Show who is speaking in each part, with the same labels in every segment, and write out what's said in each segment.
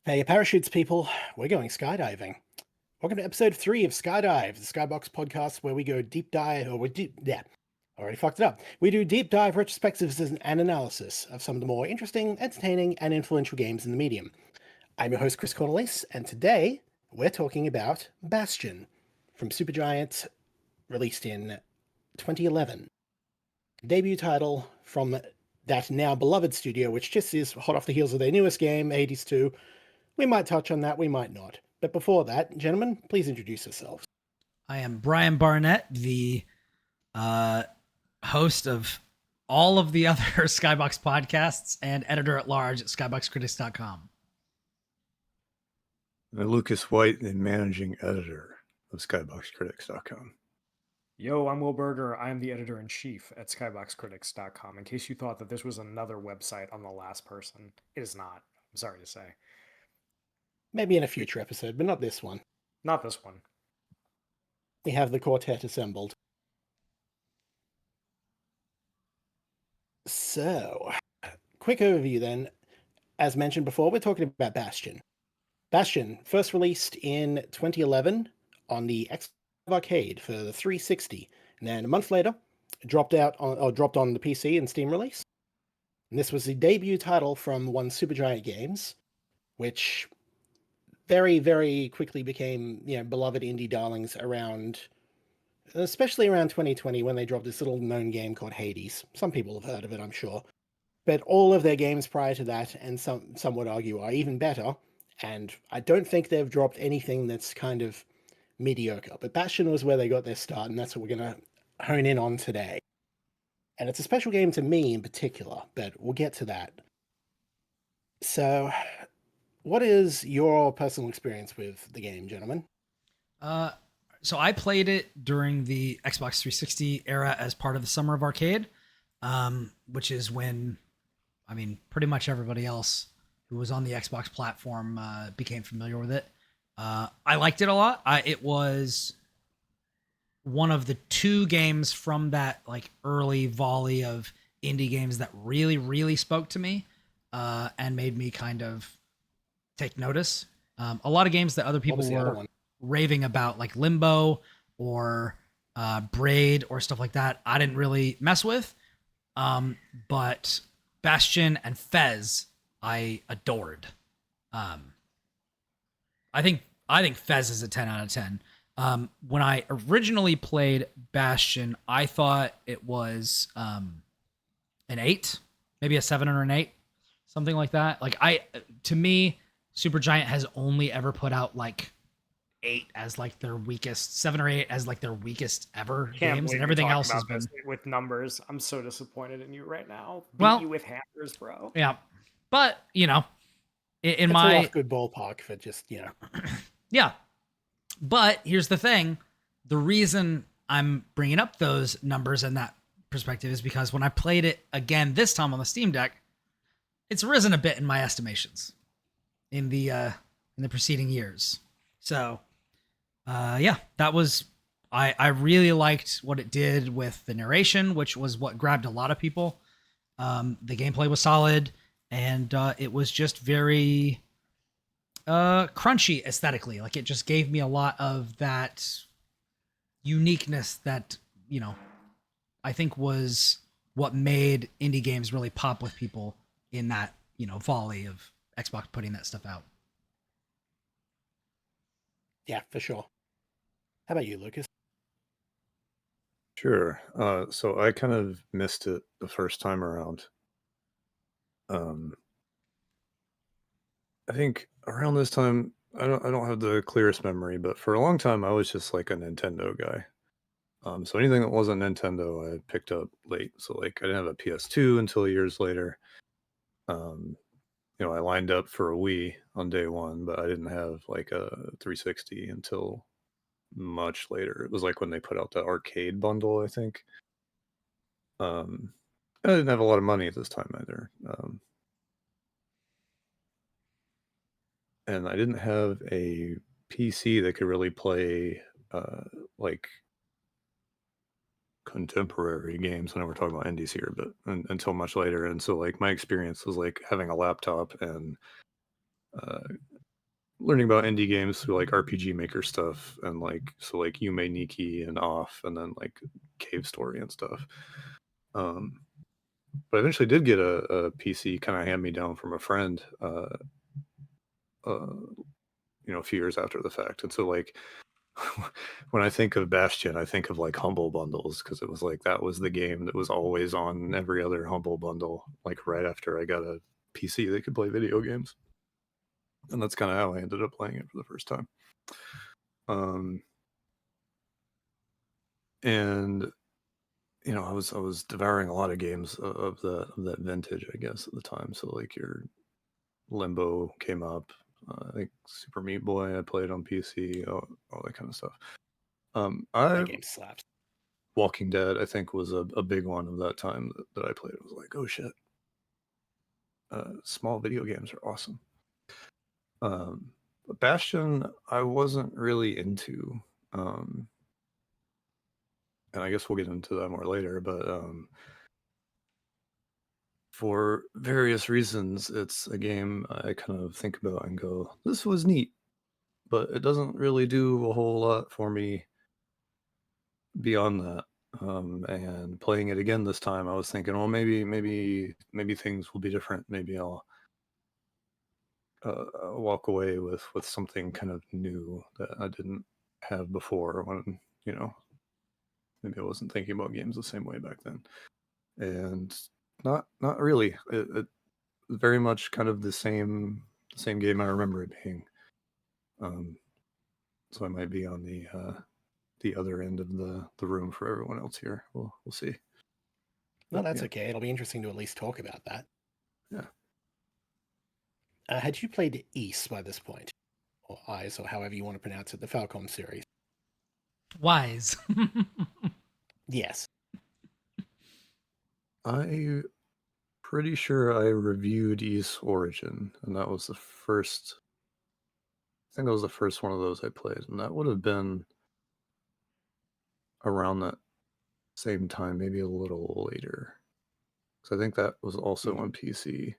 Speaker 1: Hey, your parachutes, people. We're going skydiving. Welcome to episode 3 of Skydive, the Skybox podcast where we go deep dive, already fucked it up. We do deep dive retrospectives and analysis of some of the more interesting, entertaining, and influential games in the medium. I'm your host, Kris, and today we're talking about Bastion from Supergiant, released in 2011. Debut title from that now beloved studio, which just is hot off the heels of their newest game, Hades 2. We might touch on that, we might not. But before that, gentlemen, please introduce yourselves.
Speaker 2: I am Brian Barnett, the uh, host of all of the other Skybox podcasts and editor at large at skyboxcritics.com.
Speaker 3: Lucas White, the managing editor of skyboxcritics.com.
Speaker 4: Yo, I'm Will Berger. I'm the editor-in-chief at skyboxcritics.com. In case you thought that this was another website on the last person, it is not. I'm sorry to say.
Speaker 1: Maybe in a future episode, but not this one.
Speaker 4: Not this one.
Speaker 1: We have the quartet assembled. So, quick overview then. As mentioned before, we're talking about Bastion. Bastion, first released in 2011 on the Xbox Arcade for the 360, and then a month later, dropped on the PC and Steam release. And this was the debut title from one Supergiant Games, which very, very quickly became, beloved indie darlings especially around 2020 when they dropped this little known game called Hades. Some people have heard of it, I'm sure. But all of their games prior to that, and some would argue, are even better. And I don't think they've dropped anything that's kind of mediocre. But Bastion was where they got their start, and that's what we're going to hone in on today. And it's a special game to me in particular, but we'll get to that. So, what is your personal experience with the game, gentlemen?
Speaker 2: So I played it during the Xbox 360 era as part of the Summer of Arcade, which is when, pretty much everybody else who was on the Xbox platform became familiar with it. I liked it a lot. It was one of the two games from that early volley of indie games that really, really spoke to me and made me kind of take notice. A lot of games that other people were raving about, like Limbo or Braid or stuff like that, I didn't really mess with. But Bastion and Fez, I adored. I think Fez is a 10 out of 10. When I originally played Bastion, I thought it was an 8, maybe a 7 or an 8, something like that. To me, Supergiant has only ever put out 8 as their weakest, 7 or 8 as their weakest ever games, and everything else has been
Speaker 4: with numbers. I'm so disappointed in you right now.
Speaker 2: Well,
Speaker 4: you with hammers, bro.
Speaker 2: Yeah, but
Speaker 1: it's
Speaker 2: my
Speaker 1: a good ballpark for just
Speaker 2: yeah. But here's the thing: the reason I'm bringing up those numbers and that perspective is because when I played it again this time on the Steam Deck, it's risen a bit in my estimations in the preceding years. So, that was, I really liked what it did with the narration, which was what grabbed a lot of people. The gameplay was solid, and it was just very crunchy aesthetically. It just gave me a lot of that uniqueness that, I think was what made indie games really pop with people in that, volley of Xbox putting that stuff out.
Speaker 1: Yeah, for sure. How about you, Lucas?
Speaker 3: Sure. So I kind of missed it the first time around. I think around this time, I don't have the clearest memory, but for a long time I was just a Nintendo guy. So anything that wasn't Nintendo, I picked up late. So I didn't have a PS2 until years later. I lined up for a Wii on day one, but I didn't have a 360 until much later. It was when they put out the arcade bundle, I think. I didn't have a lot of money at this time either. And I didn't have a PC that could really play contemporary games. I know we're talking about indies here, but until much later. And so my experience was having a laptop and learning about indie games through like RPG Maker stuff, and like so like Yume Nikki and Off, and then like Cave Story and stuff. But I eventually did get a PC kind of hand me down from a friend, a few years after the fact. And so like when I think of Bastion, I think of like Humble bundles, because it was like that was the game that was always on every other Humble bundle, like right after I got a PC that could play video games. And that's kind of how I ended up playing it for the first time. And I was devouring a lot of games of that vintage, I guess, at the time. So like your Limbo came up, I think Super Meat Boy I played on PC, all that kind of stuff.
Speaker 1: That game slaps.
Speaker 3: Walking Dead, I think, was a big one of that time that I played. It was like, oh shit, small video games are awesome. But Bastion, I wasn't really into. And I guess we'll get into that more later, but for various reasons, it's a game I kind of think about and go, this was neat, but it doesn't really do a whole lot for me beyond that. And playing it again this time, I was thinking, well, maybe things will be different. Maybe I'll walk away with something kind of new that I didn't have before, when maybe I wasn't thinking about games the same way back then. And not really. It very much kind of the same game I remember it being. So I might be on the other end of the room for everyone else here. We'll see.
Speaker 1: No, that's okay. It'll be interesting to at least talk about that.
Speaker 3: Yeah.
Speaker 1: Had you played Ys by this point, or Eyes, or however you want to pronounce it, the Falcom series?
Speaker 2: Wise.
Speaker 1: Yes.
Speaker 3: I pretty sure I reviewed Ys Origin, and that was the first. I think that was the first one of those I played, and that would have been around that same time, maybe a little later. Because I think that was also on PC.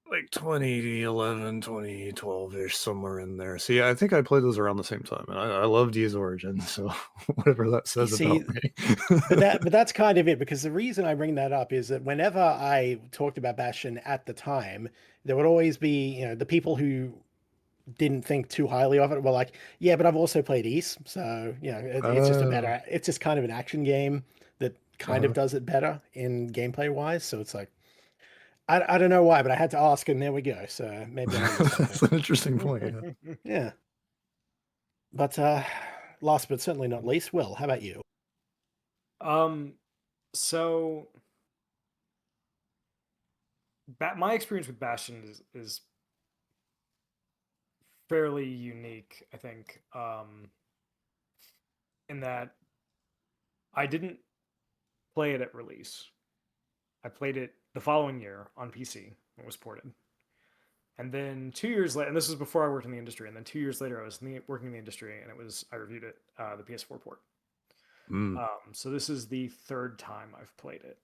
Speaker 3: Like 2011, 2012-ish, somewhere in there. So yeah, I think I played those around the same time, and I loved Ys Origin, so whatever that says about me.
Speaker 1: but that's kind of it, because the reason I bring that up is that whenever I talked about Bastion at the time, there would always be, the people who didn't think too highly of it were like, yeah, but I've also played Ys, so it's just it's just kind of an action game that kind of does it better in gameplay wise. So it's like, I don't know why, but I had to ask, and there we go. So maybe
Speaker 3: that's an interesting point.
Speaker 1: Yeah. Yeah. But last but certainly not least, Will, how about you?
Speaker 4: So my experience with Bastion is fairly unique, I think, in that I didn't play it at release. I played it the following year on PC. It was ported. And then 2 years later, and this was before I worked in the industry, and then 2 years later I was working in the industry, and I reviewed it, the PS4 port. So this is the third time I've played it.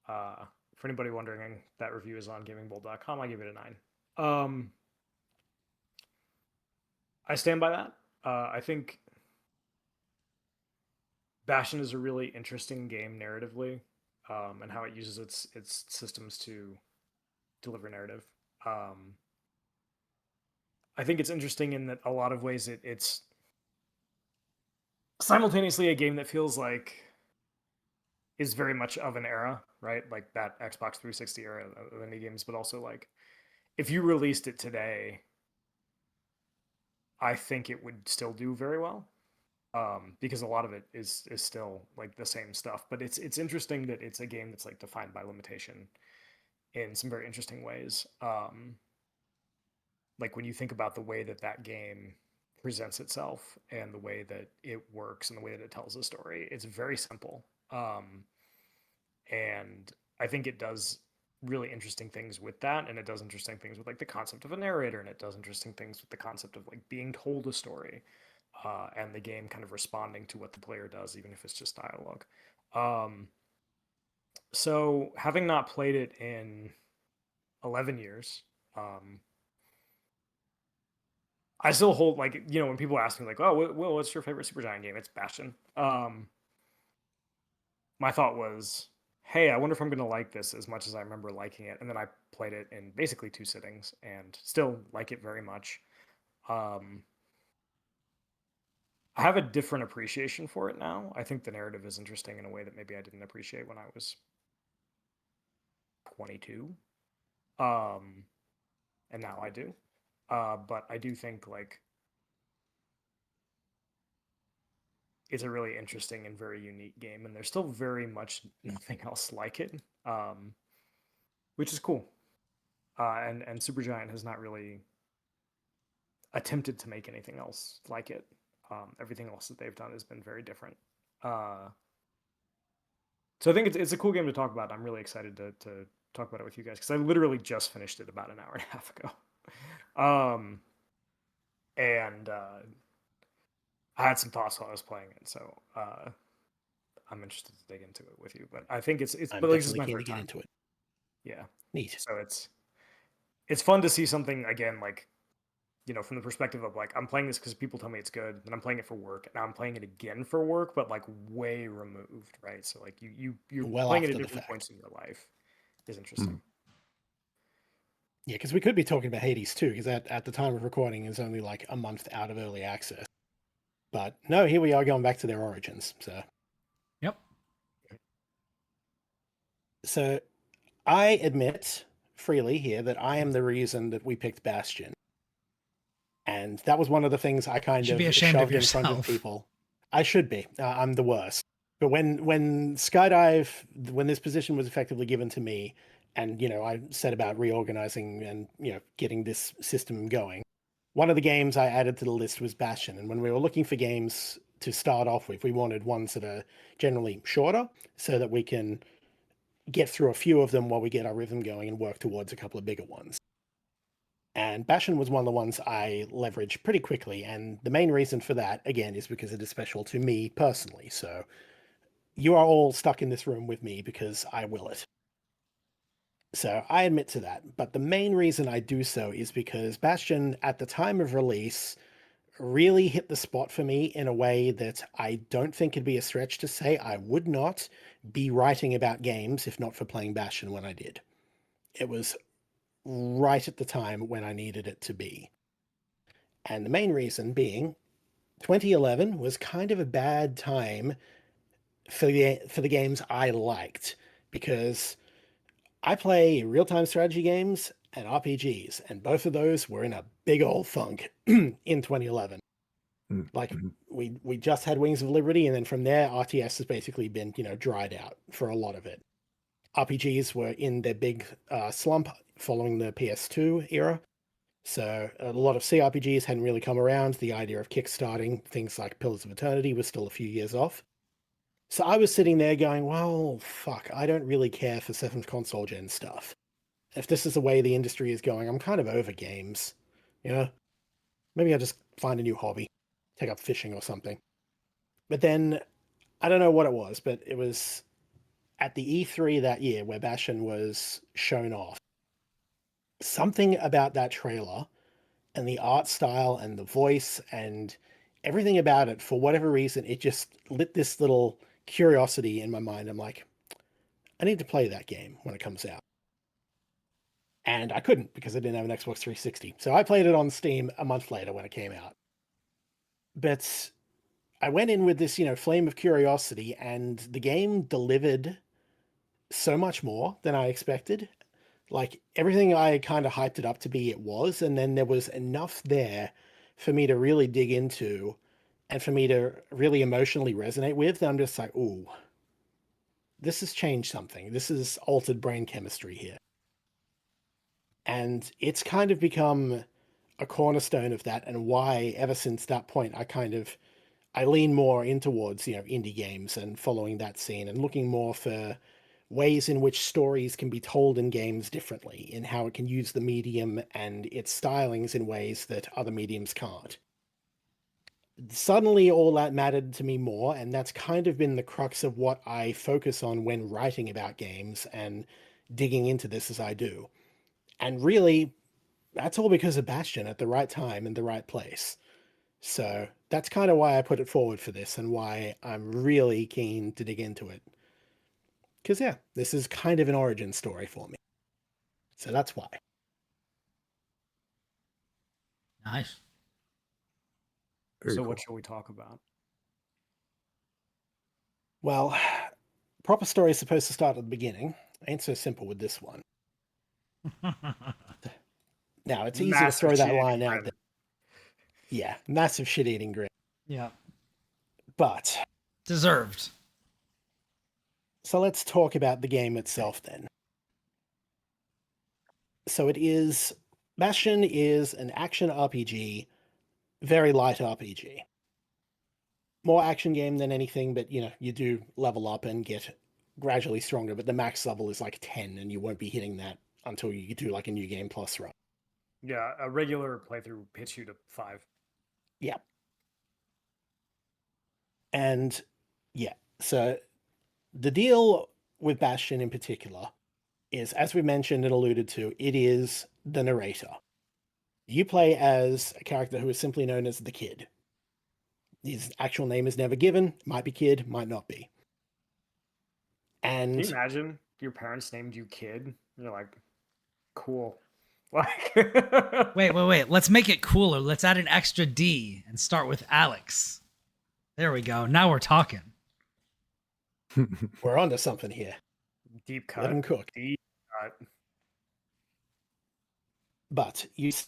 Speaker 4: For anybody wondering, that review is on gamingbold.com. I give it a 9. I stand by that. I think Bastion is a really interesting game narratively, and how it uses its systems to deliver narrative. I think it's interesting in that a lot of ways it's simultaneously a game that feels like is very much of an era, right? Like that Xbox 360 era of indie games, but also like if you released it today, I think it would still do very well. Because a lot of it is still like the same stuff. But it's interesting that it's a game that's like defined by limitation in some very interesting ways. Like when you think about the way that game presents itself and the way that it works and the way that it tells a story, it's very simple. And I think it does really interesting things with that, and it does interesting things with like the concept of a narrator, and it does interesting things with the concept of like being told a story, and the game kind of responding to what the player does, even if it's just dialogue. So having not played it in 11 years, I still hold, like, when people ask me like, oh, what's your favorite Supergiant game? It's Bastion. My thought was, hey, I wonder if I'm going to like this as much as I remember liking it. And then I played it in basically 2 sittings and still like it very much. I have a different appreciation for it now. I think the narrative is interesting in a way that maybe I didn't appreciate when I was 22. And now I do. But I do think, like, it's a really interesting and very unique game, and there's still very much nothing else like it, which is cool. And Supergiant has not really attempted to make anything else like it. Everything else that they've done has been very different. So I think it's a cool game to talk about. I'm really excited to talk about it with you guys because I literally just finished it about an hour and a half ago. And I had some thoughts while I was playing it, so I'm interested to dig into it with you. But I think it's
Speaker 1: I'm
Speaker 4: but this is
Speaker 1: definitely
Speaker 4: my
Speaker 1: keen to
Speaker 4: first
Speaker 1: get
Speaker 4: time.
Speaker 1: into it.
Speaker 4: Yeah,
Speaker 1: Neat.
Speaker 4: so it's fun to see something again, like, from the perspective of, like, I'm playing this because people tell me it's good, and I'm playing it for work, and now I'm playing it again for work, but, like, way removed, right? So, like, you're
Speaker 1: Well
Speaker 4: playing it
Speaker 1: after
Speaker 4: at
Speaker 1: the
Speaker 4: different
Speaker 1: fact.
Speaker 4: points in your life is interesting.
Speaker 1: Yeah, because we could be talking about Hades too, because at the time of recording is only like a month out of early access. But no, here we are going back to their origins.
Speaker 2: Yep.
Speaker 1: So I admit freely here that I am the reason that we picked Bastion. And that was one of the things I kind
Speaker 2: Should
Speaker 1: of
Speaker 2: be ashamed of
Speaker 1: shoved in front of
Speaker 2: yourself.
Speaker 1: people. I should be. I'm the worst. But when Skydive, when this position was effectively given to me, and I said about reorganizing and getting this system going, one of the games I added to the list was Bastion. And when we were looking for games to start off with, we wanted ones that are generally shorter, so that we can get through a few of them while we get our rhythm going and work towards a couple of bigger ones. And Bastion was one of the ones I leveraged pretty quickly. And the main reason for that, again, is because it is special to me personally. So you are all stuck in this room with me because I will it. So I admit to that. But the main reason I do so is because Bastion, at the time of release, really hit the spot for me in a way that I don't think it'd be a stretch to say I would not be writing about games if not for playing Bastion when I did. It was right at the time when I needed it to be. And the main reason being 2011 was kind of a bad time for the games I liked, because I play real-time strategy games and RPGs, and both of those were in a big old funk in 2011. Like, we just had Wings of Liberty, and then from there, RTS has basically been, dried out for a lot of it. RPGs were in their big slump following the PS2 era. So a lot of CRPGs hadn't really come around. The idea of kickstarting things like Pillars of Eternity was still a few years off. So I was sitting there going, well, fuck, I don't really care for 7th console gen stuff. If this is the way the industry is going, I'm kind of over games. Maybe I'll just find a new hobby, take up fishing or something. But then, I don't know what it was, but it was at the E3 that year where Bastion was shown off. Something about that trailer and the art style and the voice and everything about it, for whatever reason, it just lit this little curiosity in my mind. I'm like, I need to play that game when it comes out. And I couldn't because I didn't have an Xbox 360. So I played it on Steam a month later when it came out. But I went in with this, flame of curiosity, and the game delivered so much more than I expected. Like, everything I kind of hyped it up to be, it was, and then there was enough there for me to really dig into and for me to really emotionally resonate with. I'm just like, ooh, this has changed something. This has altered brain chemistry here. And it's kind of become a cornerstone of that, and why ever since that point I lean more in towards, indie games and following that scene and looking more for ways in which stories can be told in games differently, in how it can use the medium and its stylings in ways that other mediums can't. Suddenly all that mattered to me more, and that's kind of been the crux of what I focus on when writing about games and digging into this as I do. And really, that's all because of Bastion at the right time and the right place. So that's kind of why I put it forward for this and why I'm really keen to dig into it. Because, yeah, this is kind of an origin story for me. So that's why.
Speaker 2: Nice.
Speaker 3: Very
Speaker 4: So
Speaker 3: cool.
Speaker 4: what shall we talk about?
Speaker 1: Well, proper story is supposed to start at the beginning. Ain't so simple with this one. Now, it's easy to
Speaker 4: Massive
Speaker 1: throw that
Speaker 4: shit-eating
Speaker 1: line out
Speaker 4: grin.
Speaker 1: there. Yeah, massive shit-eating grin.
Speaker 2: Yeah.
Speaker 1: But,
Speaker 2: Deserved.
Speaker 1: so let's talk about the game itself then. So Bastion is an action RPG, very light RPG. More action game than anything, but you do level up and get gradually stronger, but the max level is like 10, and you won't be hitting that until you do like a new game plus run.
Speaker 4: Yeah, a regular playthrough hits you to 5.
Speaker 1: Yeah. And yeah, so the deal with Bastion in particular is, as we mentioned and alluded to, it is the narrator. You play as a character who is simply known as the Kid. His actual name is never given. Might be Kid, might not be.
Speaker 4: Can you
Speaker 1: And
Speaker 4: imagine your parents named you Kid? You're like, cool. Like,
Speaker 2: Wait. Let's make it cooler. Let's add an extra D and start with Alex. There we go. Now we're talking.
Speaker 1: we're onto something here.
Speaker 4: Deep
Speaker 1: Let him
Speaker 4: cut.
Speaker 1: cook.
Speaker 4: Deep cut.
Speaker 1: But you see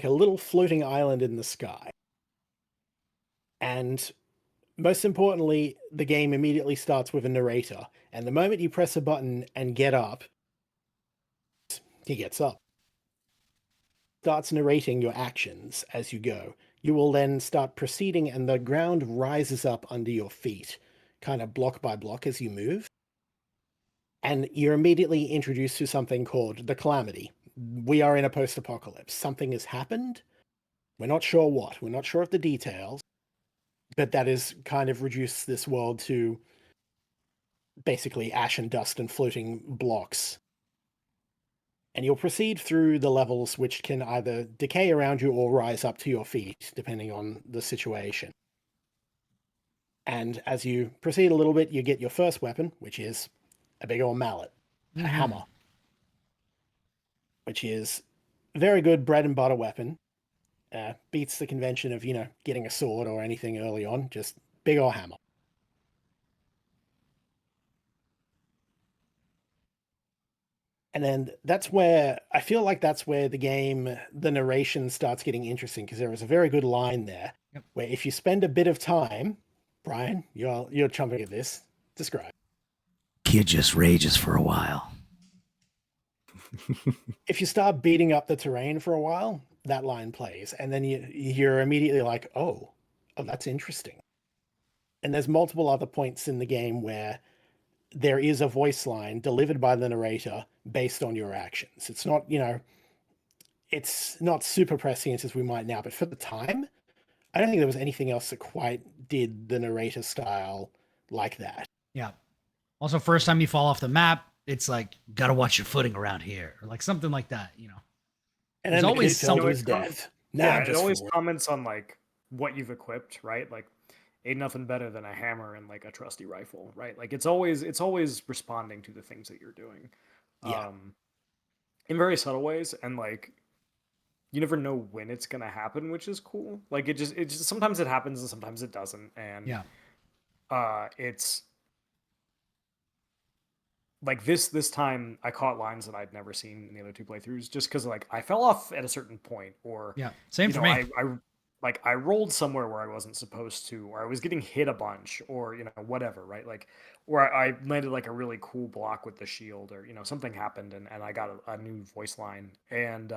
Speaker 1: a little floating island in the sky. And most importantly, the game immediately starts with a narrator. And the moment you press a button and get up, he gets up. Starts narrating your actions as you go. You will then start proceeding, and the ground rises up under your feet, kind of block by block as you move. And you're immediately introduced to something called the Calamity. We are in a post-apocalypse. Something has happened. We're not sure what. We're not sure of the details. But that has kind of reduced this world to basically ash and dust and floating blocks. And you'll proceed through the levels, which can either decay around you or rise up to your feet, depending on the situation. And as you proceed a little bit, you get your first weapon, which is a big old mallet, a hammer, which is a very good bread and butter weapon. Beats the convention of, getting a sword or anything early on, just big old hammer. And then I feel like that's where the narration starts getting interesting, because there is a very good line there where if you spend a bit of time, Brian, you're chomping at this, describe.
Speaker 2: Kid just rages for a while.
Speaker 1: If you start beating up the terrain for a while, that line plays, and then you're immediately like, oh, that's interesting. And there's multiple other points in the game where there is a voice line delivered by the narrator based on your actions. It's not, it's not super prescient as we might now, but for the time, I don't think there was anything else that quite did the narrator style like that.
Speaker 2: Yeah. Also, first time you fall off the map, it's like, gotta watch your footing around here, or like something like that,
Speaker 1: And
Speaker 2: There's
Speaker 1: then
Speaker 2: always
Speaker 1: the kid fell to
Speaker 2: something-
Speaker 1: his death.
Speaker 4: Yeah, it always comments on like what you've equipped, right? Like, ain't nothing better than a hammer and like a trusty rifle, right? Like it's always responding to the things that you're doing,
Speaker 1: Yeah.
Speaker 4: in very subtle ways, and like you never know when it's gonna happen, which is cool. Like it just sometimes it happens and sometimes it doesn't, and it's like this time I caught lines that I'd never seen in the other two playthroughs, just because like I fell off at a certain point, or
Speaker 2: same for me.
Speaker 4: I rolled somewhere where I wasn't supposed to, or I was getting hit a bunch, or whatever, right? Like, or I landed like a really cool block with the shield, or something happened, and I got a new voice line, and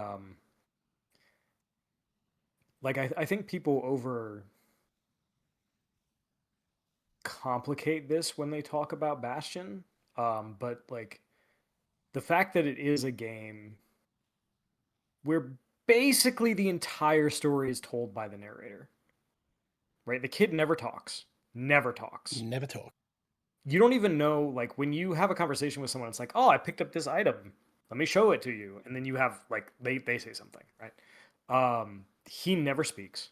Speaker 4: like I think people over complicate this when they talk about Bastion, but like the fact that it is a game where basically the entire story is told by the narrator, right? The kid never talks. Never talk.
Speaker 1: You don't even know,
Speaker 4: like when you have a conversation with someone, it's like, oh, I picked up this item. let me show it to you. And then you have like they say something, right? He never speaks.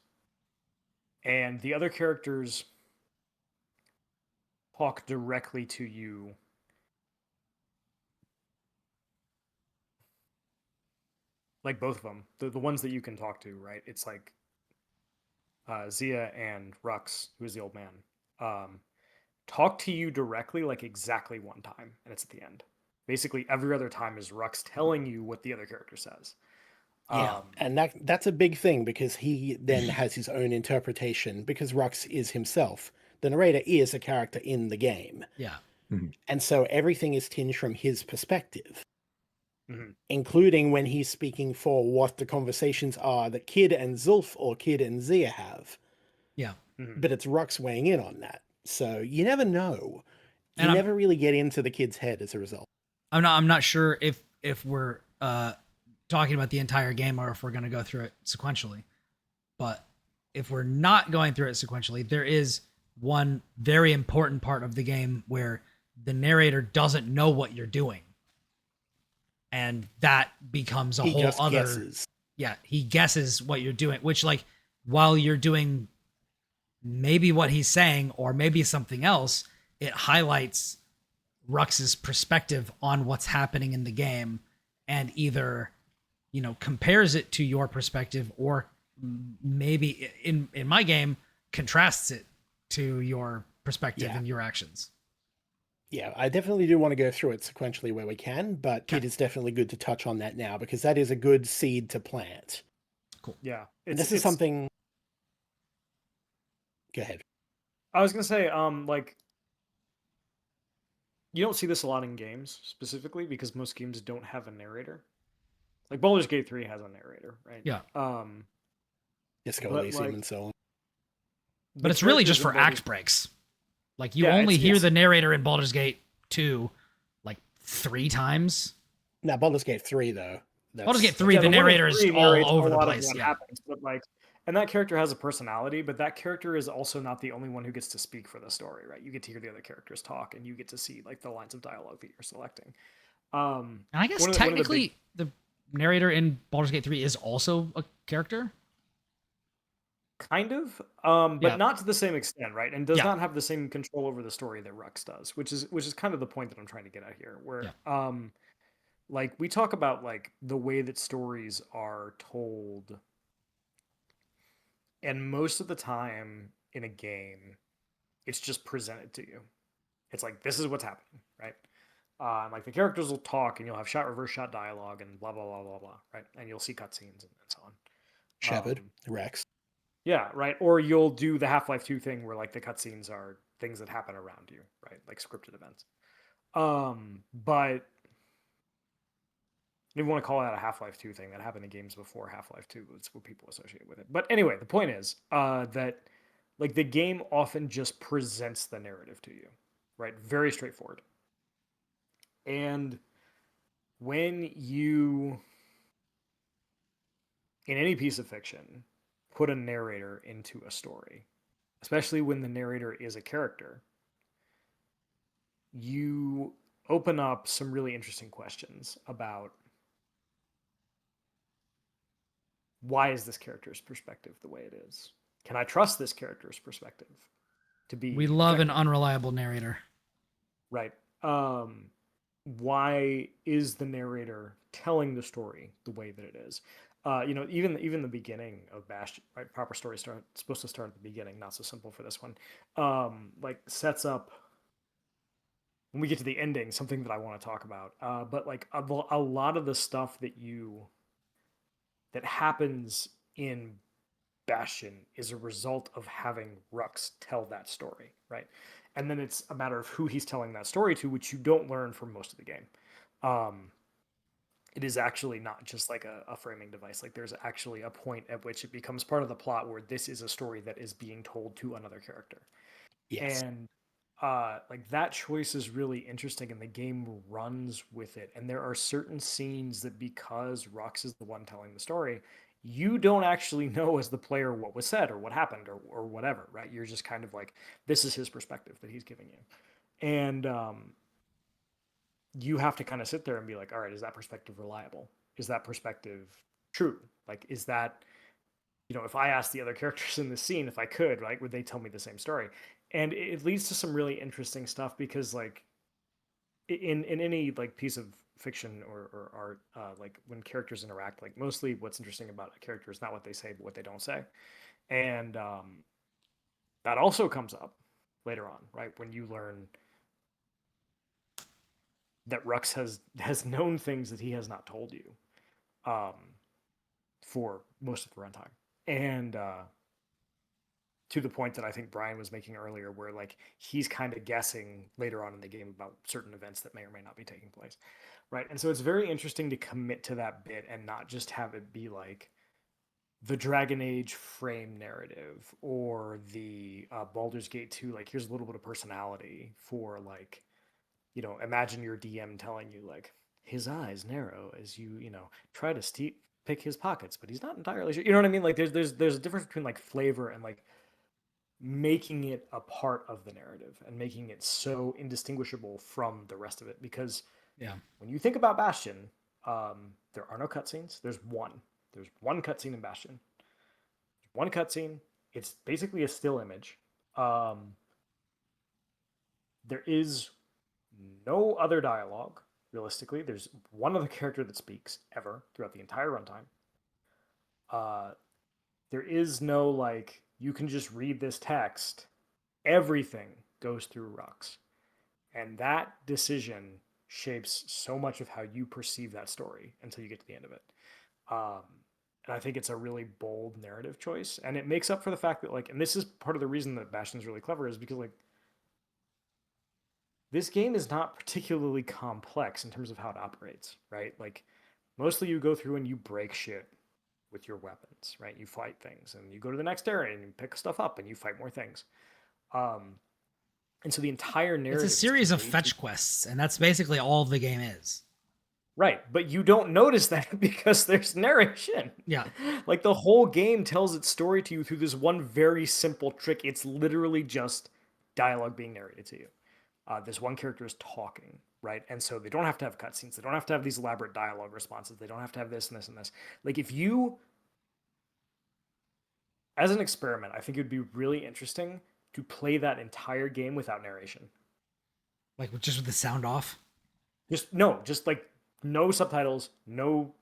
Speaker 4: And the other characters talk directly to you. Like both of them, the ones that you can talk to, right? It's like Zia and Rux, who is the old man, talk to you directly like exactly one time, and it's at the end. Basically, every other time is Rux telling you what the other character says.
Speaker 1: Yeah, and that's a big thing because he then has his own interpretation because Rux is himself. The narrator is a character in the game.
Speaker 2: Yeah.
Speaker 1: And so everything is tinged from his perspective,
Speaker 4: Mm-hmm.
Speaker 1: including when he's speaking for what the conversations are that Kid and Zulf or Kid and Zia have.
Speaker 2: Yeah.
Speaker 4: Mm-hmm.
Speaker 1: But it's Rux weighing in on that. So you never know. You
Speaker 2: And
Speaker 1: never really get into the kid's head as a result.
Speaker 2: I'm not sure if we're talking about the entire game or if we're going to go through it sequentially. But if we're not going through it sequentially, there is one very important part of the game where the narrator doesn't know what you're doing. And that becomes a
Speaker 1: He
Speaker 2: whole
Speaker 1: just
Speaker 2: other
Speaker 1: guesses.
Speaker 2: Yeah, he guesses what you're doing, which like while you're doing maybe what he's saying or maybe something else, it highlights Rux's perspective on what's happening in the game and either, you know, compares it to your perspective or maybe in my game contrasts it to your perspective and your actions.
Speaker 1: Yeah, I definitely do want to go through it sequentially where we can, but
Speaker 2: Okay.
Speaker 1: it is definitely good to touch on that now because that is a good seed to plant.
Speaker 2: Cool.
Speaker 4: Yeah,
Speaker 1: And this is something. Go ahead.
Speaker 4: I was gonna say, like, you don't see this a lot in games specifically because most games don't have a narrator. Like Baldur's Gate 3 has a narrator, right?
Speaker 2: Yeah.
Speaker 1: Disco
Speaker 4: but,
Speaker 1: Elysium
Speaker 4: like,
Speaker 1: and so on.
Speaker 2: But it's really just
Speaker 4: characters
Speaker 2: for
Speaker 4: in
Speaker 2: act breaks. Like you
Speaker 4: Yeah,
Speaker 2: only
Speaker 4: it's-
Speaker 2: hear
Speaker 4: it's-
Speaker 2: the narrator in Baldur's Gate 2 like 3 times.
Speaker 1: Now, Baldur's Gate 3, though.
Speaker 2: Baldur's Gate 3, the
Speaker 4: one in
Speaker 2: narrator is
Speaker 4: 3
Speaker 2: all
Speaker 4: narrates
Speaker 2: over
Speaker 4: a
Speaker 2: the
Speaker 4: lot of
Speaker 2: place.
Speaker 4: what
Speaker 2: Yeah.
Speaker 4: happens, but like, and that character has a personality, but that character is also not the only one who gets to speak for the story, right? You get to hear the other characters talk, and you get to see like the lines of dialogue that you're selecting.
Speaker 2: And I guess
Speaker 4: one of the
Speaker 2: technically the narrator in Baldur's Gate 3 is also a character.
Speaker 4: Kind of, but
Speaker 2: Yeah.
Speaker 4: not to the same extent, right? And does
Speaker 2: Yeah.
Speaker 4: not have the same control over the story that Rux does, which is kind of the point that I'm trying to get at here. Where, like we talk about like the way that stories are told, and most of the time in a game, it's just presented to you. It's like this is what's happening, right? Like the characters will talk, and you'll have shot reverse shot dialogue, and blah blah blah blah blah, right? And you'll see cutscenes and so on.
Speaker 1: Shepard, Rex.
Speaker 4: Yeah, right. Or you'll do the Half-Life 2 thing where like the cutscenes are things that happen around you, right? Like scripted events. But if you want to call that a Half-Life 2 thing, that happened in games before Half-Life 2. It's what people associate with it. But anyway, the point is that like the game often just presents the narrative to you, right? Very straightforward. And when you, in any piece of fiction, put a narrator into a story, especially when the narrator is a character, you open up some really interesting questions about why is this character's perspective the way it is? Can I trust this character's perspective to be
Speaker 2: We love an
Speaker 4: effective?
Speaker 2: unreliable narrator.
Speaker 4: Right. Why is the narrator telling the story the way that it is? You know, even the beginning of Bastion, right? Proper story supposed to start at the beginning. Not so simple for this one. Like sets up when we get to the ending, something that I want to talk about. But like a lot of the stuff that happens in Bastion is a result of having Rux tell that story, right? And then it's a matter of who he's telling that story to, which you don't learn for most of the game. It is actually not just like a framing device. Like there's actually a point at which it becomes part of the plot where this is a story that is being told to another character.
Speaker 1: Yes.
Speaker 4: And like that choice is really interesting, and the game runs with it. And there are certain scenes that, because Rux is the one telling the story, you don't actually know as the player what was said or what happened or whatever, right? You're just kind of like, this is his perspective that he's giving you. And you have to kind of sit there and be like, all right, is that perspective reliable? Is that perspective true? Like, is that, if I asked the other characters in the scene if I could, like, would they tell me the same story? And it leads to some really interesting stuff because, like, in any like piece of fiction or art, like when characters interact, like mostly what's interesting about a character is not what they say, but what they don't say, and that also comes up later on, right? When you learn that Rux has known things that he has not told you, um, for most of the runtime, and to the point that I think Brian was making earlier, where like he's kind of guessing later on in the game about certain events that may or may not be taking place, right? And so it's very interesting to commit to that bit and not just have it be like the Dragon Age frame narrative or the Baldur's Gate 2, like here's a little bit of personality for like, imagine your DM telling you like his eyes narrow as you try to pick his pockets, but he's not entirely sure. You know what I mean? Like there's a difference between like flavor and like making it a part of the narrative and making it so indistinguishable from the rest of it. Because when you think about Bastion, there are no cutscenes. There's one cutscene in Bastion. One cutscene. It's basically a still image. There is no other dialogue. Realistically, there's one other character that speaks ever throughout the entire runtime. There is no like, you can just read this text. Everything goes through Rux. And that decision shapes so much of how you perceive that story until you get to the end of it. And I think it's a really bold narrative choice. And it makes up for the fact that, like, and this is part of the reason that Bastion's really clever, is because, like, this game is not particularly complex in terms of how it operates, right? Like, mostly you go through and you break shit with your weapons, right? You fight things and you go to the next area and you pick stuff up and you fight more things. And so the entire narrative
Speaker 2: It's a series of fetch quests, and that's basically all the game is.
Speaker 4: Right, but you don't notice that because there's narration.
Speaker 2: Yeah.
Speaker 4: Like the whole game tells its story to you through this one very simple trick. It's literally just dialogue being narrated to you. This one character is talking, right? And so they don't have to have cutscenes. They don't have to have these elaborate dialogue responses. They don't have to have this and this and this. Like if you, as an experiment, I think it would be really interesting to play that entire game without narration.
Speaker 2: Like just with the sound off?
Speaker 4: Just like no subtitles, no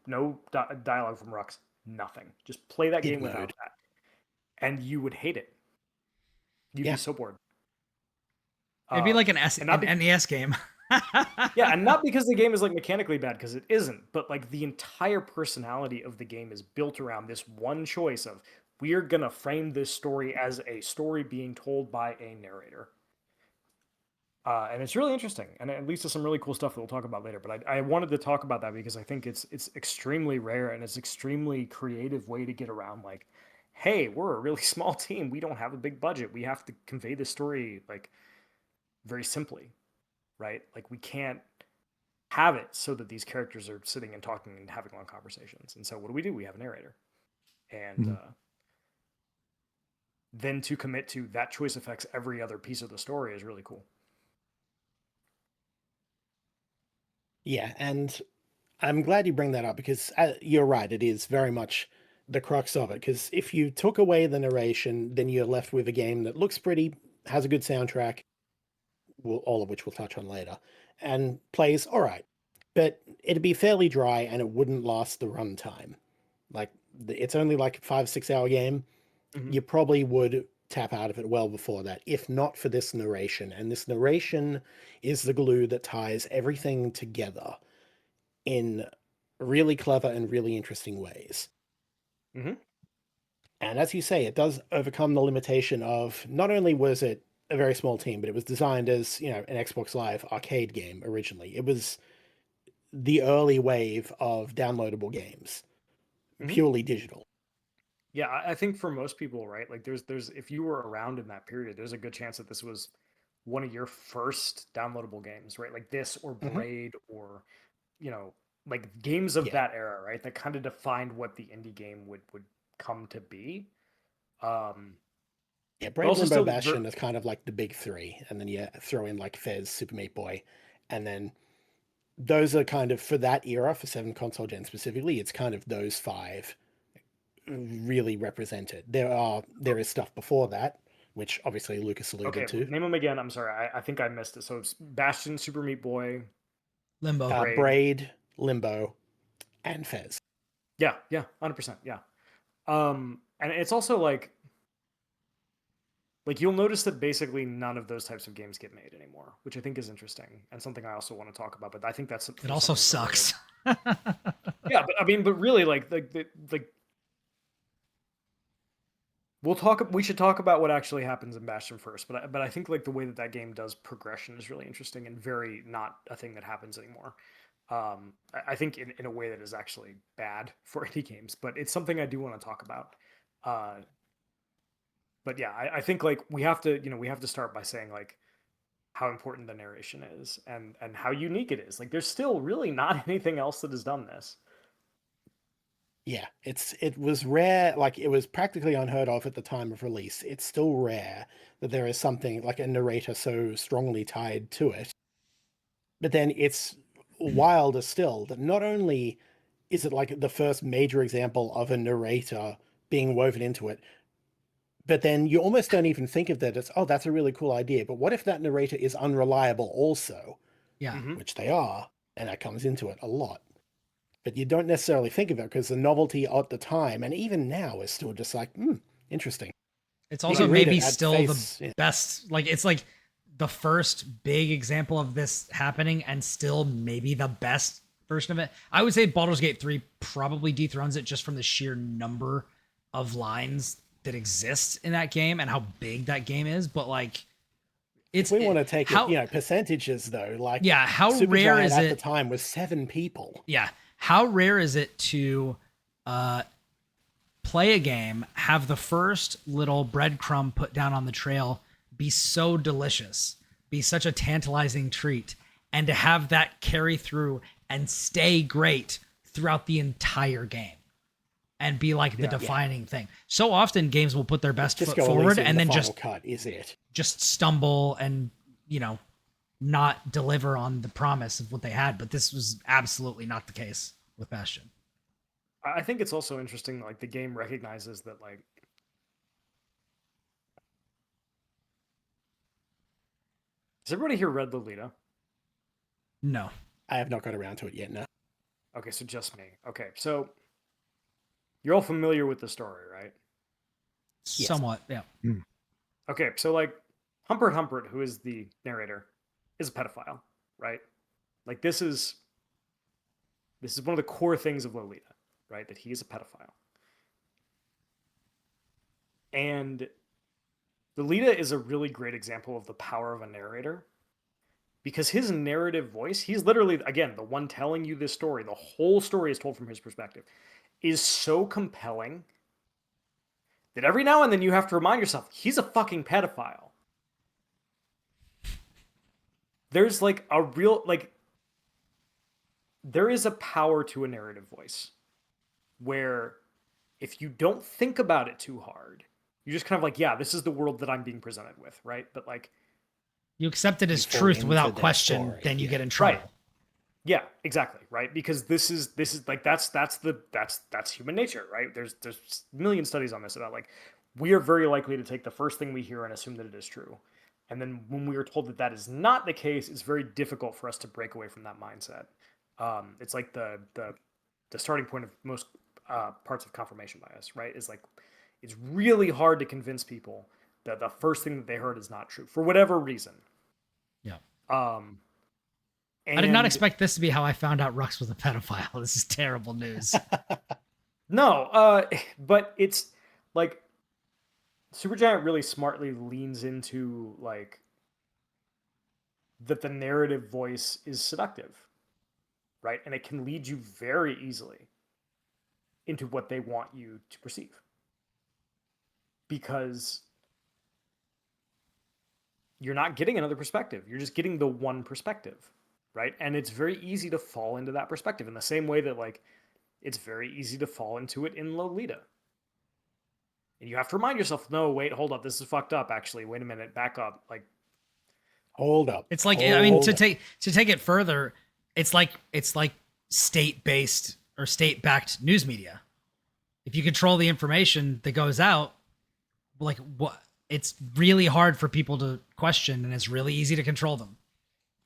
Speaker 4: dialogue from Rux, nothing. Just play that game without that. And you would hate it. You'd be so bored.
Speaker 2: It'd be like an NES game.
Speaker 4: Yeah, and not because the game is like mechanically bad, because it isn't, but like the entire personality of the game is built around this one choice of, we're gonna frame this story as a story being told by a narrator. And it's really interesting, and it leads to some really cool stuff that we'll talk about later. But I wanted to talk about that because I think it's extremely rare, and it's extremely creative way to get around like, hey, we're a really small team. We don't have a big budget. We have to convey this story like very simply, right? Like we can't have it so that these characters are sitting and talking and having long conversations. And so what do? We have a narrator. And then to commit to that choice affects every other piece of the story is really cool.
Speaker 1: Yeah, and I'm glad you bring that up because you're right. It is very much the crux of it. Because if you took away the narration, then you're left with a game that looks pretty, has a good soundtrack, all of which we'll touch on later, and plays all right. But it'd be fairly dry and it wouldn't last the runtime. Like, it's only like a 5-6 hour game. Mm-hmm. You probably would tap out of it well before that, if not for this narration. And this narration is the glue that ties everything together in really clever and really interesting ways.
Speaker 4: Mm-hmm.
Speaker 1: And as you say, it does overcome the limitation of, not only was it a very small team, but it was designed as, an Xbox Live arcade game originally. It was the early wave of downloadable games, purely digital.
Speaker 4: Yeah, I think for most people, right? Like there's if you were around in that period, there's a good chance that this was one of your first downloadable games, right? Like this or Braid or, like games of that era, right? That kind of defined what the indie game would come to be.
Speaker 1: Braid, Limbo, Bastion is kind of like the big three. And then you throw in like Fez, Super Meat Boy, and then those are kind of, for that era, for 7 console gen specifically, it's kind of those 5 really represented. There is stuff before that, which obviously Lucas alluded
Speaker 4: Okay,
Speaker 1: to.
Speaker 4: name them again. I'm sorry, I think I missed it. So it's Bastion, Super Meat Boy,
Speaker 2: Limbo.
Speaker 1: Braid, Limbo, and Fez.
Speaker 4: Yeah, 100%. Yeah. And it's also like you'll notice that basically none of those types of games get made anymore, which I think is interesting and something I also want to talk about. But I think that's
Speaker 2: It also sucks.
Speaker 4: Yeah, but I mean, but really, like we should talk about what actually happens in Bastion first. But I think like the way that game does progression is really interesting and very not a thing that happens anymore. I think in a way that is actually bad for indie games, but it's something I do want to talk about. But yeah, I think like we have to start by saying like how important the narration is and how unique it is. Like there's still really not anything else that has done this.
Speaker 1: Yeah, it was rare, like it was practically unheard of at the time of release. It's still rare that there is something like a narrator so strongly tied to it. But then it's wilder still that not only is it like the first major example of a narrator being woven into it, but then you almost don't even think of that as, oh, that's a really cool idea. But what if that narrator is unreliable also?
Speaker 2: Yeah.
Speaker 1: Which they are, and that comes into it a lot. But you don't necessarily think of it because the novelty at the time, and even now, is still just like, interesting.
Speaker 2: It's also maybe still the best, like it's like the first big example of this happening and still maybe the best version of it. I would say Baldur's Gate 3 probably dethrones it just from the sheer number of lines that exist in that game and how big that game is. But like,
Speaker 1: if we want to take it, percentages though, like
Speaker 2: how
Speaker 1: Supergiant
Speaker 2: rare is it
Speaker 1: at the time was 7 people.
Speaker 2: Yeah. How rare is it to play a game, have the first little breadcrumb put down on the trail be so delicious, be such a tantalizing treat, and to have that carry through and stay great throughout the entire game and be like the defining thing. So often games will put their best foot forward and then just stumble and, not deliver on the promise of what they had. But this was absolutely not the case with Bastion.
Speaker 4: I think it's also interesting, like the game recognizes that, like, has everybody here read Lolita?
Speaker 2: No.
Speaker 1: I have not got around to it yet, no.
Speaker 4: Okay, so just me. Okay, so you're all familiar with the story, right?
Speaker 2: Yes. Somewhat, yeah.
Speaker 4: Okay, so like Humpert, who is the narrator, is a pedophile, right? Like this is one of the core things of Lolita, right? That he is a pedophile. And Lolita is a really great example of the power of a narrator because his narrative voice, he's literally, again, the one telling you this story. The whole story is told from his perspective, is so compelling that every now and then you have to remind yourself, he's a fucking pedophile. There's like a real, like, there is a power to a narrative voice where if you don't think about it too hard, you're just kind of like, yeah, this is the world that I'm being presented with, right? But like,
Speaker 2: you accept it as truth without question, then you get in trouble.
Speaker 4: Right. Yeah, exactly, right? Because this is like that's human nature, right? There's a million studies on this about like we are very likely to take the first thing we hear and assume that it is true. And then when we are told that that is not the case, it's very difficult for us to break away from that mindset. It's like the starting point of most parts of confirmation bias, right? Is like it's really hard to convince people that the first thing that they heard is not true for whatever reason.
Speaker 2: Yeah.
Speaker 4: And
Speaker 2: I did not expect this to be how I found out Rux was a pedophile. This is terrible news.
Speaker 4: No, but it's like Supergiant really smartly leans into like that the narrative voice is seductive, right? And it can lead you very easily into what they want you to perceive. Because you're not getting another perspective. You're just getting the one perspective, right? And it's very easy to fall into that perspective in the same way that like it's very easy to fall into it in Lolita. And you have to remind yourself, no, wait, hold up. This is fucked up, actually. Wait a minute, back up. Like,
Speaker 1: hold up.
Speaker 2: It's like, I mean, to take it further, it's like state-based or state-backed news media. If you control the information that goes out, like what, it's really hard for people to question, and it's really easy to control them.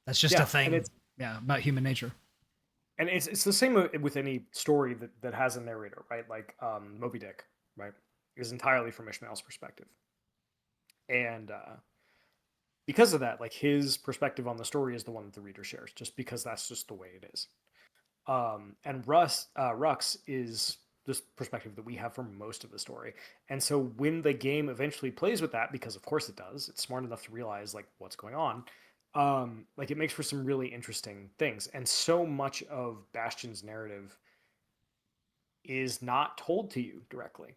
Speaker 2: That's just a thing. About human nature.
Speaker 4: And it's the same with any story that has a narrator, right? Like Moby Dick, right, is entirely from Ishmael's perspective, and because of that, like his perspective on the story is the one that the reader shares, just because that's just the way it is. And Rux is this perspective that we have for most of the story, and so when the game eventually plays with that, because of course it does, it's smart enough to realize like what's going on. Like it makes for some really interesting things, and so much of Bastion's narrative is not told to you directly.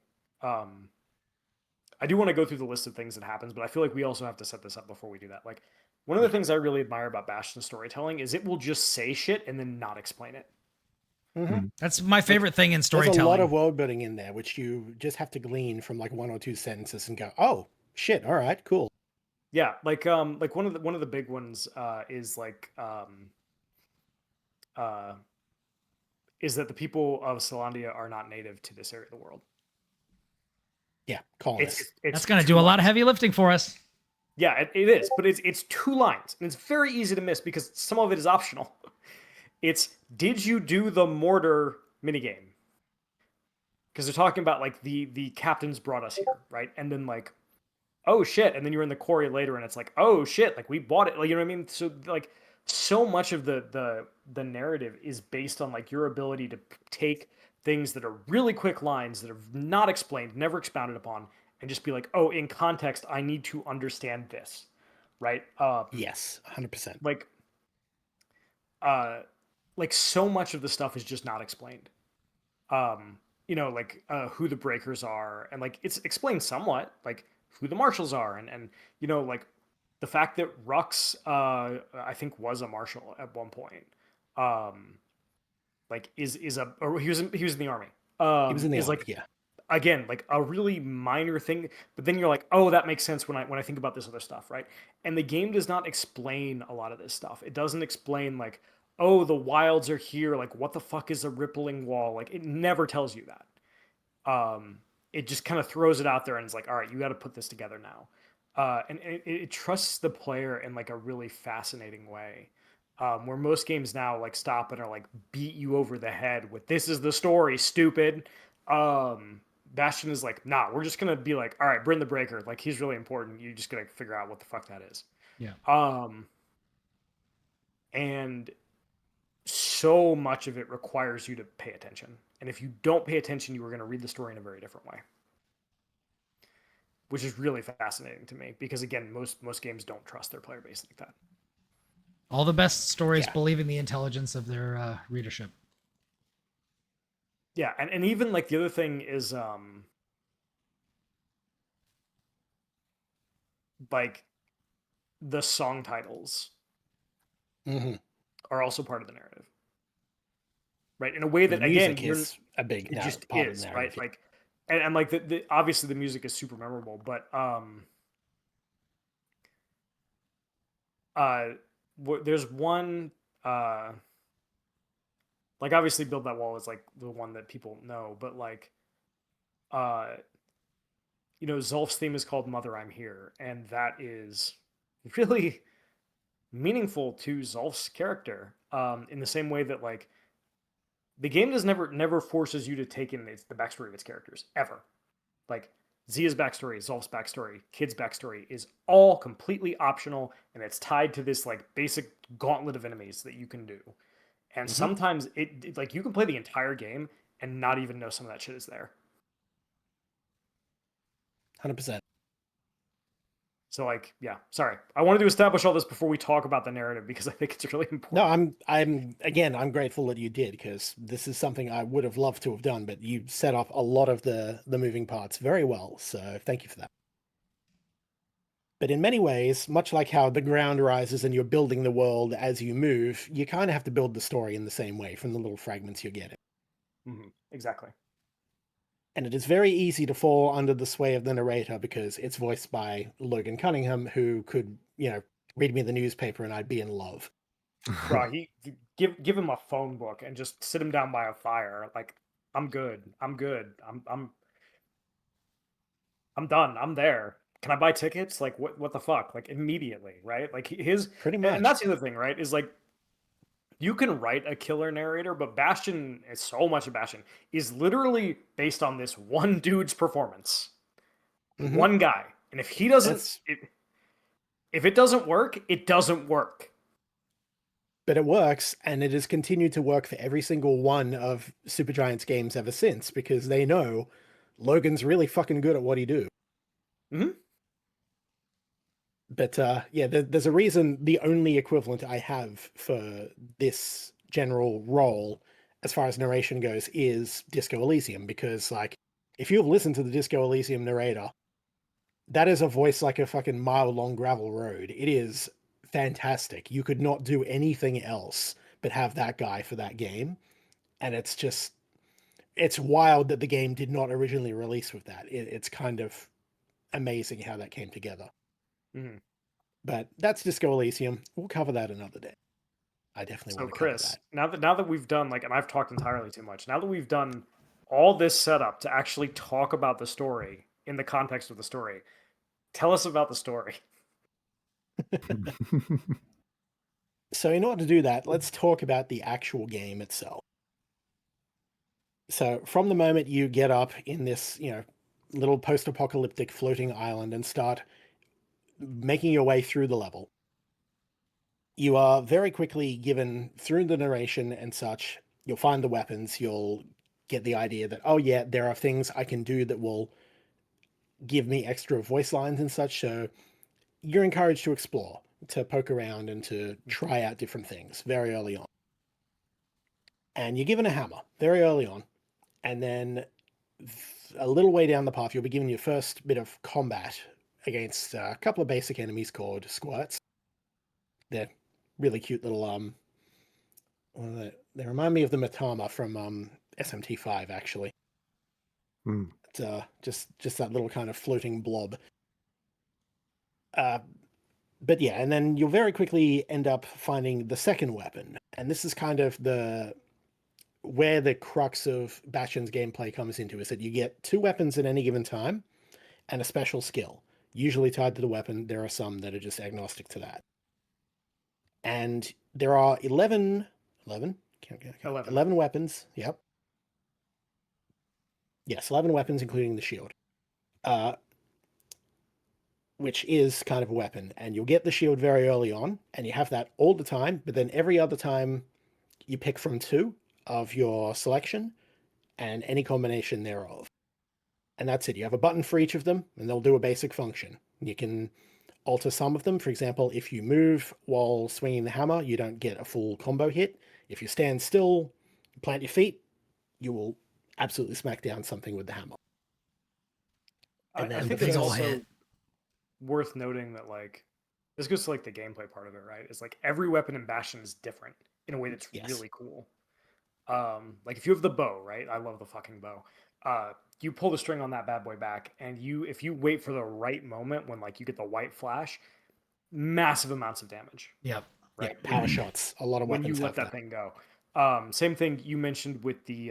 Speaker 4: I do want to go through the list of things that happens, but I feel like we also have to set this up before we do that. Like one of the things I really admire about Bastion's storytelling is it will just say shit and then not explain it.
Speaker 1: Mm-hmm.
Speaker 2: That's my favorite thing in storytelling.
Speaker 1: There's a lot of world building in there, which you just have to glean from like one or two sentences and go, "Oh shit! All right, cool."
Speaker 4: Yeah, like one of the big ones is like is that the people of Celandia are not native to this area of the world.
Speaker 1: Yeah, colonists.
Speaker 2: That's going to do a lot of heavy lifting for us.
Speaker 4: Yeah, it is, but it's 2 lines, and it's very easy to miss because some of it is optional. It's, did you do the mortar minigame? Because they're talking about like the captains brought us here, right? And then like, oh shit, and then you're in the quarry later, and it's like, oh shit, like we bought it, like, you know what I mean? So like, so much of the narrative is based on like your ability to take things that are really quick lines that are not explained, never expounded upon, and just be like, oh, in context, I need to understand this, right?
Speaker 1: Yes, 100%.
Speaker 4: Like so much of the stuff is just not explained. You know, like who the breakers are, and like it's explained somewhat, like who the marshals are, and you know, like the fact that Rux, I think, was a marshal at one point. Like is a, or he was in the army.
Speaker 1: He was in the
Speaker 4: is
Speaker 1: army,
Speaker 4: like,
Speaker 1: yeah.
Speaker 4: Again, like a really minor thing, but then you're like, oh, that makes sense when I think about this other stuff, right? And the game does not explain a lot of this stuff. It doesn't explain like, oh, the wilds are here, like what the fuck is a rippling wall? Like it never tells you that. It just kind of throws it out there and it's like, all right, you got to put this together now. And it trusts the player in like a really fascinating way. Where most games now like stop and are like beat you over the head with, this is the story, stupid. Bastion is like, nah, we're just gonna be like, all right, Bryn the Breaker, like he's really important. You just gotta figure out what the fuck that is.
Speaker 2: Yeah.
Speaker 4: And so much of it requires you to pay attention. And if you don't pay attention, you are gonna read the story in a very different way. Which is really fascinating to me because again, most games don't trust their player base like that.
Speaker 2: All the best stories believe in the intelligence of their readership.
Speaker 4: Yeah, and even like the other thing is like the song titles are also part of the narrative. Right? In a way that, again,
Speaker 1: is a big
Speaker 4: it just
Speaker 1: part
Speaker 4: is,
Speaker 1: of the
Speaker 4: right?
Speaker 1: narrative.
Speaker 4: Like, and like the obviously the music is super memorable, but there's one like obviously Build That Wall is like the one that people know, but like you know, Zolf's theme is called Mother I'm Here, and that is really meaningful to Zolf's character, in the same way that like the game does never forces you to take in the backstory of its characters ever. Like Zia's backstory, Zolf's backstory, Kid's backstory is all completely optional, and it's tied to this like basic gauntlet of enemies that you can do. And sometimes it like you can play the entire game and not even know some of that shit is there.
Speaker 1: 100%.
Speaker 4: So like, yeah, sorry. I wanted to establish all this before we talk about the narrative because I think it's really important.
Speaker 1: No, I'm grateful that you did, because this is something I would have loved to have done, but you set off a lot of the moving parts very well. So thank you for that. But in many ways, much like how the ground rises and you're building the world as you move, you kind of have to build the story in the same way from the little fragments you're getting.
Speaker 4: Exactly.
Speaker 1: And it is very easy to fall under the sway of the narrator because it's voiced by Logan Cunningham, who could, you know, read me the newspaper and I'd be in love.
Speaker 4: bro, give him a phone book and just sit him down by a fire. Like, I'm good. I'm good. I'm done. I'm there. Can I buy tickets? Like, what the fuck? Like, immediately, right? Like his
Speaker 1: Pretty
Speaker 4: and
Speaker 1: much.
Speaker 4: that's the other thing, right? Is like you can write a killer narrator, but Bastion is so much of Bastion is literally based on this one dude's performance.
Speaker 1: Mhm.
Speaker 4: One guy. And if he doesn't
Speaker 1: That's-
Speaker 4: if it doesn't work, it doesn't work.
Speaker 1: But it works, and it has continued to work for every single one of Supergiant's games ever since, because they know Logan's really fucking good at what he do.
Speaker 4: Mhm.
Speaker 1: But yeah, there's a reason the only equivalent I have for this general role, as far as narration goes, is Disco Elysium, because like, if you've listened to the Disco Elysium narrator, that is a voice like a fucking mile-long gravel road. It is fantastic. You could not do anything else but have that guy for that game. And it's wild that the game did not originally release with that. It's kind of amazing how that came together.
Speaker 4: Mhm.
Speaker 1: But that's Disco Elysium. We'll cover that another day. I definitely
Speaker 4: So
Speaker 1: want to cover
Speaker 4: Kris,
Speaker 1: that.
Speaker 4: now that we've done and I've talked entirely too much. Now that we've done all this setup to actually talk about the story in the context of the story, tell us about the story.
Speaker 1: So in order to do that, let's talk about the actual game itself. So from the moment you get up in this, little post-apocalyptic floating island and start making your way through the level, you are very quickly given, through the narration and such, you'll find the weapons, you'll get the idea that, oh yeah, there are things I can do that will give me extra voice lines and such, so you're encouraged to explore, to poke around and to try out different things very early on. And you're given a hammer very early on, and then a little way down the path, you'll be given your first bit of combat against a couple of basic enemies called squirts. They're really cute little they remind me of the Matama from SMT5 actually. Just that little kind of floating blob. But yeah, and then you'll very quickly end up finding the second weapon, and this is kind of where the crux of Bastion's gameplay comes into, is that you get two weapons at any given time and a special skill, usually tied to the weapon. There are some that are just agnostic to that. And there are 11 weapons. Yep. Yes, 11 weapons, including the shield, which is kind of a weapon. And you'll get the shield very early on, and you have that all the time, but then every other time you pick from two of your selection and any combination thereof. And that's it. You have a button for each of them, and they'll do a basic function. You can alter some of them. For example, if you move while swinging the hammer, you don't get a full combo hit. If you stand still, plant your feet, you will absolutely smack down something with the hammer. And
Speaker 4: I
Speaker 1: then
Speaker 4: think
Speaker 2: Big
Speaker 4: it's
Speaker 2: ol'
Speaker 4: also
Speaker 2: hit.
Speaker 4: worth noting that like this goes to like the gameplay part of it, right? It's like every weapon in Bastion is different in a way that's
Speaker 1: Yes.
Speaker 4: really cool. Like if you have the bow, right? I love the fucking bow. You pull the string on that bad boy back, and if you wait for the right moment when like you get the white flash, massive amounts of damage,
Speaker 2: Yep.
Speaker 1: Yeah,
Speaker 4: right?
Speaker 1: power shots. A lot of
Speaker 4: When you
Speaker 1: weapons
Speaker 4: let
Speaker 1: have
Speaker 4: that
Speaker 1: that.
Speaker 4: thing go. Same thing you mentioned with the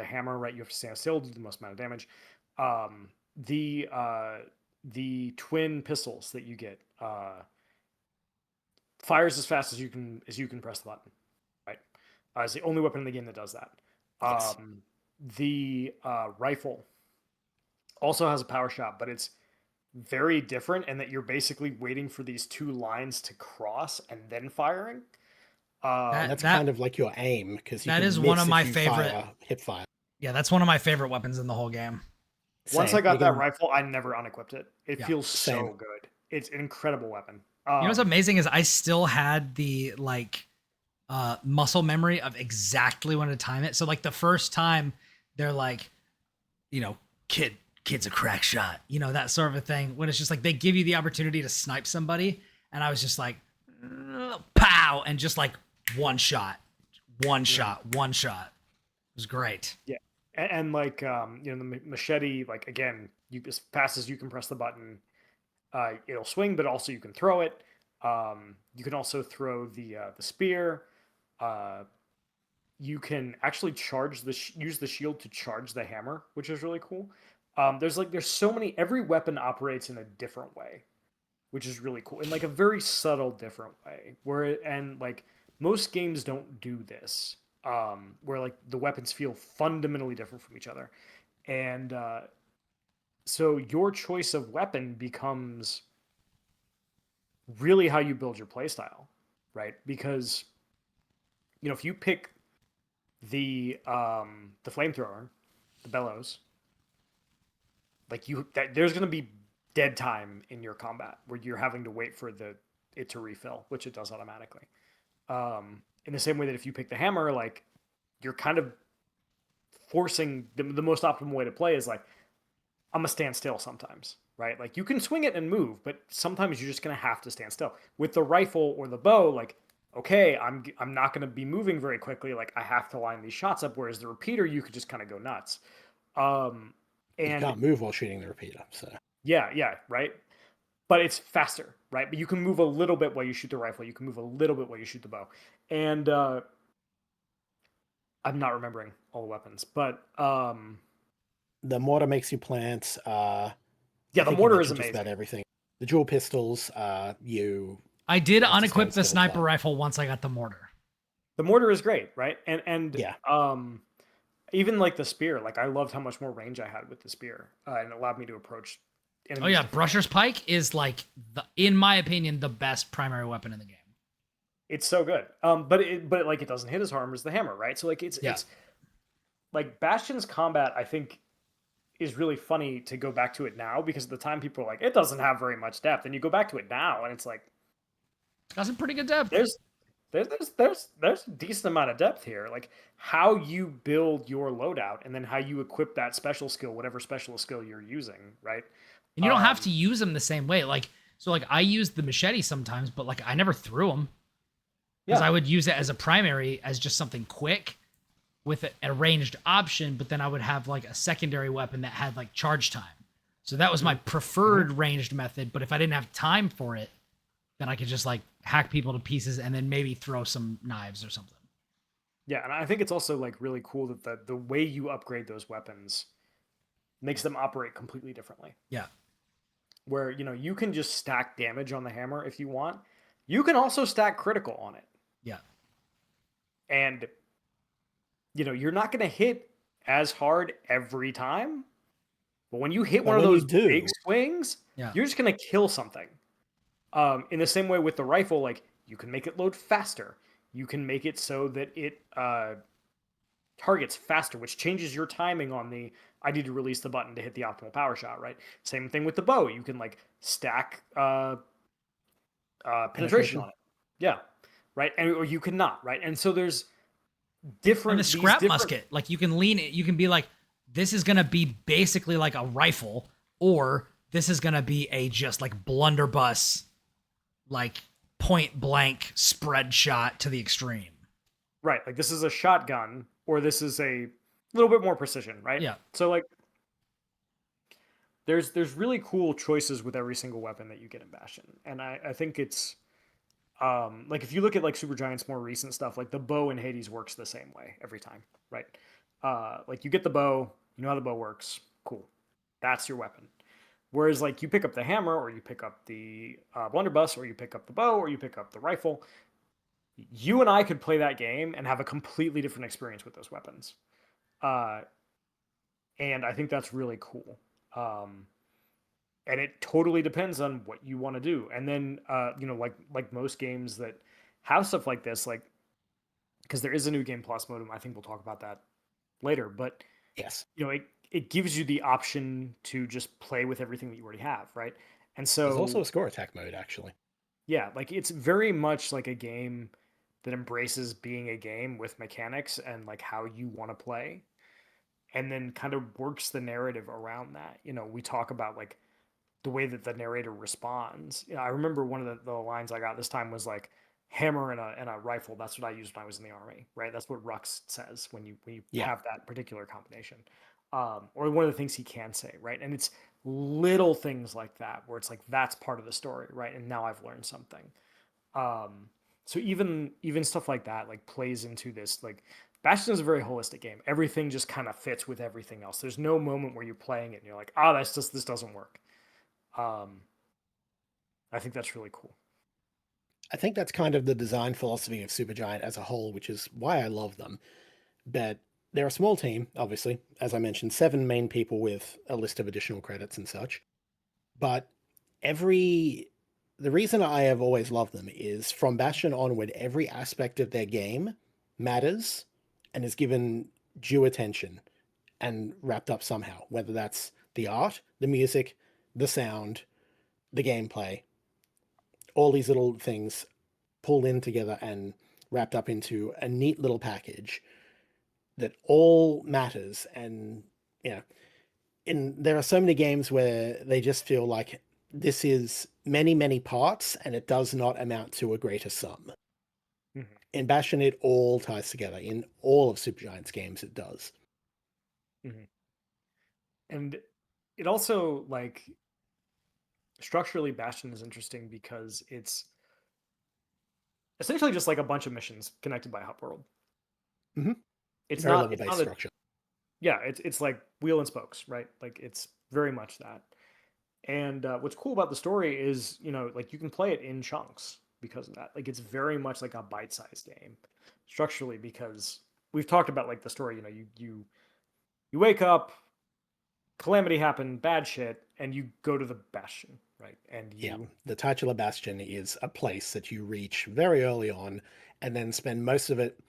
Speaker 4: hammer, right? You have to stand still to do the most amount of damage. The twin pistols that you get fires as fast as you can press the button, right? It's the only weapon in the game that does that.
Speaker 1: Yes.
Speaker 4: The rifle also has a power shot, but it's very different in that you're basically waiting for these two lines to cross and then firing.
Speaker 1: That's kind of like your aim, because you
Speaker 2: that
Speaker 1: can
Speaker 2: is
Speaker 1: miss
Speaker 2: one of
Speaker 1: if
Speaker 2: my
Speaker 1: you
Speaker 2: favorite-
Speaker 1: fire hip fire.
Speaker 2: Yeah, that's one of my favorite weapons in the whole game.
Speaker 4: Once
Speaker 1: Same.
Speaker 4: I got
Speaker 1: You
Speaker 4: that
Speaker 1: can-
Speaker 4: rifle, I never unequipped it. It
Speaker 2: Yeah,
Speaker 4: feels
Speaker 1: same.
Speaker 4: so good. It's an incredible weapon.
Speaker 2: You know what's amazing is I still had the like muscle memory of exactly when to time it. So like the first time they're like, kid's a crack shot, that sort of a thing. When it's just like they give you the opportunity to snipe somebody, and I was just like, pow, and just like one shot. It was great.
Speaker 4: Yeah, and like the machete, like again, you as fast as you can press the button, it'll swing, but also you can throw it. You can also throw the spear. You can actually use the shield to charge the hammer, which is really cool. There's so many. Every weapon operates in a different way, which is really cool, in like a very subtle different way. And like most games don't do this, where like the weapons feel fundamentally different from each other, and so your choice of weapon becomes really how you build your playstyle, right? Because if you pick the flamethrower, the bellows, like there's going to be dead time in your combat where you're having to wait for it to refill, which it does automatically. In the same way that if you pick the hammer, like you're kind of forcing the most optimal way to play is like, I'm gonna stand still sometimes, right? Like you can swing it and move, but sometimes you're just gonna have to stand still. With the rifle or the bow, like, okay, I'm not gonna be moving very quickly. Like I have to line these shots up. Whereas the repeater, you could just kind of go nuts.
Speaker 1: You
Speaker 4: And
Speaker 1: can't move while shooting the repeater, so
Speaker 4: yeah, right. But it's faster, right? But you can move a little bit while you shoot the rifle. You can move a little bit while you shoot the bow. And I'm not remembering all the weapons, but
Speaker 1: the mortar makes you plant.
Speaker 4: yeah,
Speaker 1: I
Speaker 4: the
Speaker 1: think you
Speaker 4: mortar is
Speaker 1: mentioned just
Speaker 4: amazing.
Speaker 1: about everything. The dual pistols, you.
Speaker 2: I did
Speaker 1: have to
Speaker 2: unequip
Speaker 1: stand
Speaker 2: the
Speaker 1: still for
Speaker 2: sniper
Speaker 1: that.
Speaker 2: rifle once I got the mortar.
Speaker 4: The mortar is great, right? And
Speaker 1: Yeah.
Speaker 4: even like the spear, like I loved how much more range I had with the spear, and it allowed me to approach enemies.
Speaker 2: Oh yeah,
Speaker 4: differently.
Speaker 2: Brusher's Pike is like in my opinion, the best primary weapon in the game.
Speaker 4: It's so good. But it doesn't hit as hard as the hammer, right? So like it's like Bastion's combat, I think, is really funny to go back to it now, because at the time people are like, it doesn't have very much depth, and you go back to it now and it's like,
Speaker 2: It's got some pretty good depth.
Speaker 4: there's a decent amount of depth here. Like how you build your loadout and then how you equip that special skill, whatever special skill you're using, right?
Speaker 2: And you don't have to use them the same way. Like, so like I use the machete sometimes, but like I never threw them. Because I would use it as a primary, as just something quick with a ranged option, but then I would have like a secondary weapon that had like charge time. So that was my preferred ranged method. But if I didn't have time for it, then I could just like hack people to pieces and then maybe throw some knives or something.
Speaker 4: Yeah, and I think it's also like really cool that the way you upgrade those weapons makes them operate completely differently.
Speaker 2: Yeah.
Speaker 4: Where, you can just stack damage on the hammer if you want. You can also stack critical on it.
Speaker 2: Yeah.
Speaker 4: And you're not going to hit as hard every time. But when you hit one of those big swings, you're just going to kill something. In the same way with the rifle, like you can make it load faster. You can make it so that it targets faster, which changes your timing on I need to release the button to hit the optimal power shot, right? Same thing with the bow. You can like stack penetration on it. Yeah. Right. Or you can not, right? And so there's different.
Speaker 2: And the scrap musket, like you can lean it, you can be like, this is gonna be basically like a rifle, or this is gonna be a just like blunderbuss, like point blank spread shot to the extreme.
Speaker 4: Right. Like this is a shotgun, or this is a little bit more precision, right?
Speaker 2: Yeah.
Speaker 4: So like there's really cool choices with every single weapon that you get in Bastion. And I think it's like if you look at like Supergiant's more recent stuff, like the bow in Hades works the same way every time, right? Like you get the bow, you know how the bow works, cool. That's your weapon. Whereas like you pick up the hammer, or you pick up the blunderbuss, or you pick up the bow, or you pick up the rifle, you and I could play that game and have a completely different experience with those weapons. And I think that's really cool. And it totally depends on what you want to do. And then, like most games that have stuff like this, like, because there is a new Game Plus modem, I think we'll talk about that later. But
Speaker 1: yes,
Speaker 4: it gives you the option to just play with everything that you already have, right? And so
Speaker 1: there's also a score attack mode, actually.
Speaker 4: Yeah, like it's very much like a game that embraces being a game with mechanics and like how you want to play, and then kind of works the narrative around that. We talk about like the way that the narrator responds. I remember one of the lines I got this time was like, hammer and a rifle. That's what I used when I was in the army, right? That's what Rux says when you have that particular combination. Or one of the things he can say, right? And it's little things like that where it's like, that's part of the story, right? And now I've learned something. So even stuff like that like plays into this. Like Bastion is a very holistic game. Everything just kind of fits with everything else. There's no moment where you're playing it and you're like, oh, this doesn't work. I think that's really cool.
Speaker 1: I think that's kind of the design philosophy of Supergiant as a whole, which is why I love them. But they're a small team, obviously. As I mentioned, 7 main people with a list of additional credits and such. But the reason I have always loved them is from Bastion onward, every aspect of their game matters and is given due attention and wrapped up somehow, whether that's the art, the music, the sound, the gameplay, all these little things pulled in together and wrapped up into a neat little package that all matters. And there are so many games where they just feel like this is many, many parts and it does not amount to a greater sum.
Speaker 4: Mhm.
Speaker 1: In Bastion, it all ties together. In all of Supergiant's games, it does.
Speaker 4: And it also like structurally Bastion is interesting because it's essentially just like a bunch of missions connected by a hub world.
Speaker 1: Mhm.
Speaker 4: It's
Speaker 1: Very
Speaker 4: not
Speaker 1: level-based
Speaker 4: it's not
Speaker 1: structure.
Speaker 4: yeah, it's like wheel and spokes, right? Like it's very much that. And what's cool about the story is, like you can play it in chunks because of that. Like it's very much like a bite-sized game structurally because we've talked about like the story. You wake up, calamity happened, bad shit, and you go to the Bastion, right? And
Speaker 1: Yeah,
Speaker 4: you
Speaker 1: the titular Bastion is a place that you reach very early on and then spend most of it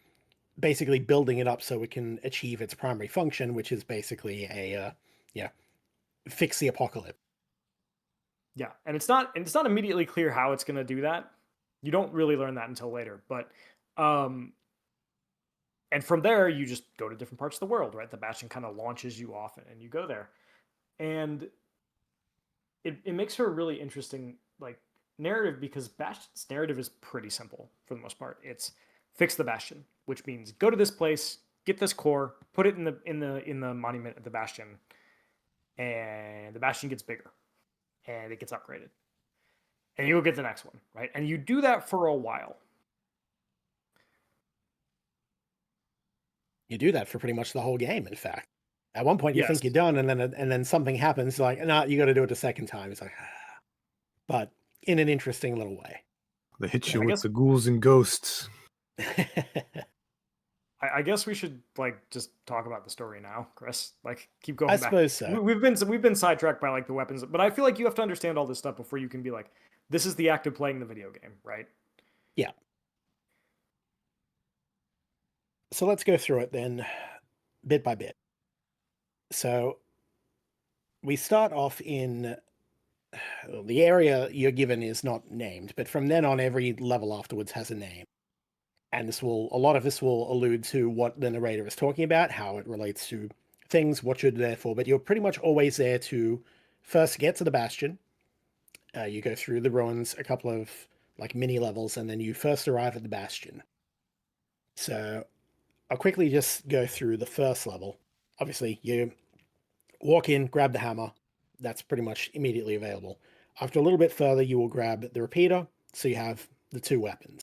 Speaker 1: basically building it up so it can achieve its primary function, which is basically fix the apocalypse.
Speaker 4: yeah, and it's not immediately clear how it's going to do that. You don't really learn that until later, but and from there you just go to different parts of the world, right? The Bastion kind of launches you off and you go there. And it makes for a really interesting like narrative because Bastion's narrative is pretty simple for the most part. It's fix the Bastion, which means go to this place, get this core, put it in the monument of the Bastion, and the Bastion gets bigger and it gets upgraded. And you go get the next one, right? And you do that for a while.
Speaker 1: You do that for pretty much the whole game, in fact. At one point, you
Speaker 4: Yes.
Speaker 1: think you're done, and then something happens. Like, no, you got to do it a second time. It's like, but in an interesting little way.
Speaker 3: They hit
Speaker 4: Yeah,
Speaker 3: you
Speaker 4: I
Speaker 3: with
Speaker 4: guess-
Speaker 3: the ghouls and ghosts.
Speaker 4: I guess we should like just talk about the story now, Kris. Like keep going
Speaker 1: I
Speaker 4: back.
Speaker 1: suppose so.
Speaker 4: We've been sidetracked by like the weapons, but I feel like you have to understand all this stuff before you can be like, this is the act of playing the video game, right?
Speaker 1: Yeah. So let's go through it then, bit by bit. So we start off in the area you're given is not named, but from then on, every level afterwards has a name. And a lot of this will allude to what the narrator is talking about, how it relates to things, what you're there for. But you're pretty much always there to first get to the Bastion. You go through the ruins, a couple of like mini levels, and then you first arrive at the Bastion. So I'll quickly just go through the first level. Obviously, you walk in, grab the hammer. That's pretty much immediately available. After a little bit further, you will grab the repeater, so you have the 2 weapons.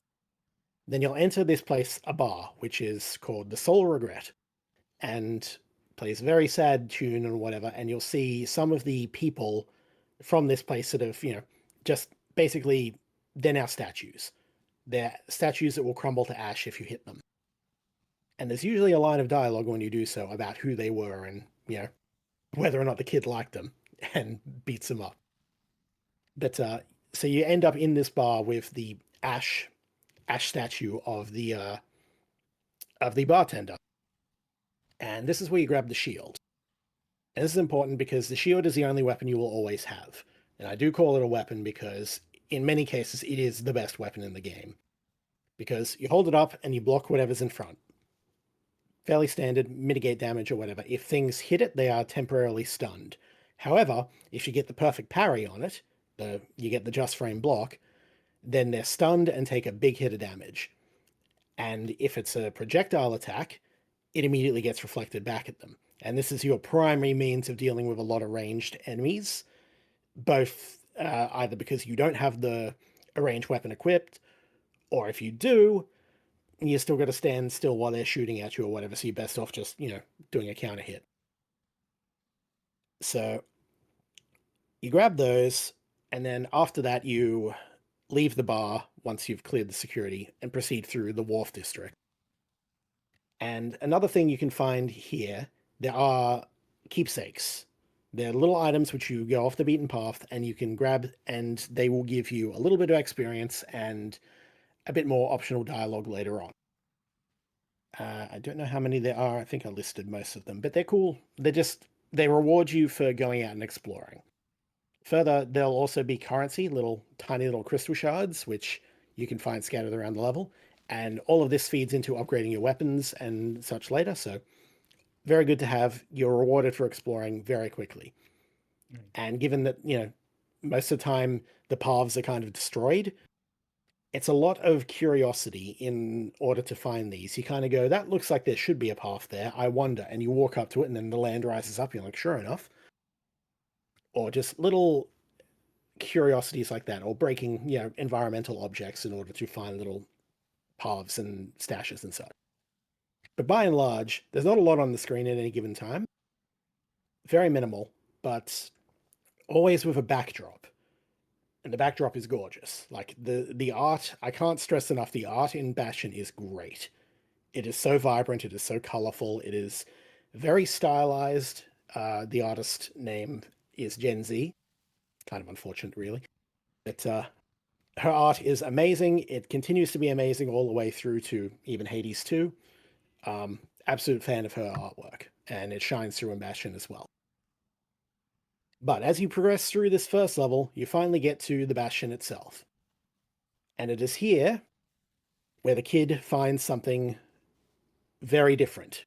Speaker 1: Then you'll enter this place, a bar, which is called the Soul Regret, and plays a very sad tune and whatever, and you'll see some of the people from this place sort of, just basically, they're now statues. They're statues that will crumble to ash if you hit them. And there's usually a line of dialogue when you do so about who they were and, whether or not the kid liked them and beats them up. But so you end up in this bar with the ash statue of the bartender. And this is where you grab the shield. And this is important because the shield is the only weapon you will always have. And I do call it a weapon because in many cases it is the best weapon in the game. Because you hold it up and you block whatever's in front. Fairly standard, mitigate damage or whatever. If things hit it, they are temporarily stunned. However, if you get the perfect parry on it, you get the just frame block, then they're stunned and take a big hit of damage. And if it's a projectile attack, it immediately gets reflected back at them. And this is your primary means of dealing with a lot of ranged enemies, both either because you don't have a ranged weapon equipped, Or if you do, you still got to stand still while they're shooting at you or whatever, so you're best off just, doing a counter hit. So you grab those, and then after that you leave the bar once you've cleared the security and proceed through the wharf district. And another thing you can find here, there are keepsakes. They're little items which you go off the beaten path and you can grab, and they will give you a little bit of experience and a bit more optional dialogue later on. I don't know how many there are. I think I listed most of them, but they're cool. They reward you for going out and exploring. Further, there'll also be currency, tiny little crystal shards, which you can find scattered around the level. And all of this feeds into upgrading your weapons and such later. So very good to have. You're rewarded for exploring very quickly. And given that, most of the time the paths are kind of destroyed, it's a lot of curiosity in order to find these. You kind of go, that looks like there should be a path there. I wonder. And you walk up to it and then the land rises up. You're like, sure enough. Or just little curiosities like that, or breaking, environmental objects in order to find little paths and stashes and such. But by and large, there's not a lot on the screen at any given time. Very minimal, but always with a backdrop. And the backdrop is gorgeous. Like the art, I can't stress enough, the art in Bastion is great. It is so vibrant, it is so colorful, it is very stylized. The artist name is Gen Z. Kind of unfortunate, really. But her art is amazing. It continues to be amazing all the way through to even Hades 2. Absolute fan of her artwork, and it shines through in Bastion as well. But as you progress through this first level, you finally get to the Bastion itself. And it is here where the kid finds something very different.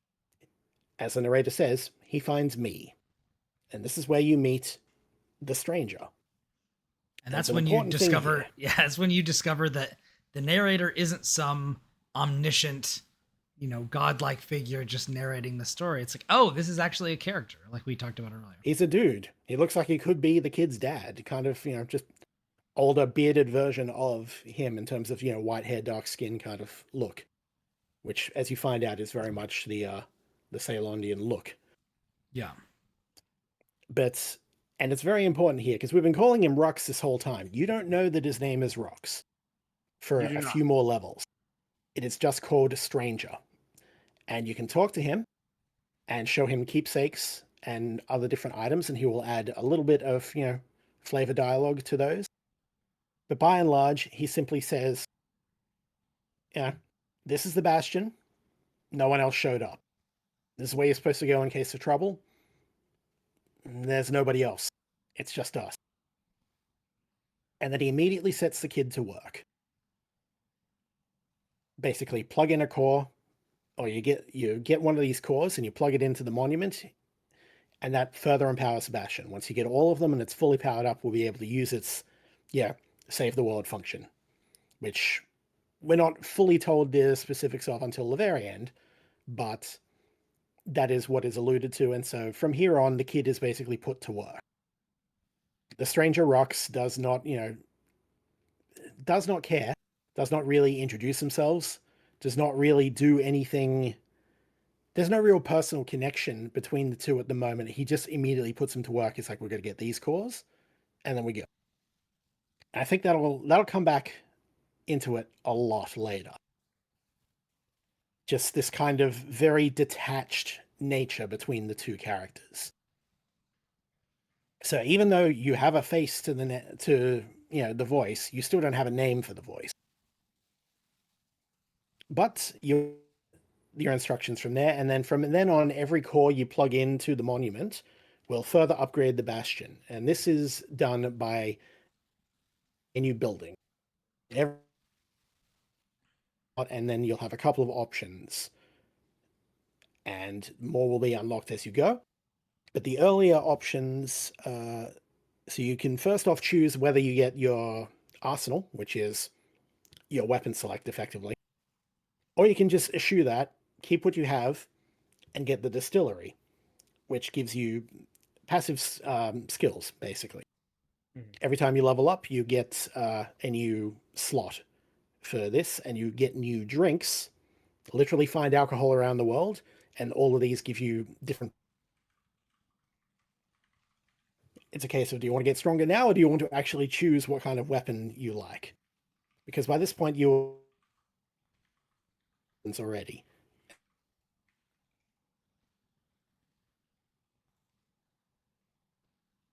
Speaker 1: As the narrator says, he finds me. And this is where you meet the stranger.
Speaker 2: And that's when you discover, that's when you discover that the narrator isn't some omniscient, godlike figure just narrating the story. It's like, oh, this is actually a character, like we talked about earlier.
Speaker 1: He's a dude. He looks like he could be the kid's dad, kind of, just older, bearded version of him in terms of, white hair, dark skin kind of look, which, as you find out, is very much the Ceylonian look.
Speaker 2: Yeah.
Speaker 1: And it's very important here, because we've been calling him Rux this whole time. You don't know that his name is Rux for a few more levels. It is just called Stranger. And you can talk to him and show him keepsakes and other different items, and he will add a little bit of, flavor dialogue to those. But by and large, he simply says, this is the Bastion. No one else showed up. This is where you're supposed to go in case of trouble. There's nobody else. It's just us. And then he immediately sets the kid to work. Basically, plug in a core, or you get one of these cores and you plug it into the monument, and that further empowers Bastion. Once you get all of them and it's fully powered up, we'll be able to use its, save the world function, which we're not fully told the specifics of until the very end, but that is what is alluded to. And so from here on, the kid is basically put to work. The stranger Rux does not care, does not really introduce themselves, does not really do anything. There's no real personal connection between the two at the moment. He just immediately puts them to work. It's like, we're going to get these cores, and then we go. And I think that'll come back into it a lot later. Just this kind of very detached nature between the two characters. So even though you have a face to the voice, you still don't have a name for the voice. But your instructions from there, and then from then on, every core you plug into the monument will further upgrade the Bastion. And this is done by a new building. And then you'll have a couple of options, and more will be unlocked as you go. But the earlier options, so you can first off choose whether you get your arsenal, which is your weapon select effectively, or you can just eschew that, keep what you have, and get the distillery, which gives you passive skills, basically. Every time you level up, you get a new slot for this, and you get new drinks. Literally find alcohol around the world, and all of these give you different. It's a case of, do you want to get stronger now, or do you want to actually choose what kind of weapon you like? Because by this point, you're already.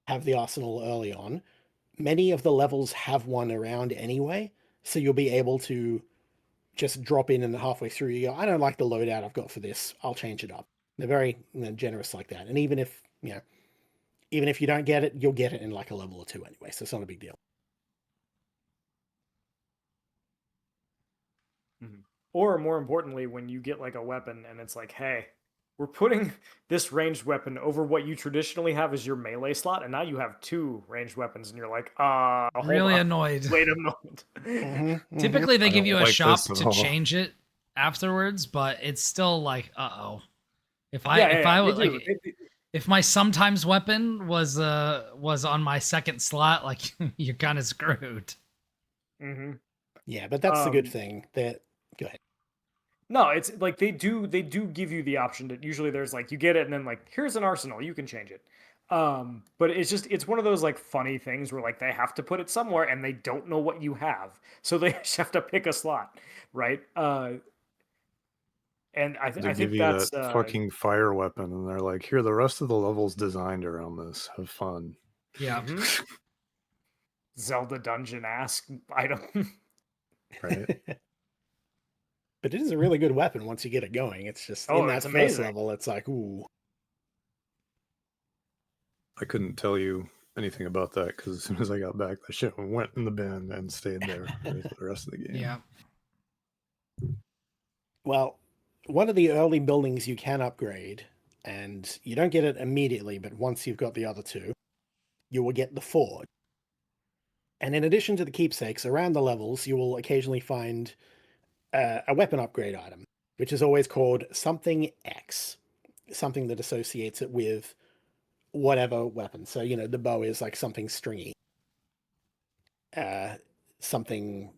Speaker 1: Have the arsenal early on. Many of the levels have one around anyway, so you'll be able to just drop in and halfway through you go, I don't like the loadout I've got for this, I'll change it up. They're very generous like that. And even if you don't get it, you'll get it in like a level or two anyway, so it's not a big deal.
Speaker 4: Or more importantly, when you get like a weapon and it's like, hey, we're putting this ranged weapon over what you traditionally have as your melee slot, and now you have 2 ranged weapons, and you're like,
Speaker 2: really
Speaker 4: hold on.
Speaker 2: annoyed.
Speaker 4: Wait a moment.
Speaker 2: Typically, they give you a
Speaker 3: like
Speaker 2: shop
Speaker 3: this at
Speaker 2: to
Speaker 3: all.
Speaker 2: change it afterwards, but it's still like, If if my sometimes weapon was on my second slot, like you're kind of screwed.
Speaker 1: Yeah, but that's the good thing. That go ahead.
Speaker 4: No, it's like they do give you the option to, usually there's like, you get it and then like, here's an arsenal, you can change it. But it's one of those like funny things where like they have to put it somewhere and they don't know what you have, so they just have to pick a slot, right? And I think that's
Speaker 3: that fucking fire weapon, and they're like, here, the rest of the level's designed around this. Have fun.
Speaker 2: Yeah.
Speaker 4: Zelda dungeon-esque item.
Speaker 3: Right.
Speaker 1: But it is a really good weapon once you get it going. It's just in that first level, it's like, ooh.
Speaker 3: I couldn't tell you anything about that because as soon as I got back, the shit went in the bin and stayed there for the rest of the game.
Speaker 2: Yeah.
Speaker 1: Well, one of the early buildings you can upgrade, and you don't get it immediately, but once you've got the other 2, you will get the forge. And in addition to the keepsakes, around the levels, you will occasionally find a weapon upgrade item, which is always called something X, something that associates it with whatever weapon. So, the bow is like something stringy. Something...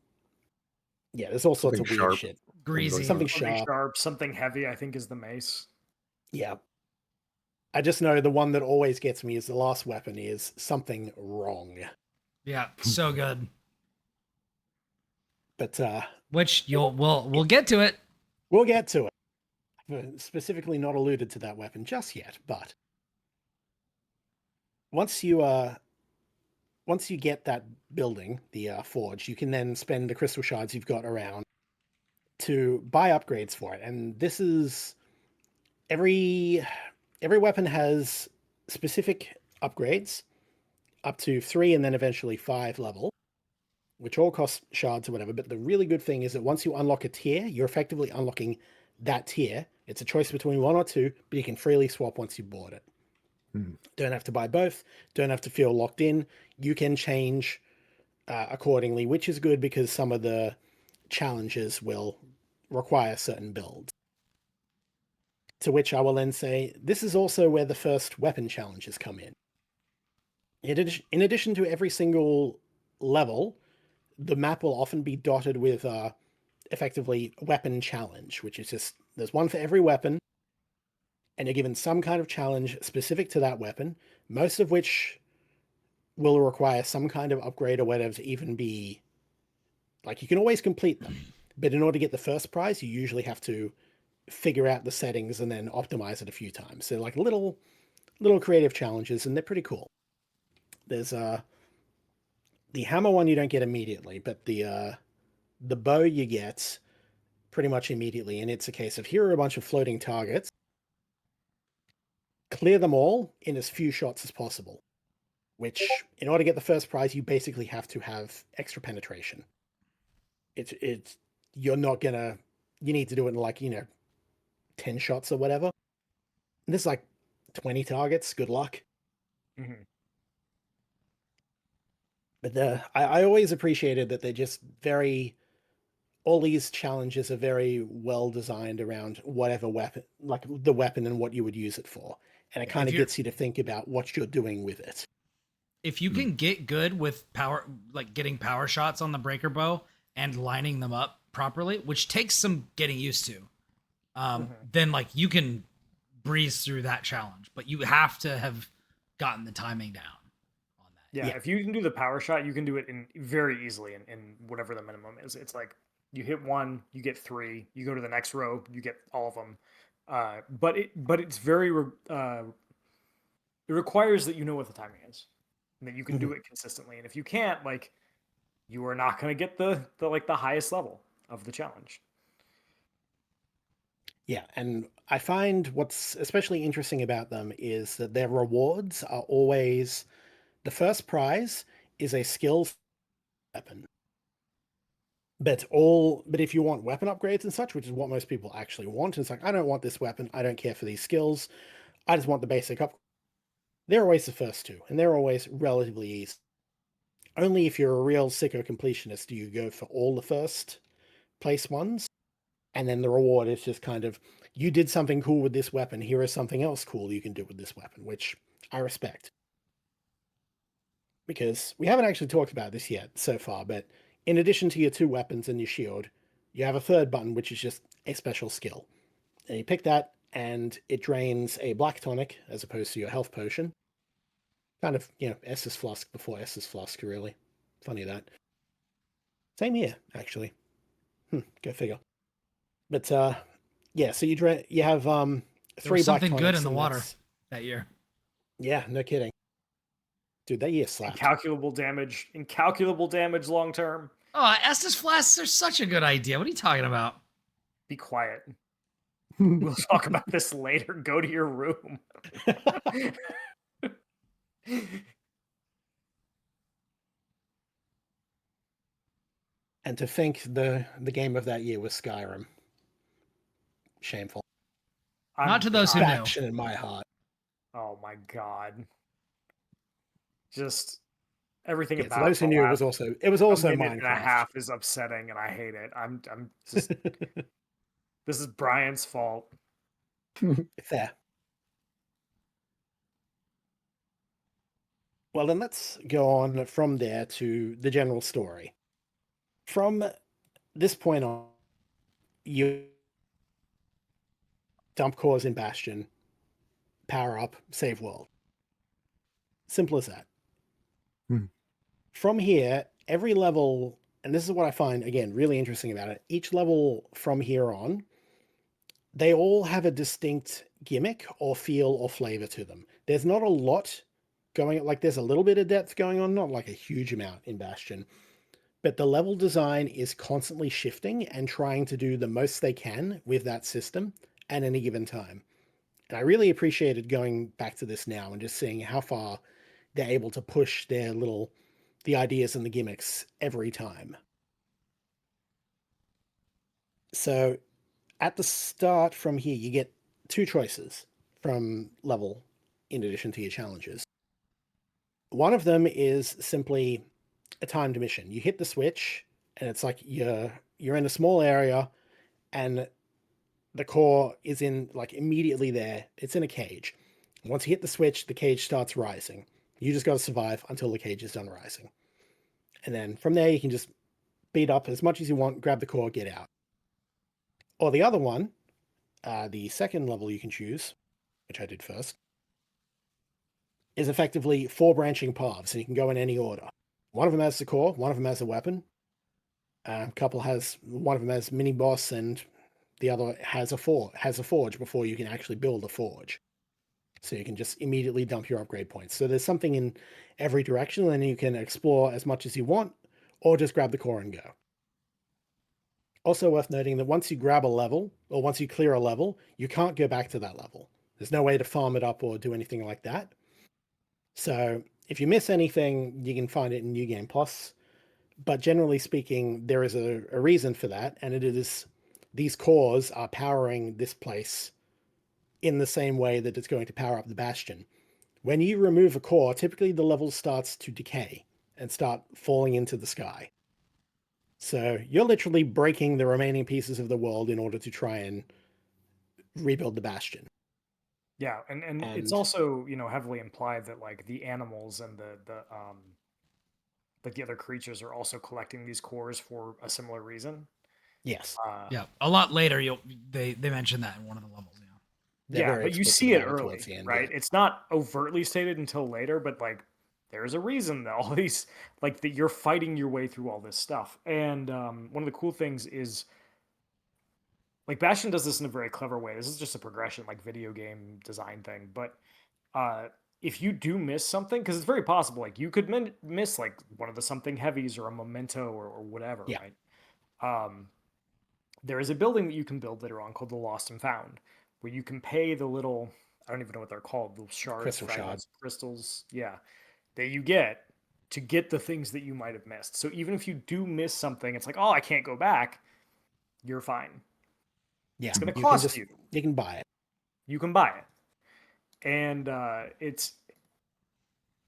Speaker 1: Yeah, there's all sorts of weird
Speaker 3: sharp.
Speaker 1: shit.
Speaker 2: Greasy.
Speaker 1: Something sharp.
Speaker 4: Something heavy, I think, is the mace.
Speaker 1: Yeah. I just know the one that always gets me is the last weapon is something wrong.
Speaker 2: Yeah, so good.
Speaker 1: But
Speaker 2: which we'll get to it.
Speaker 1: We'll get to it. I've specifically not alluded to that weapon just yet, but once you get that building, the forge, you can then spend the crystal shards you've got around to buy upgrades for it. And this is every weapon has specific upgrades up to 3 and then eventually 5 level, which all cost shards or whatever. But the really good thing is that once you unlock a tier, you're effectively unlocking that tier. It's a choice between 1 or 2, but you can freely swap once you bought it. Don't have to buy both. Don't have to feel locked in. You can change accordingly, which is good because some of the challenges will require certain builds. To which I will then say, this is also where the first weapon challenges come in. In addition to every single level, the map will often be dotted with effectively weapon challenge, which is just, there's one for every weapon, and you're given some kind of challenge specific to that weapon, most of which will require some kind of upgrade or whatever to even be, like, you can always complete them, but in order to get the first prize, you usually have to figure out the settings and then optimize it a few times. So like little creative challenges, and they're pretty cool. There's the hammer one you don't get immediately, but the bow you get pretty much immediately, and it's a case of, here are a bunch of floating targets. Clear them all in as few shots as possible, which in order to get the first prize, you basically have to have extra penetration. You're not gonna, you need to do it in like, 10 shots or whatever. And there's like 20 targets. Good luck. But I always appreciated that they're just all these challenges are very well designed around whatever weapon, like the weapon and what you would use it for. And it kind of gets you to think about what you're doing with it.
Speaker 2: If you can get good with power, like getting power shots on the breaker bow, and lining them up properly, which takes some getting used to,
Speaker 4: Mhm.
Speaker 2: then like you can breeze through that challenge, but you have to have gotten the timing down on that.
Speaker 4: Yeah,
Speaker 1: Yeah.
Speaker 4: if you can do the power shot, you can do it in very easily in whatever the minimum is. It's like you hit one, you get 3. You go to the next row, you get all of them. But it's very it requires that you know what the timing is, and that you can do it consistently. And if you can't, like, you are not going to get the like the highest level of the challenge.
Speaker 1: Yeah, and I find what's especially interesting about them is that their rewards are always the first prize is a skill weapon. But if you want weapon upgrades and such, which is what most people actually want, it's like, I don't want this weapon, I don't care for these skills, I just want the basic up. They're always the first two, and they're always relatively easy. Only if you're a real sicko completionist do you go for all the first place ones, and then the reward is just kind of, you did something cool with this weapon, here is something else cool you can do with this weapon, which I respect. Because we haven't actually talked about this yet so far, but in addition to your 2 weapons and your shield, you have a third button, which is just a special skill. And you pick that, and it drains a black tonic as opposed to your health potion. Kind of, Estus Flask before Estus Flask, really. Funny that. Same here, actually. Go figure. But, yeah, so you have 3
Speaker 2: There was
Speaker 1: black
Speaker 2: something
Speaker 1: tonics.
Speaker 2: good in the
Speaker 1: and
Speaker 2: water that year.
Speaker 1: Yeah, no kidding. Dude, that year slapped.
Speaker 4: Incalculable damage long term.
Speaker 2: Oh, Estus flasks are such a good idea. What are you talking about?
Speaker 4: Be quiet. We'll talk about this later. Go to your room.
Speaker 1: And to think the game of that year was Skyrim. Shameful.
Speaker 2: Not to those who knew.
Speaker 1: Faction in my heart.
Speaker 4: Oh my god. Just everything
Speaker 1: Yeah,
Speaker 4: about
Speaker 1: to those who
Speaker 4: the
Speaker 1: knew,
Speaker 4: last
Speaker 1: it was also
Speaker 4: minute and a
Speaker 1: Minecraft.
Speaker 4: half is upsetting, and I hate it. I'm just this is Brian's fault.
Speaker 1: Fair. Well, then let's go on from there to the general story. From this point on, you dump cores in Bastion, power up, save world. Simple as that. From here, every level, and this is what I find, again, really interesting about it, each level from here on, they all have a distinct gimmick or feel or flavor to them. There's not a lot going, like there's a little bit of depth going on, not like a huge amount in Bastion, but the level design is constantly shifting and trying to do the most they can with that system at any given time. And I really appreciated going back to this now and just seeing how far they're able to push the ideas and the gimmicks every time. So at the start from here, you get 2 choices from level in addition to your challenges. One of them is simply a timed mission. You hit the switch and it's like you're in a small area and the core is in like immediately there. It's in a cage. Once you hit the switch, the cage starts rising. You just got to survive until the cage is done rising. And then from there, you can just beat up as much as you want, grab the core, get out. Or the other one, the second level you can choose, which I did first, is effectively 4 branching paths, and you can go in any order. One of them has the core, one of them has a weapon, one of them has mini boss, and the other has a forge before you can actually build a forge. So you can just immediately dump your upgrade points. So there's something in every direction, and then you can explore as much as you want, or just grab the core and go. Also worth noting that once you grab a level, or once you clear a level, you can't go back to that level. There's no way to farm it up or do anything like that. So if you miss anything, you can find it in New Game Plus. But generally speaking, there is a reason for that, and it is these cores are powering this place in the same way that it's going to power up the Bastion. When you remove a core, typically the level starts to decay and start falling into the sky. So you're literally breaking the remaining pieces of the world in order to try and rebuild the Bastion.
Speaker 4: Yeah, and it's also, heavily implied that like the animals and the like the other creatures are also collecting these cores for a similar reason.
Speaker 1: Yes.
Speaker 2: Yeah, a lot later they mention that in one of the levels. Yeah.
Speaker 1: They're
Speaker 4: Yeah,
Speaker 1: very
Speaker 4: but you
Speaker 1: explicit
Speaker 4: see it
Speaker 1: about it towards
Speaker 4: early,
Speaker 1: the end,
Speaker 4: right?
Speaker 1: yeah.
Speaker 4: It's not overtly stated until later, but like there's a reason that all these like that you're fighting your way through all this stuff. And one of the cool things is like Bastion does this in a very clever way. This is just a progression, like video game design thing. But uh, if you do miss something, because it's very possible, like you could miss like one of the something heavies or a memento or whatever,
Speaker 1: Yeah.
Speaker 4: right? There is a building that you can build later on called the Lost and Found, where you can pay the little, I don't even know what they're called, little shards,
Speaker 1: Crystal
Speaker 4: fragments, crystals, yeah, that you get to get the things that you might have missed. So even if you do miss something, it's like, oh, I can't go back, you're fine.
Speaker 1: Yeah.
Speaker 4: It's going to
Speaker 1: You can
Speaker 4: cost you.
Speaker 1: You can buy it.
Speaker 4: You can buy it. And it's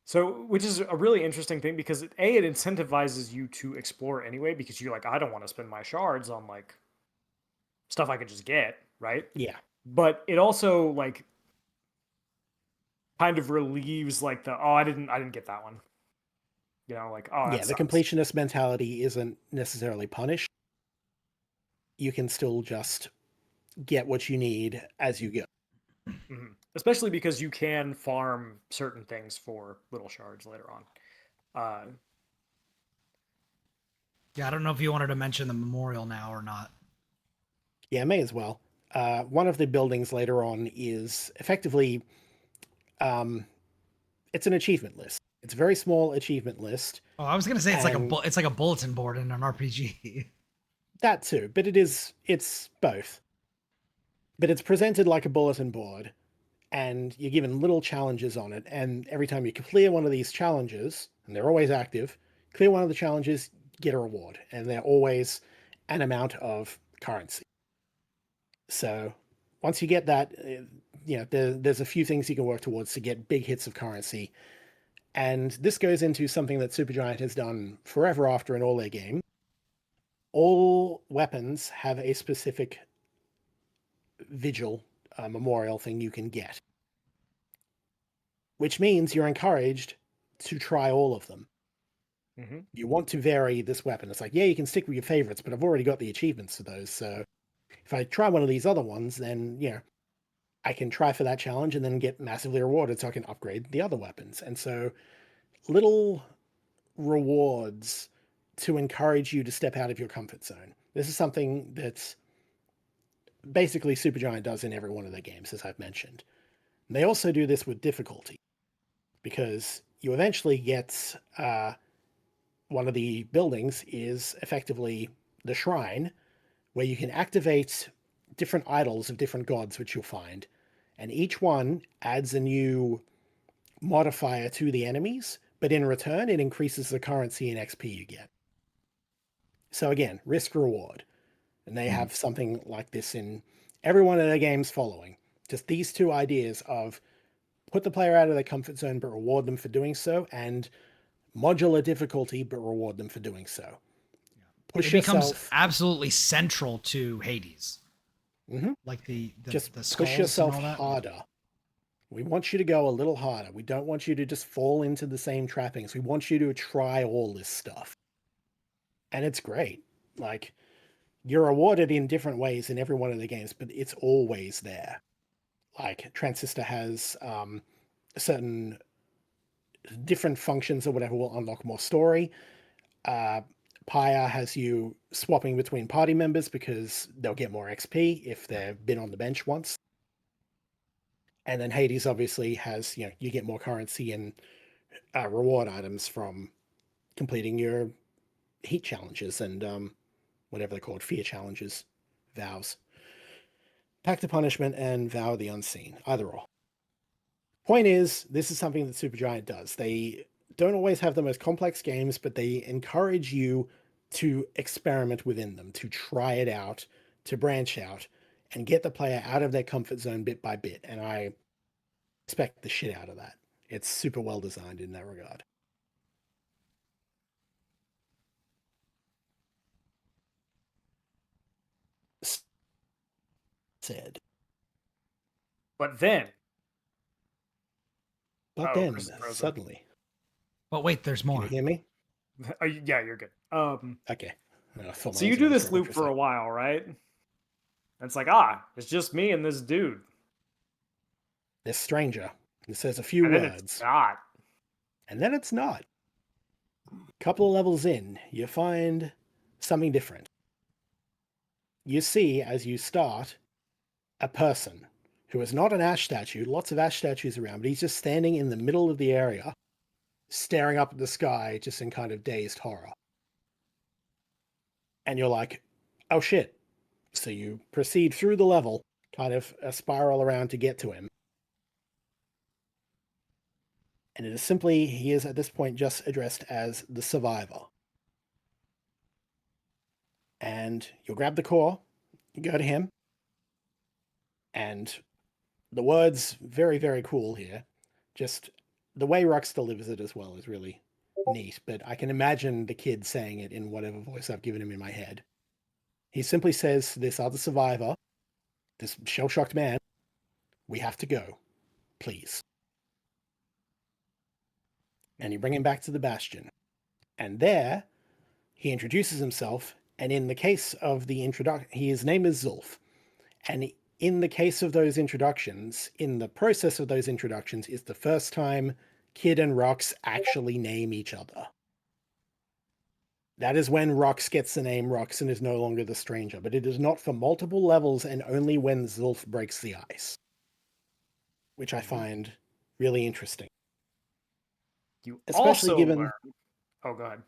Speaker 4: so, which is a really interesting thing because it incentivizes you to explore anyway because you're like, I don't want to spend my shards on like stuff I could just get, right?
Speaker 1: Yeah.
Speaker 4: But it also like kind of relieves like the I didn't get that one. You know, like oh
Speaker 1: Yeah,
Speaker 4: that
Speaker 1: the
Speaker 4: sucks.
Speaker 1: completionist mentality isn't necessarily punished. You can still just get what you need as you go.
Speaker 4: Mhm. Especially because you can farm certain things for little shards later on.
Speaker 2: Yeah, I don't know if you wanted to mention the memorial now or not.
Speaker 1: Yeah, may as well. One of the buildings later on is effectively, it's an achievement list. It's a very small achievement list.
Speaker 2: Oh, I was gonna say it's
Speaker 1: And-
Speaker 2: like a bulletin board in an RPG.
Speaker 1: That too, but it's both. But it's presented like a bulletin board, and you're given little challenges on it. And every time you clear one of these challenges, and they're always active, clear one of the challenges, get a reward, and they're always an amount of currency. So once you get that, there's a few things you can work towards to get big hits of currency. And this goes into something that Supergiant has done forever after in all their games. All weapons have a specific vigil memorial thing you can get, which means you're encouraged to try all of them.
Speaker 4: Mm-hmm.
Speaker 1: You want to vary this weapon. It's like, yeah, you can stick with your favorites, but I've already got the achievements for those. So if I try one of these other ones, then, I can try for that challenge and then get massively rewarded so I can upgrade the other weapons. And so little rewards to encourage you to step out of your comfort zone. This is something that's basically Supergiant does in every one of their games, as I've mentioned. They also do this with difficulty because you eventually get one of the buildings is effectively the shrine where you can activate different idols of different gods, which you'll find. And each one adds a new modifier to the enemies, but in return, it increases the currency and XP you get. So again, risk reward. And they have something like this in every one of their games following. Just these two ideas of put the player out of their comfort zone, but reward them for doing so, and modular difficulty, but reward them for doing so. Push
Speaker 2: It becomes
Speaker 1: yourself.
Speaker 2: absolutely central to Hades.
Speaker 1: Mm-hmm.
Speaker 2: Like the
Speaker 1: Just
Speaker 2: the
Speaker 1: push
Speaker 2: skulls
Speaker 1: yourself
Speaker 2: and all that.
Speaker 1: harder. We want you to go a little harder. We don't want you to just fall into the same trappings. We want you to try all this stuff. And it's great. Like, you're rewarded in different ways in every one of the games, but it's always there. Like, Transistor has certain different functions or whatever will unlock more story. Pyre has you swapping between party members because they'll get more XP if they've been on the bench once. And then Hades obviously has, you get more currency and reward items from completing your heat challenges and whatever they're called, fear challenges, vows. Pact of Punishment and Vow of the Unseen, either or. Point is, this is something that Supergiant does. They don't always have the most complex games, but they encourage you to experiment within them, to try it out, to branch out, and get the player out of their comfort zone bit by bit. And I expect the shit out of that. It's super well designed in that regard. Said.
Speaker 4: But then,
Speaker 1: But
Speaker 4: oh,
Speaker 1: then,
Speaker 4: Kris is frozen.
Speaker 1: suddenly,
Speaker 2: But wait, there's
Speaker 1: can
Speaker 2: more.
Speaker 1: you hear me?
Speaker 4: Yeah, you're good.
Speaker 1: Okay. No, I thought
Speaker 4: So
Speaker 1: mine
Speaker 4: you
Speaker 1: was
Speaker 4: do
Speaker 1: gonna
Speaker 4: this
Speaker 1: say
Speaker 4: loop for a
Speaker 1: interesting.
Speaker 4: while, right? And it's like, it's just me and this dude.
Speaker 1: This stranger. It says a few
Speaker 4: And then it's
Speaker 1: words,
Speaker 4: not.
Speaker 1: and then it's not. Couple of levels in, you find something different. You see, as you start, a person who is not an ash statue, lots of ash statues around, but he's just standing in the middle of the area, staring up at the sky, just in kind of dazed horror. And you're like, oh shit. So you proceed through the level, kind of a spiral around to get to him. And it is simply, he is at this point just addressed as the survivor. And you'll grab the core, you go to him, and the words, very, very cool here. Just the way Rux delivers it as well is really neat, but I can imagine the kid saying it in whatever voice I've given him in my head. He simply says to this other survivor, this shell-shocked man, we have to go, please. And you bring him back to the Bastion. And there, he introduces himself, and in the case of the introduction, his name is Zulf. And in the case of those introductions, in the process of those introductions, is the first time Kid and Rux actually name each other. That is when Rux gets the name Rux and is no longer the stranger, but it is not for multiple levels and only when Zulf breaks the ice, which I find really interesting.
Speaker 4: You
Speaker 1: Especially
Speaker 4: also
Speaker 1: given...
Speaker 4: learn. Oh, go ahead.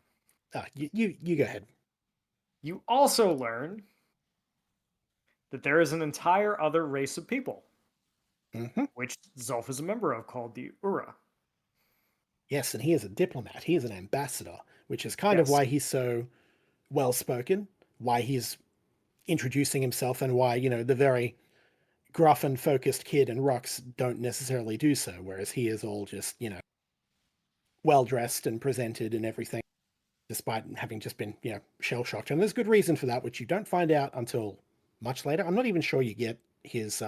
Speaker 1: You go ahead.
Speaker 4: You also learn that there is an entire other race of people, which Zulf is a member of, called the Ura.
Speaker 1: Yes, and he is a diplomat. He is an ambassador, which is kind of why he's so well-spoken, why he's introducing himself, and why, the very gruff and focused Kid and Rux don't necessarily do so, whereas he is all just, well-dressed and presented and everything, despite having just been, shell-shocked. And there's good reason for that, which you don't find out until much later. I'm not even sure you get his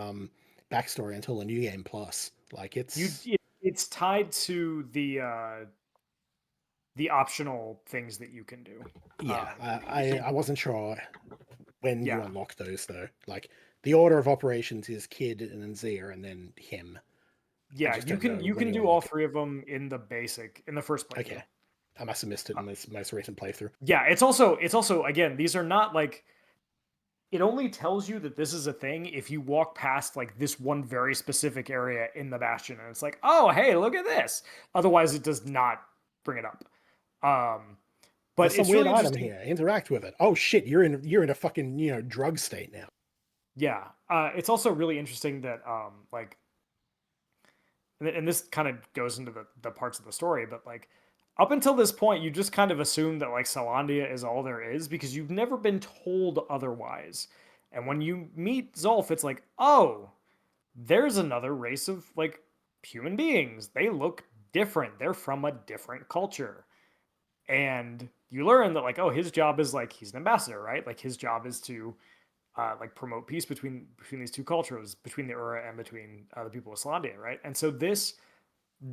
Speaker 1: backstory until the New Game Plus. Like,
Speaker 4: it's tied to the optional things that you can do.
Speaker 1: Yeah, I wasn't sure when you
Speaker 4: Yeah.
Speaker 1: unlock those, though. Like, the order of operations is Kid and then Zia and then him.
Speaker 4: Yeah,
Speaker 1: just
Speaker 4: you
Speaker 1: don't know
Speaker 4: can
Speaker 1: when you
Speaker 4: do all
Speaker 1: unlock it.
Speaker 4: three of them in the first playthrough.
Speaker 1: Okay. I must have missed it in this most recent playthrough.
Speaker 4: Yeah, it's also again, these are not like, it only tells you that this is a thing if you walk past like this one very specific area in the Bastion and it's like, oh hey, look at this. Otherwise it does not bring it up. But
Speaker 1: There's some
Speaker 4: it's
Speaker 1: weird
Speaker 4: really
Speaker 1: item here. Interact with it. Oh shit, you're in a fucking, drug state now.
Speaker 4: Yeah. It's also really interesting that like, and this kind of goes into the parts of the story, but like up until this point, you just kind of assume that like Salandia is all there is because you've never been told otherwise. And when you meet Zulf, it's like, oh, there's another race of like human beings. They look different. They're from a different culture. And you learn that like, oh, his job is like, he's an ambassador, right? Like his job is to like promote peace between these two cultures, between the Ura and between the people of Salandia, right? And so this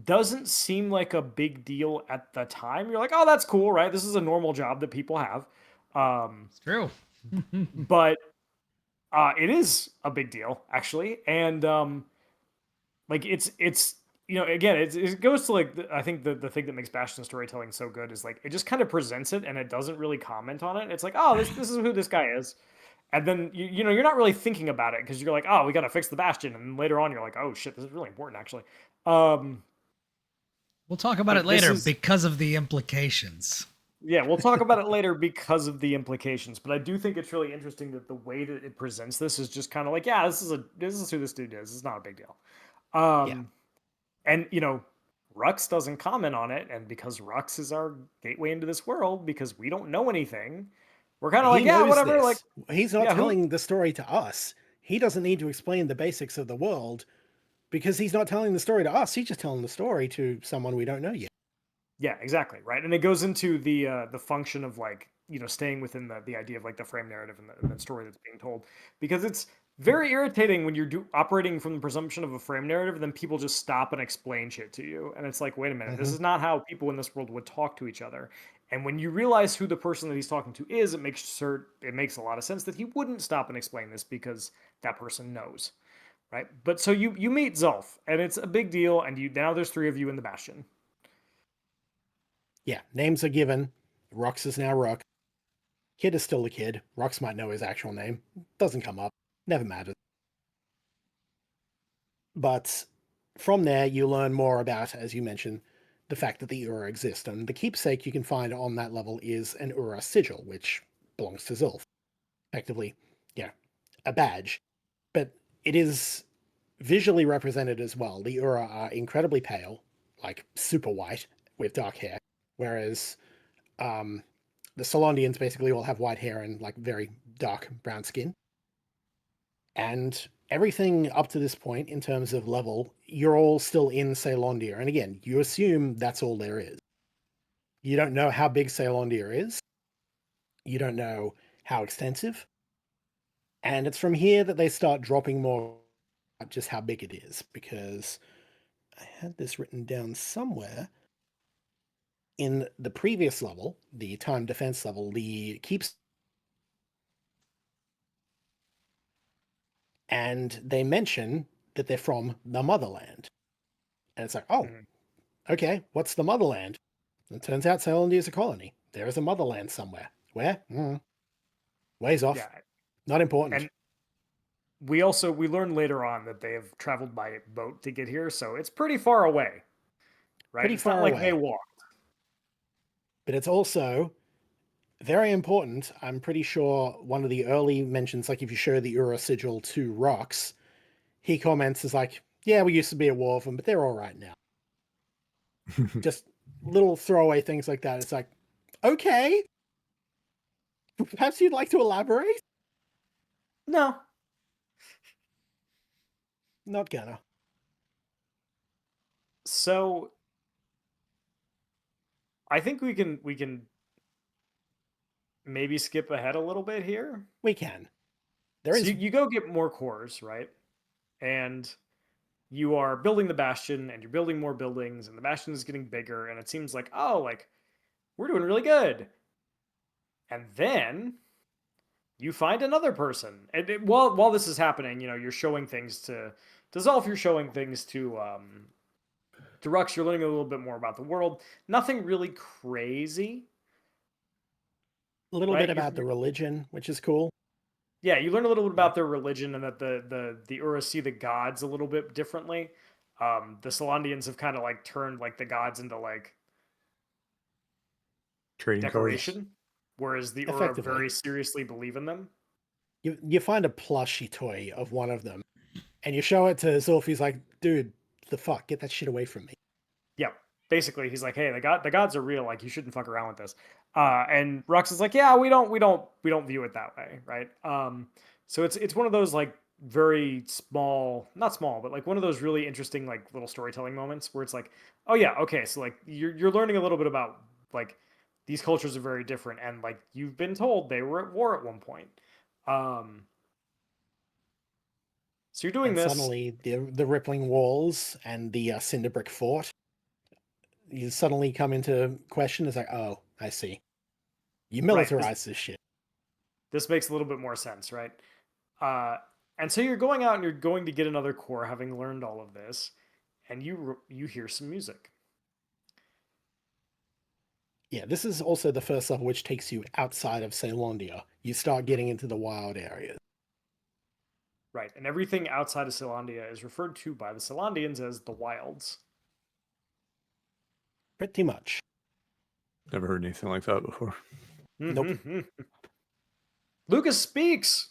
Speaker 4: doesn't seem like a big deal at the time. You're like, oh, that's cool, right? This is a normal job that people have.
Speaker 2: It's true.
Speaker 4: But it is a big deal, actually. And like it's again, it goes to like, I think the thing that makes Bastion storytelling so good is like, it just kind of presents it and it doesn't really comment on it. It's like, oh, this is who this guy is. And then, you're not really thinking about it because you're like, oh, we got to fix the Bastion. And later on, you're like, oh, shit, this is really important, actually.
Speaker 2: We'll talk about it later because of the implications.
Speaker 4: Yeah, we'll talk about it later because of the implications. But I do think it's really interesting that the way that it presents this is just kind of like, yeah, this is who this dude is. It's not a big deal. And, Rux doesn't comment on it. And because Rux is our gateway into this world, because we don't know anything, we're kind of like, yeah, whatever.
Speaker 1: This.
Speaker 4: Like,
Speaker 1: he's not telling the story to us. He doesn't need to explain the basics of the world because he's not telling the story to us. He's just telling the story to someone we don't know yet.
Speaker 4: Yeah, exactly. Right. And it goes into the function of like, staying within the idea of like the frame narrative and the story that's being told, because very irritating when you're operating from the presumption of a frame narrative, and then people just stop and explain shit to you. And it's like, wait a minute, this is not how people in this world would talk to each other. And when you realize who the person that he's talking to is, it makes a lot of sense that he wouldn't stop and explain this because that person knows, right? But so you meet Zulf, and it's a big deal, and now there's 3 of you in the Bastion.
Speaker 1: Yeah, names are given. Rox is now Rock. Kid is still the kid. Rox might know his actual name. Doesn't come up. Never matters. But from there, you learn more about, as you mentioned, the fact that the Ura exist. And the keepsake you can find on that level is an Ura sigil, which belongs to Zulf. Effectively, yeah, a badge. But it is visually represented as well. The Ura are incredibly pale, like super white, with dark hair, whereas the Solondians basically all have white hair and like very dark brown skin. And everything up to this point in terms of level, you're all still in Ceylondia. And again, you assume that's all there is. You don't know how big Ceylondia is. You don't know how extensive. And it's from here that they start dropping more about just how big it is, because I had this written down somewhere. In the previous level, the time defense level, the keeps, and they mention that they're from the motherland. And it's like, oh, okay, what's the motherland? And it turns out Ceylondia is a colony. There is a motherland somewhere. Where? Ways off.
Speaker 4: Yeah.
Speaker 1: Not important.
Speaker 4: And we learn later on that they have traveled by boat to get here, so it's pretty far away. Right?
Speaker 1: Pretty
Speaker 4: it's
Speaker 1: far
Speaker 4: not like
Speaker 1: away.
Speaker 4: they walked.
Speaker 1: But it's also very important. I'm pretty sure one of the early mentions, like if you show the Ura sigil to Rox, he comments as like, yeah, we used to be at war with them, but they're all right now. Just little throwaway things like that. It's like, okay. Perhaps you'd like to elaborate?
Speaker 4: No.
Speaker 1: Not gonna.
Speaker 4: So I think we can maybe skip ahead a little bit here.
Speaker 1: We can.
Speaker 4: So you go get more cores, right? And you are building the Bastion, and you're building more buildings, and the Bastion is getting bigger, and it seems like, oh, like, we're doing really good. And then you find another person. And while this is happening, you're showing things to Zolf, you're showing things to Rux, you're learning a little bit more about the world. Nothing really crazy.
Speaker 1: A little bit about the religion, which is cool.
Speaker 4: Yeah, you learn a little bit about their religion, and that the Ura see the gods a little bit differently. The Solondians have kind of like turned like the gods into like
Speaker 3: trading
Speaker 4: decoration,
Speaker 3: cards.
Speaker 4: Whereas the Ura very seriously believe in them.
Speaker 1: You find a plushie toy of one of them, and you show it to Zulf. He's like, dude, the fuck, get that shit away from me.
Speaker 4: Yeah, basically, he's like, hey, the gods are real. Like, you shouldn't fuck around with this. And Rux is like, yeah, we don't view it that way, right? So it's one of those like very small, not small, but like one of those really interesting like little storytelling moments where it's like, oh yeah, okay, so like you're learning a little bit about like these cultures are very different, and like you've been told they were at war at one point. So you're doing this.
Speaker 1: Suddenly, the rippling walls and the cinder brick fort, you suddenly come into question. It's like, oh, I see. You militarize this shit.
Speaker 4: This makes a little bit more sense, right? And so you're going out and you're going to get another core, having learned all of this, and you hear some music.
Speaker 1: Yeah, this is also the first level which takes you outside of Ceylondia. You start getting into the wild areas.
Speaker 4: Right, and everything outside of Ceylondia is referred to by the Ceylondians as the Wilds.
Speaker 1: Pretty much.
Speaker 3: Never heard anything like that before.
Speaker 1: Nope.
Speaker 4: Lucas speaks!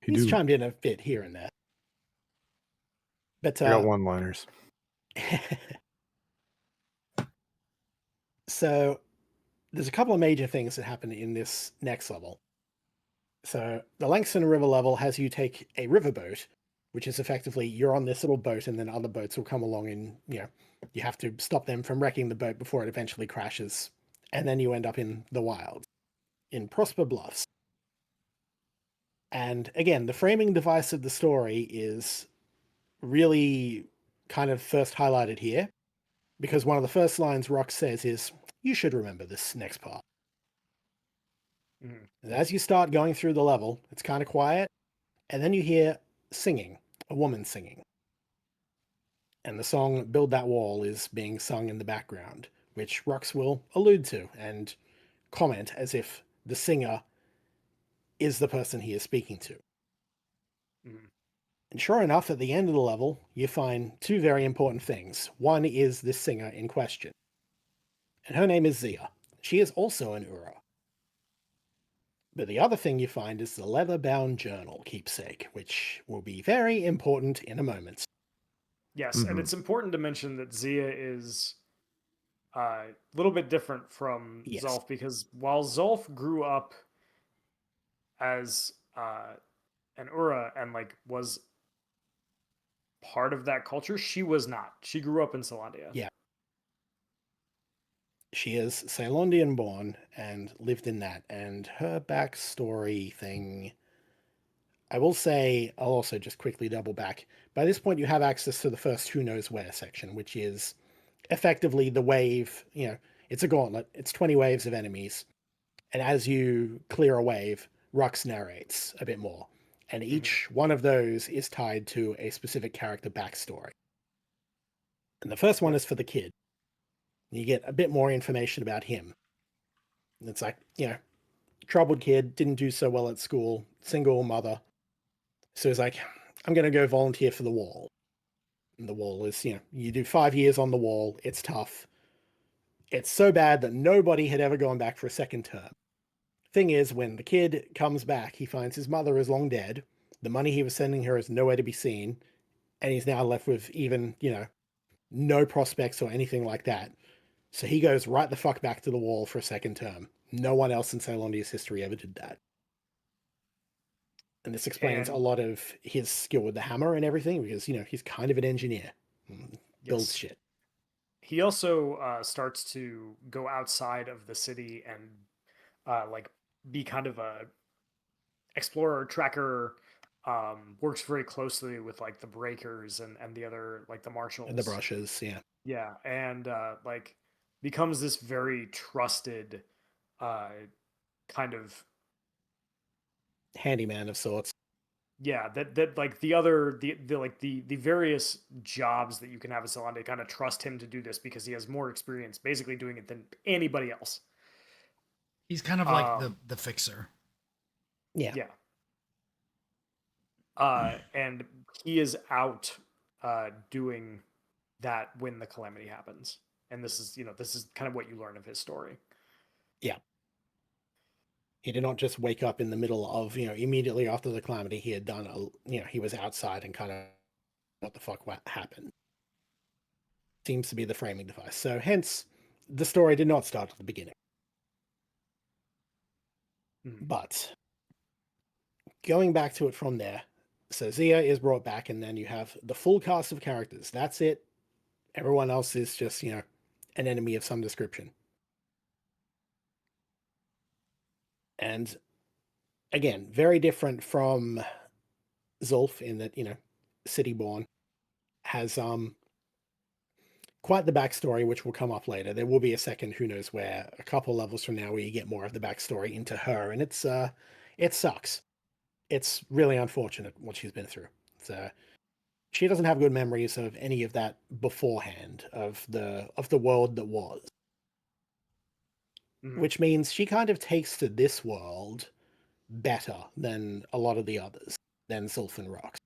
Speaker 1: He's chimed in a bit here and there. But
Speaker 3: I got one-liners.
Speaker 1: So there's a couple of major things that happen in this next level. So the Langston River level has you take a riverboat, which is effectively you're on this little boat, and then other boats will come along, and you have to stop them from wrecking the boat before it eventually crashes, and then you end up in the wild, in Prosper Bluffs. And again, the framing device of the story is really kind of first highlighted here, because one of the first lines Rox says is, "You should remember this next part."
Speaker 4: Mhm.
Speaker 1: And as you start going through the level, it's kind of quiet, and then you hear singing, a woman singing. And the song Build That Wall is being sung in the background, which Rox will allude to and comment as if the singer is the person he is speaking to.
Speaker 4: Mhm.
Speaker 1: And sure enough, at the end of the level, you find two very important things. One is this singer in question, and her name is Zia. She is also an Ura. But the other thing you find is the leather-bound journal keepsake, which will be very important in a moment.
Speaker 4: Yes, and
Speaker 3: Mhm.
Speaker 4: it's important to mention that Zia is a little bit different from
Speaker 1: Yes.
Speaker 4: Zolf, because while Zolf grew up as an Ura and like was part of that culture, she was not. She grew up in Solandia.
Speaker 1: Yeah. She is Ceylondian born and lived in that, and her backstory thing, I will say, I'll also just quickly double back. By this point, you have access to the first Who Knows Where section, which is effectively the wave, it's a gauntlet. It's 20 waves of enemies. And as you clear a wave, Rux narrates a bit more. And each one of those is tied to a specific character backstory. And the first one
Speaker 4: Yep.
Speaker 1: is for the kid. You get a bit more information about him. And it's like, troubled kid, didn't do so well at school, single mother. So he's like, I'm going to go volunteer for the wall. And the wall is, you do 5 years on the wall. It's tough. It's so bad that nobody had ever gone back for a second term. Thing is, when the kid comes back, he finds his mother is long dead. The money he was sending her is nowhere to be seen. And he's now left with even, no prospects or anything like that. So he goes right the fuck back to the wall for a second term. No one else in Ceylondia's history ever did that. And this explains a
Speaker 4: And
Speaker 1: lot of his skill with the hammer and everything, because, he's kind of an engineer. Builds
Speaker 4: yes,
Speaker 1: shit.
Speaker 4: he also starts to go outside of the city and like be kind of a explorer tracker. Works very closely with like the breakers and the other like the
Speaker 1: And the
Speaker 4: marshals.
Speaker 1: brushes, yeah.
Speaker 4: Yeah, and like becomes this very trusted uh kind of,
Speaker 1: Handyman of sorts.
Speaker 4: yeah, that like the other the like the various jobs that you can have at Salon, they kind of trust him to do this because he has more experience basically doing it than anybody else.
Speaker 2: He's kind of like the
Speaker 4: Um,
Speaker 2: the fixer.
Speaker 1: Yeah.
Speaker 4: yeah. And he is out doing that when the calamity happens. And this is kind of what you learn of his story.
Speaker 1: Yeah. He did not just wake up in the middle of, immediately after the calamity. He had done, he was outside and kind of what the fuck what happened. Seems to be the framing device. So hence, the story did not start at the beginning.
Speaker 4: Mhm.
Speaker 1: But going back to it from there, so Zia is brought back, and then you have the full cast of characters. That's it. Everyone else is just, an enemy of some description. And again, very different from Zulf in that, City Born has quite the backstory, which will come up later. There will be a second Who Knows Where, a couple levels from now, where you get more of the backstory into her, and it sucks. It's really unfortunate what she's been through. So she doesn't have good memories of any of that beforehand, of the world that was,
Speaker 4: Mhm.
Speaker 1: which means she kind of takes to this world better than a lot of the others, than Sylph and Rox.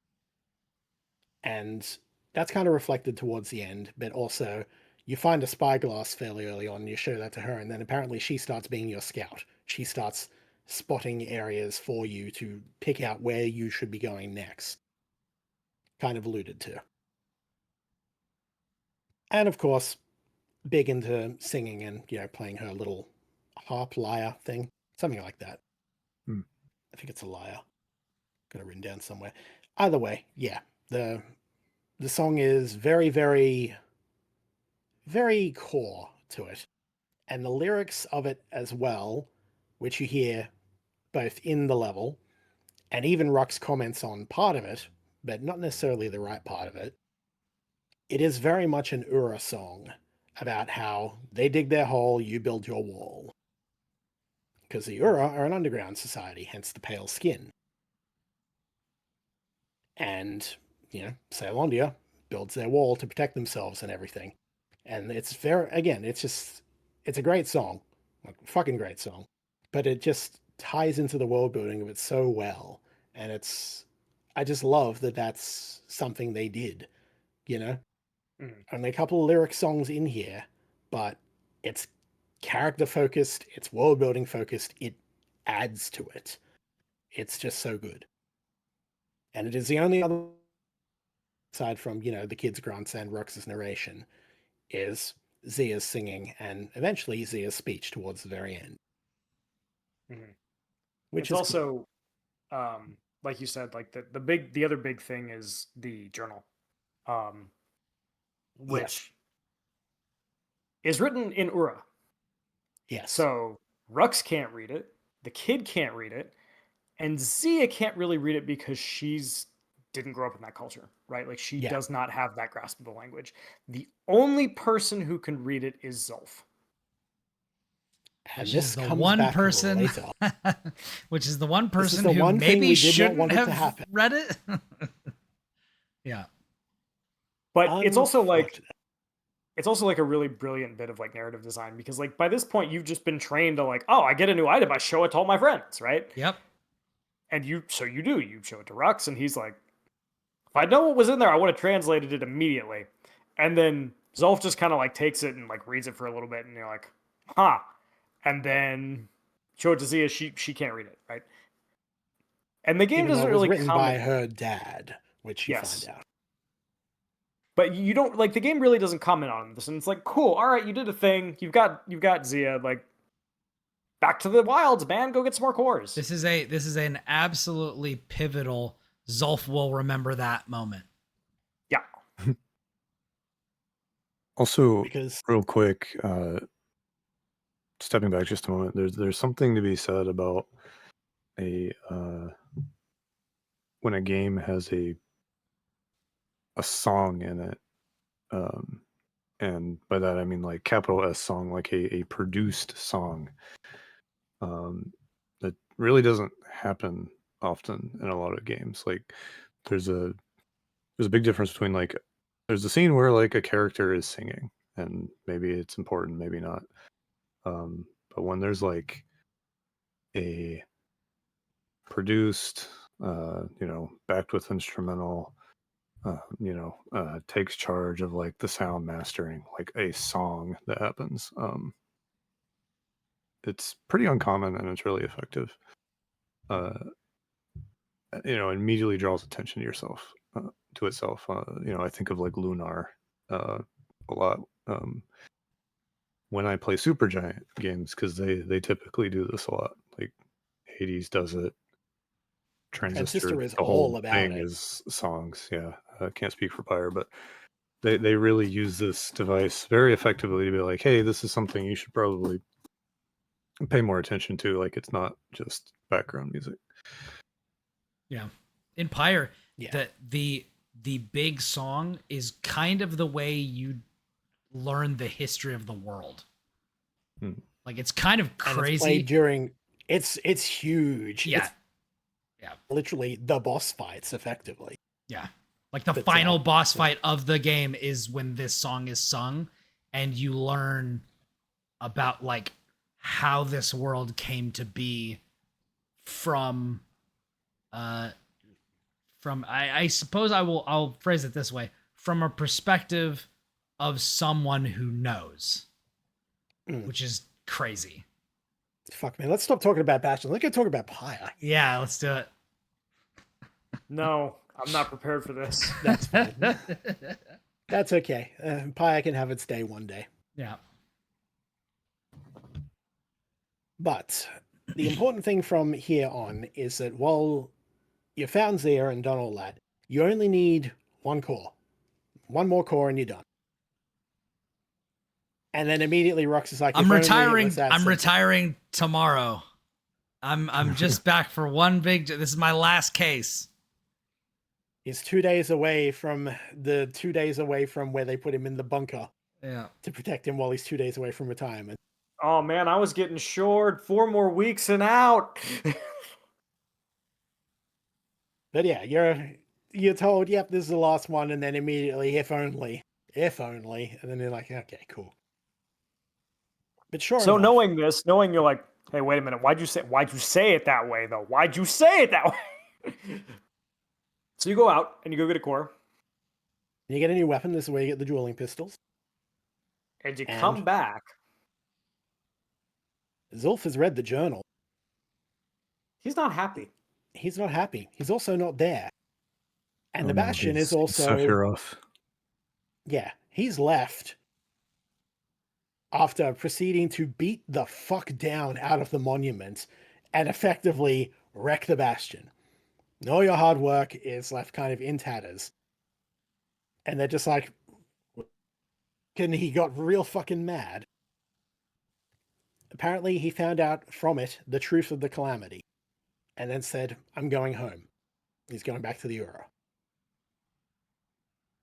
Speaker 1: And that's kind of reflected towards the end, but also you find a spyglass fairly early on, you show that to her, and then apparently she starts being your scout. She starts spotting areas for you to pick out where you should be going next. Kind of alluded to. And of course, big into singing and, playing her little harp lyre thing. Something like that.
Speaker 3: Hmm.
Speaker 1: I think it's a lyre. Got it written down somewhere. Either way, yeah. The song is very, very, very core to it. And the lyrics of it as well, which you hear both in the level and even Rux comments on part of it, but not necessarily the right part of it. It is very much an Ura song about how they dig their hole, you build your wall. Because the Ura are an underground society, hence the pale skin. And, Ceylondia builds their wall to protect themselves and everything. And it's it's a great song. Like, fucking great song. But it just ties into the world building of it so well. And I just love that that's something they did, Only a couple of lyric songs in here, but it's character focused, it's world building focused, it adds to it. It's just so good. And it is the only other, aside from, the kids' grunts and Rux's narration, is Zia's singing and eventually Zia's speech towards the very end. Which
Speaker 4: it's
Speaker 1: is
Speaker 4: also, like you said, like the other big thing is the journal, which is written in Ura.
Speaker 1: Yes.
Speaker 4: So Rux can't read it, the kid can't read it, and Zia can't really read it because she's didn't grow up in that culture, right? Like she does not have that grasp of the language. The only person who can read it is Zolf.
Speaker 1: And
Speaker 2: Which
Speaker 1: this
Speaker 2: is the
Speaker 1: comes
Speaker 2: one
Speaker 1: back
Speaker 2: person,
Speaker 1: later.
Speaker 2: which is the one
Speaker 1: This is
Speaker 2: person
Speaker 1: the
Speaker 2: who
Speaker 1: one thing
Speaker 2: maybe
Speaker 1: we did not
Speaker 2: shouldn't
Speaker 1: want it to
Speaker 2: have
Speaker 1: happen.
Speaker 2: read it. Yeah.
Speaker 4: But it's also like a really brilliant bit of like narrative design, because like by this point you've just been trained to like, oh, I get a new item, I show it to all my friends, right?
Speaker 2: Yep.
Speaker 4: And you show it to Rux, and he's like, if I know what was in there, I would have translated it immediately. And then Zolf just kind of like takes it and like reads it for a little bit, and you're like, huh. And then show it to Zia, she can't read it, right? And the game
Speaker 1: Even though
Speaker 4: doesn't
Speaker 1: it was
Speaker 4: really
Speaker 1: written by
Speaker 4: comment.
Speaker 1: her dad, which you
Speaker 4: Yes.
Speaker 1: find out.
Speaker 4: But you don't like, the game really doesn't comment on this, and it's like, cool, all right, you did a thing. You've got Zia, like, back to the wilds, man. Go get some more cores.
Speaker 2: This is an absolutely pivotal. Zolf will remember that moment.
Speaker 4: Yeah.
Speaker 3: Also,
Speaker 1: Because
Speaker 3: real quick, stepping back just a moment, there's something to be said about when a game has a song in it, and by that I mean like capital S song, like a produced song. That really doesn't happen often in a lot of games. Like there's a big difference between like there's a scene where like a character is singing and maybe it's important, maybe not. But when there's like a produced, backed with instrumental, takes charge of like the sound mastering, like a song that happens. It's pretty uncommon and it's really effective. Immediately draws attention to itself. I think of like Lunar a lot when I play Supergiant games, because they typically do this a lot. Like Hades does it. Transistor
Speaker 1: is
Speaker 3: the
Speaker 1: all
Speaker 3: whole
Speaker 1: about
Speaker 3: thing
Speaker 1: it.
Speaker 3: is songs. Yeah, I can't speak for Pyre, but they really use this device very effectively to be like, hey, this is something you should probably pay more attention to. Like it's not just background music.
Speaker 2: Yeah. In Pyre,
Speaker 1: Yeah.
Speaker 2: the big song is kind of the way you learn the history of the world. Like it's kind of crazy.
Speaker 1: And it's played during it's huge.
Speaker 2: Yeah.
Speaker 1: It's literally the boss fights, effectively.
Speaker 2: Yeah. Like the final boss fight of the game is when this song is sung, and you learn about like how this world came to be from I suppose I'll phrase it this way, from a perspective of someone who knows, which is crazy.
Speaker 1: Fuck, man. Let's stop talking about Bastion. Let's go talk about Pyre.
Speaker 2: Yeah, let's do it.
Speaker 4: No, I'm not prepared for this.
Speaker 1: That's fine. That's okay. Pyre can have its day one day.
Speaker 2: Yeah.
Speaker 1: But the important thing from here on is that while you found Zia and done all that, you only need one core. One more core and you're done. And then immediately Rux is like,
Speaker 2: I'm retiring tomorrow. I'm just back for one big. This is my last case.
Speaker 1: He's 2 days away from where they put him in the bunker
Speaker 2: Yeah.
Speaker 1: to protect him while he's 2 days away from retirement.
Speaker 4: Oh man, I was getting shored 4 more weeks and out.
Speaker 1: But yeah, you're told, yep, this is the last one, and then immediately, if only, and then you're like, okay, cool. But sure.
Speaker 4: So
Speaker 1: enough,
Speaker 4: knowing you're like, hey, wait a minute, why'd you say it that way though? Why'd you say it that way? So you go out and you go get a core,
Speaker 1: you get a new weapon. This is where you get the dueling pistols.
Speaker 4: and you
Speaker 1: And-
Speaker 4: come back.
Speaker 1: Zulf has read the journal.
Speaker 4: He's not happy.
Speaker 1: He's not happy. He's also not there. And the
Speaker 3: no,
Speaker 1: Bastion is
Speaker 3: he's
Speaker 1: also...
Speaker 3: Sephiroth.
Speaker 1: Yeah, he's left after proceeding to beat the fuck down out of the monument and effectively wreck the Bastion. And all your hard work is left kind of in tatters. And they're just like... And he got real fucking mad. Apparently, he found out from it the truth of the calamity. And then said, I'm going home. He's going back to the Ura.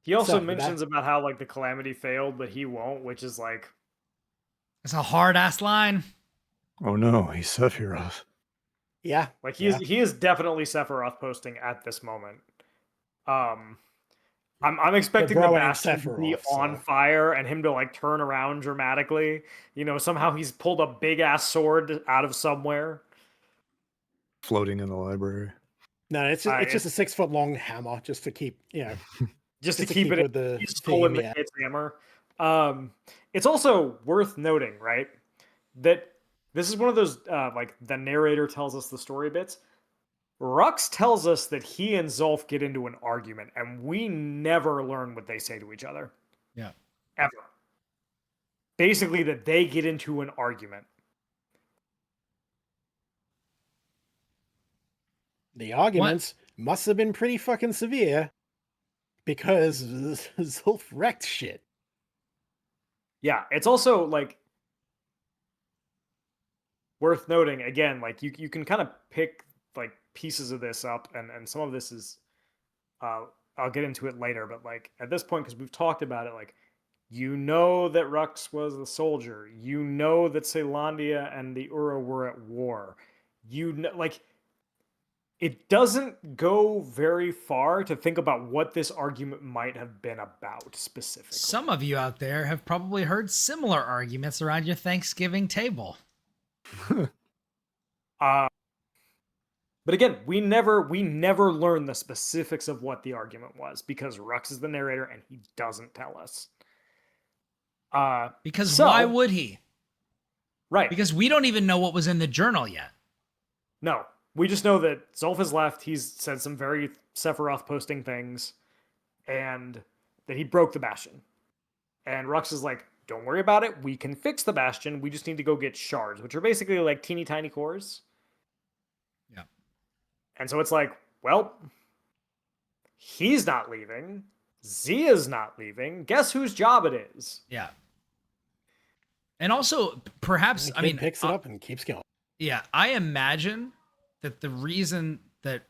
Speaker 4: He also
Speaker 1: So,
Speaker 4: mentions about how like the calamity failed, but he won't, which is like,
Speaker 2: It's a hard ass line.
Speaker 3: Oh no, he's Sephiroth.
Speaker 1: Yeah.
Speaker 4: like
Speaker 1: yeah.
Speaker 4: he is definitely Sephiroth posting at this moment. I'm expecting the
Speaker 1: bro ain't
Speaker 4: Bastion to be
Speaker 1: Sephiroth,
Speaker 4: on
Speaker 1: so-
Speaker 4: fire and him to like turn around dramatically. You know, somehow he's pulled a big ass sword out of somewhere.
Speaker 3: Floating in the library.
Speaker 1: No, it's just a 6 foot long hammer just to keep,
Speaker 4: Just to
Speaker 1: Just to
Speaker 4: keep
Speaker 1: keep
Speaker 4: it
Speaker 1: with the
Speaker 4: he's stolen
Speaker 1: theme,
Speaker 4: the
Speaker 1: yeah.
Speaker 4: kid's hammer. It's also worth noting, right, that this is one of those like the narrator tells us the story bits. Rux tells us that he and Zulf get into an argument, and we never learn what they say to each other.
Speaker 2: Yeah.
Speaker 4: Ever. Basically, that they get into an argument.
Speaker 1: The arguments must have been pretty fucking severe because Zulf wrecked shit.
Speaker 4: Yeah, it's also like worth noting again, like you can kind of pick like pieces of this up, and some of this is I'll get into it later, but like at this point, because we've talked about it, like you know that Rux was a soldier, you know that Caelondia and the Ura were at war, you know, like it doesn't go very far to think about what this argument might have been about specifically.
Speaker 2: Some of you out there have probably heard similar arguments around your Thanksgiving table.
Speaker 4: But again, we never learn the specifics of what the argument was because Rux is the narrator and he doesn't tell us.
Speaker 2: Because why would he?
Speaker 4: Right.
Speaker 2: Because we don't even know what was in the journal yet.
Speaker 4: No, we just know that Zulf has left. He's said some very Sephiroth posting things, and that he broke the Bastion. And Rux is like, don't worry about it. We can fix the Bastion. We just need to go get shards, which are basically like teeny tiny cores.
Speaker 2: Yeah.
Speaker 4: And so it's like, well, he's not leaving. Zia's not leaving. Guess whose job it is?
Speaker 2: Yeah. And also, perhaps,
Speaker 1: The
Speaker 2: I
Speaker 1: kid
Speaker 2: mean,
Speaker 1: picks it up and keeps going.
Speaker 2: yeah, I imagine that the reason that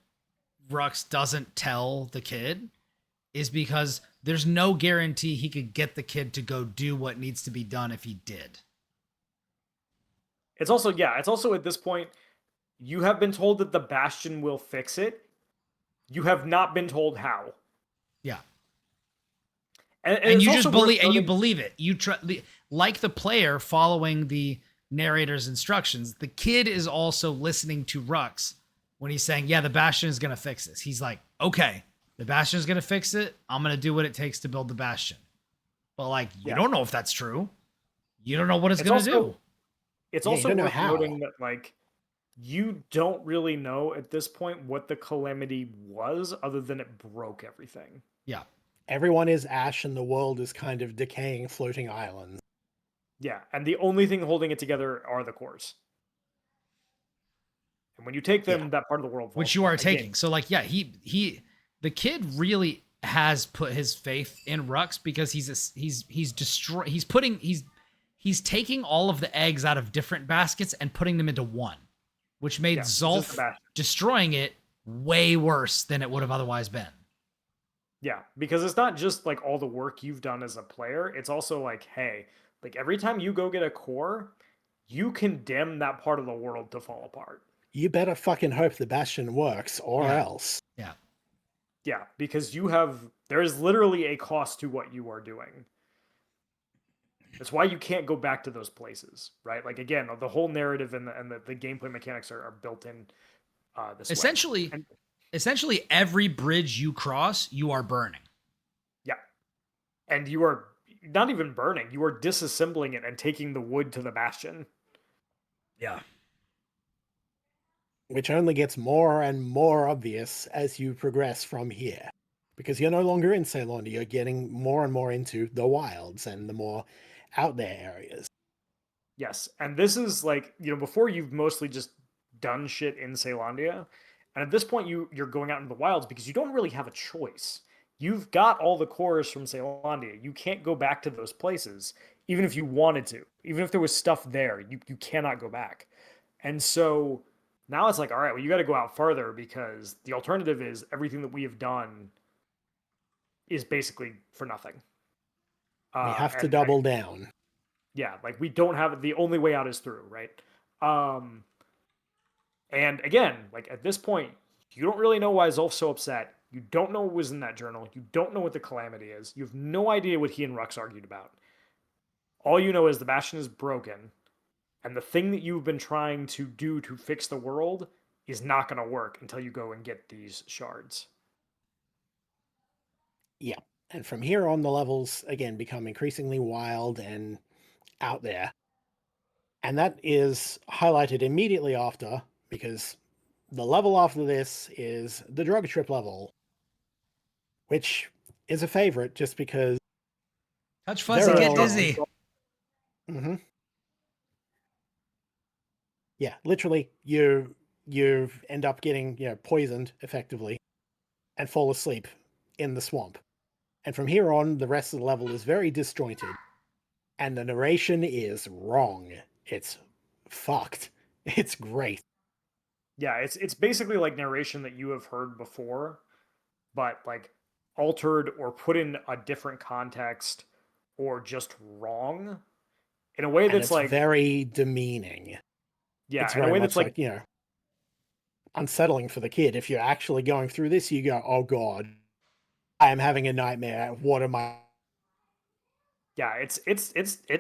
Speaker 2: Rux doesn't tell the kid is because there's no guarantee he could get the kid to go do what needs to be done if he did.
Speaker 4: It's also at this point, you have been told that the Bastion will fix it. You have not been told how.
Speaker 2: Yeah.
Speaker 4: And
Speaker 2: And
Speaker 4: it's
Speaker 2: you
Speaker 4: also
Speaker 2: just
Speaker 4: worth
Speaker 2: believe, and you
Speaker 4: noting-
Speaker 2: believe it. You like the player following the narrator's instructions. The kid is also listening to Rux when he's saying, "Yeah, the Bastion is gonna fix this." He's like, "Okay, the Bastion is gonna fix it. I'm gonna do what it takes to build the Bastion." But like, you don't know if that's true. You don't know what it's gonna do.
Speaker 4: It's
Speaker 1: Yeah, you
Speaker 4: also
Speaker 1: don't know
Speaker 4: worth
Speaker 1: how.
Speaker 4: noting that like you don't really know at this point what the calamity was, other than it broke everything.
Speaker 2: Yeah.
Speaker 1: Everyone is ash and the world is kind of decaying floating islands.
Speaker 4: Yeah, and the only thing holding it together are the cores. And when you take them,
Speaker 1: Yeah.
Speaker 4: that part of the world falls
Speaker 2: Which you are
Speaker 4: apart. Again,
Speaker 2: taking. So like, yeah, the kid really has put his faith in Rux because he's taking all of the eggs out of different baskets and putting them into one. which made
Speaker 4: Yeah, it's just the
Speaker 2: Zolf
Speaker 4: Bastion.
Speaker 2: destroying it way worse than it would have otherwise been.
Speaker 4: Yeah, because it's not just like all the work you've done as a player. It's also like, hey, like every time you go get a core, you condemn that part of the world to fall apart.
Speaker 1: You better fucking hope the Bastion works, or
Speaker 2: Yeah.
Speaker 1: else.
Speaker 2: Yeah.
Speaker 4: Yeah, because there is literally a cost to what you are doing. That's why you can't go back to those places, right? Like again, the whole narrative and the gameplay mechanics are built in this
Speaker 2: Essentially,
Speaker 4: way.
Speaker 2: essentially every bridge you cross, you are burning.
Speaker 4: Yeah, and you are not even burning; you are disassembling it and taking the wood to the Bastion.
Speaker 2: Yeah.
Speaker 1: Which only gets more and more obvious as you progress from here. Because you're no longer in Ceylon, you're getting more and more into the wilds and the more out there areas.
Speaker 4: Yes, and this is like, before you've mostly just done shit in Caelondia, and at this point you're going out into the wilds because you don't really have a choice. You've got all the cores from Caelondia. You can't go back to those places, even if you wanted to. Even if there was stuff there, you cannot go back. And so now it's like, all right, well, you got to go out farther because the alternative is everything that we have done is basically for nothing.
Speaker 1: We have to double down.
Speaker 4: Yeah, like we don't have the only way out is through, right? And again, like at this point, you don't really know why Zolf's so upset. You don't know what was in that journal. You don't know what the calamity is. You have no idea what he and Rux argued about. All you know is the Bastion is broken, and the thing that you've been trying to do to fix the world is not going to work until you go and get these shards.
Speaker 1: Yeah. And from here on, the levels, again, become increasingly wild and out there. And that is highlighted immediately after, because the level after this is the drug trip level, which is a favorite just because...
Speaker 2: Touch fuzzy, get dizzy.
Speaker 1: Mm-hmm. Yeah, literally, you end up getting poisoned effectively and fall asleep in the swamp. And from here on, the rest of the level is very disjointed, and the narration is wrong. It's fucked. It's great.
Speaker 4: Yeah, it's basically like narration that you have heard before, but like altered or put in a different context or just wrong in a way
Speaker 1: And
Speaker 4: that's
Speaker 1: it's
Speaker 4: like
Speaker 1: very demeaning.
Speaker 4: yeah,
Speaker 1: It's
Speaker 4: in a
Speaker 1: very
Speaker 4: way
Speaker 1: much
Speaker 4: that's like
Speaker 1: unsettling for the kid. If you're actually going through this, you go, oh god, I am having a nightmare. What am I?
Speaker 4: yeah, it's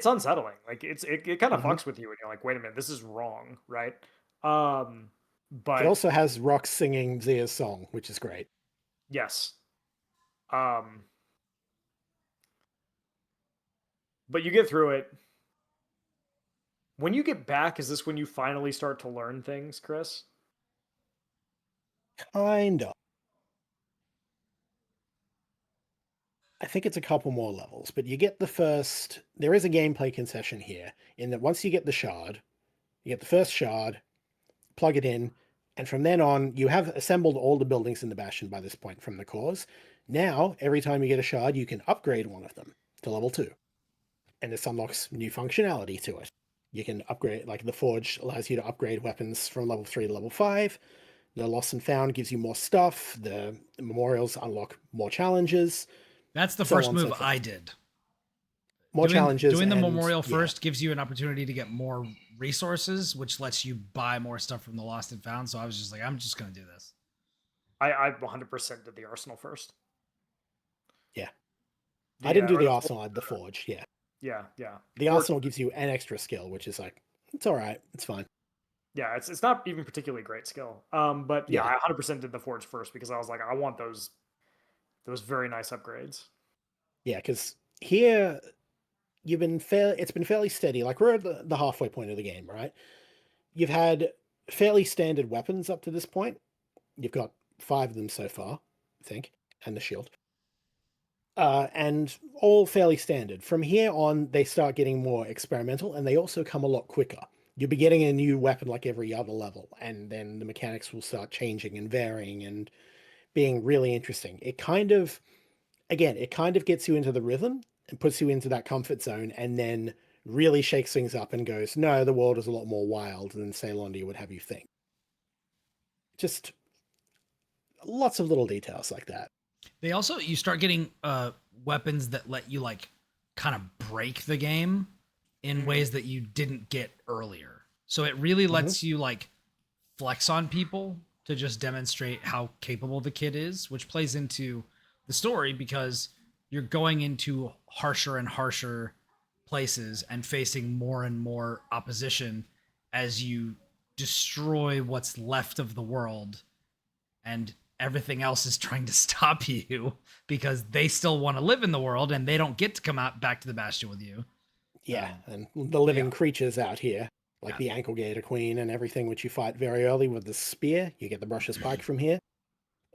Speaker 4: unsettling. Like it kind of
Speaker 1: Mhm.
Speaker 4: fucks with you and you're like, wait a minute, this is wrong, right?
Speaker 1: It
Speaker 4: But
Speaker 1: also has Rock singing Zia's song, which is great.
Speaker 4: yes. But you get through it. When you get back, is this when you finally start to learn things, Kris?
Speaker 1: Kind of. I think it's a couple more levels, but you get the first... There is a gameplay concession here, in that once you get the shard, you get the first shard, plug it in, and from then on, you have assembled all the buildings in the Bastion by this point from the cores. Now, every time you get a shard, you can upgrade one of them to level 2. And this unlocks new functionality to it. You can upgrade, like the Forge allows you to upgrade weapons from level 3 to level 5. The Lost and Found gives you more stuff. The Memorials unlock more challenges.
Speaker 2: That's the
Speaker 1: So
Speaker 2: first
Speaker 1: on and so
Speaker 2: move
Speaker 1: forth.
Speaker 2: I did.
Speaker 1: More challenges.
Speaker 2: Doing the
Speaker 1: and,
Speaker 2: memorial
Speaker 1: yeah.
Speaker 2: first gives you an opportunity to get more resources, which lets you buy more stuff from the Lost and Found. So I was just like, I'm just going to do this.
Speaker 4: I 100% did the Arsenal first.
Speaker 1: Yeah. I didn't do
Speaker 4: or
Speaker 1: the Arsenal, I had the Forge, yeah.
Speaker 4: Yeah.
Speaker 1: The Arsenal gives you an extra skill, which is like, it's alright, it's fine.
Speaker 4: Yeah, it's not even particularly great skill. But yeah,
Speaker 1: Yeah.
Speaker 4: I 100% did the Forge first because I was like, I want those very nice upgrades.
Speaker 1: Yeah, because here it's been fairly steady. Like we're at the halfway point of the game, right? You've had fairly standard weapons up to this point. You've got 5 of them so far, I think, and the shield. And all fairly standard. From here on, they start getting more experimental, and they also come a lot quicker. You'll be getting a new weapon like every other level, and then the mechanics will start changing and varying and being really interesting. It kind of gets you into the rhythm and puts you into that comfort zone, and then really shakes things up and goes, no, the world is a lot more wild than Ceylondia would have you think. Just lots of little details like that.
Speaker 2: They also, you start getting weapons that let you like kind of break the game in ways that you didn't get earlier. So it really lets you like flex on people to just demonstrate how capable the kid is, which plays into the story because you're going into harsher and harsher places and facing more and more opposition as you destroy what's left of the world, and everything else is trying to stop you because they still want to live in the world and they don't get to come out back to the Bastion with you.
Speaker 1: Yeah, and the living creatures out here, like the Ankle Gator Queen and everything, which you fight very early with the spear. You get the Brushes Pike from here.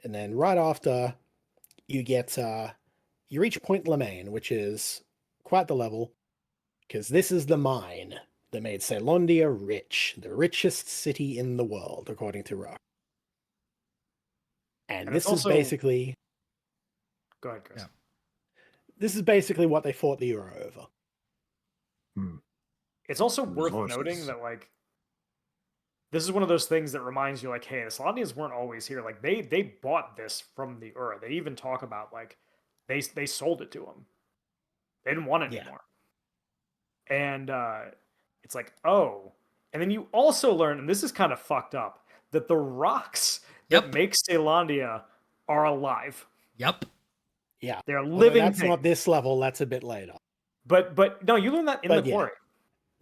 Speaker 1: And then right after, you get, you reach Point Lemaine, which is quite the level, because this is the mine that made Ceylondia rich, the richest city in the world, according to Rock. And
Speaker 4: And
Speaker 1: this
Speaker 4: it's
Speaker 1: is
Speaker 4: also-
Speaker 1: basically...
Speaker 4: Go ahead, Kris.
Speaker 2: Yeah.
Speaker 1: This is basically what they fought the Euro over.
Speaker 4: It's also worth
Speaker 3: Resources.
Speaker 4: noting that like this is one of those things that reminds you like, hey, the Solanians weren't always here. Like they bought this from the Ur. They even talk about like they sold it to them. They didn't want it
Speaker 1: Yeah.
Speaker 4: anymore. And it's like, oh. And then you also learn, and this is kind of fucked up, that the rocks that make Ceylondia are alive.
Speaker 2: Yep.
Speaker 1: Yeah.
Speaker 4: They're
Speaker 1: Although
Speaker 4: living
Speaker 1: that's
Speaker 4: things.
Speaker 1: not this level, that's a bit later.
Speaker 4: But no, you learn that in
Speaker 1: But
Speaker 4: the
Speaker 1: yeah.
Speaker 4: quarry.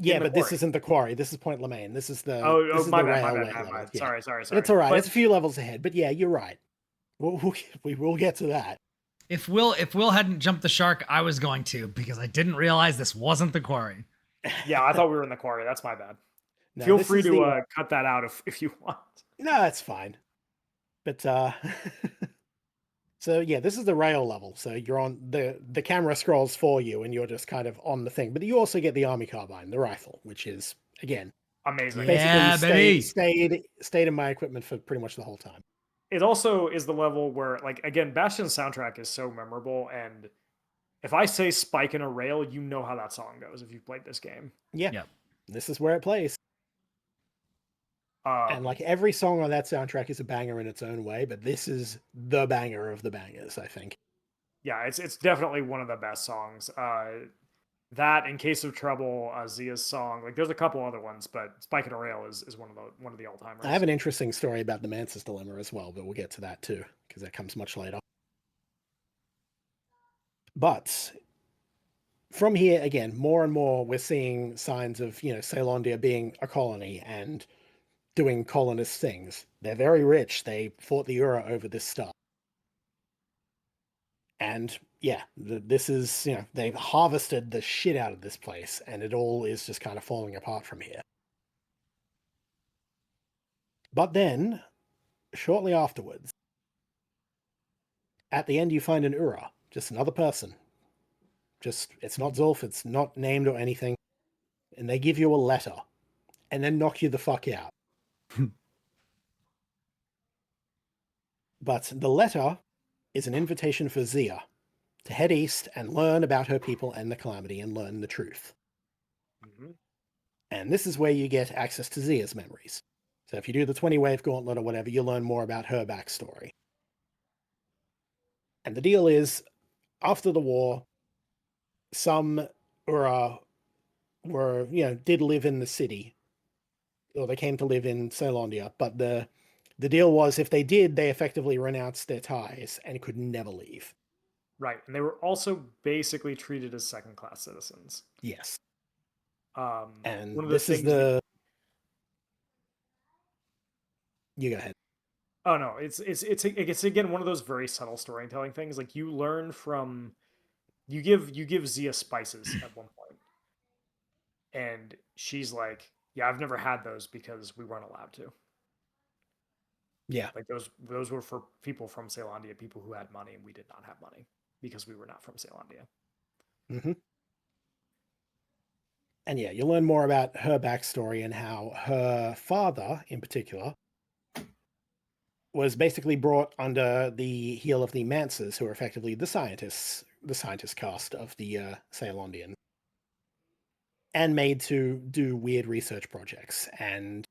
Speaker 1: Yeah,
Speaker 4: In the
Speaker 1: but this
Speaker 4: quarry.
Speaker 1: isn't the quarry. This is Point Lemaine. This is the this is
Speaker 4: my
Speaker 1: the
Speaker 4: bad, my
Speaker 1: railway
Speaker 4: bad, my
Speaker 1: level.
Speaker 4: bad.
Speaker 1: Yeah.
Speaker 4: Sorry.
Speaker 1: It's all right.
Speaker 4: But
Speaker 1: It's a few levels ahead, but yeah, you're right. We will get to that.
Speaker 2: If Will hadn't jumped the shark, I was going to, because I didn't realize this wasn't the quarry.
Speaker 4: yeah, I thought we were in the quarry. That's my bad.
Speaker 1: No,
Speaker 4: Feel
Speaker 1: this
Speaker 4: free
Speaker 1: is
Speaker 4: to
Speaker 1: the,
Speaker 4: cut that out if you want.
Speaker 1: no, it's fine. But so yeah, this is the rail level. So you're on the camera scrolls for you, and you're just kind of on the thing. But you also get the army carbine, the rifle, which is again
Speaker 4: Amazing.
Speaker 2: Yeah. baby.
Speaker 1: stayed in my equipment for pretty much the whole time.
Speaker 4: It also is the level where, like, again, Bastion's soundtrack is so memorable, and if I say "Spike in a Rail," you know how that song goes if you've played this game.
Speaker 1: Yeah,
Speaker 2: Yep.
Speaker 1: this is where it plays. And like every song on that soundtrack is a banger in its own way, but this is the banger of the bangers, I think.
Speaker 4: Yeah, it's definitely one of the best songs. That, In Case of Trouble, Zia's song, like there's a couple other ones, but Spike in a Rail is one of the all timers.
Speaker 1: I have an interesting story about the Mantis Dilemma as well, but we'll get to that too, because that comes much later. But from here, again, more and more we're seeing signs of, Ceylondia being a colony and doing colonist things. They're very rich. They fought the Ura over this stuff. And yeah, this is, they've harvested the shit out of this place, and it all is just kind of falling apart from here. But then, shortly afterwards, at the end you find an Ura, just another person. It's not Zulf, it's not named or anything. And they give you a letter, and then knock you the fuck out. But the letter is an invitation for Zia to head east and learn about her people and the Calamity and learn the truth.
Speaker 4: Mhm.
Speaker 1: And this is where you get access to Zia's memories. So if you do the 20-wave gauntlet or whatever, you learn more about her backstory. And the deal is, after the war, some were, did live in the city, or they came to live in Ceylondia, but the deal was if they did, they effectively renounced their ties and could never leave.
Speaker 4: Right, and they were also basically treated as second-class citizens.
Speaker 1: Yes.
Speaker 4: And one of
Speaker 1: this is
Speaker 4: things
Speaker 1: You go ahead.
Speaker 4: Oh no, it's again one of those very subtle storytelling things. Like you learn from you give Zia spices at one point, and she's like, "Yeah, I've never had those because we weren't allowed to.
Speaker 1: Yeah.
Speaker 4: Like those were for people from Ceylondia, people who had money, and we did not have money because we were not from Ceylondia."
Speaker 1: Mm-hmm. And yeah, you learn more about her backstory and how her father, in particular, was basically brought under the heel of the Mancers, who are effectively the scientist caste of the Ceylondian, and made to do weird research projects. And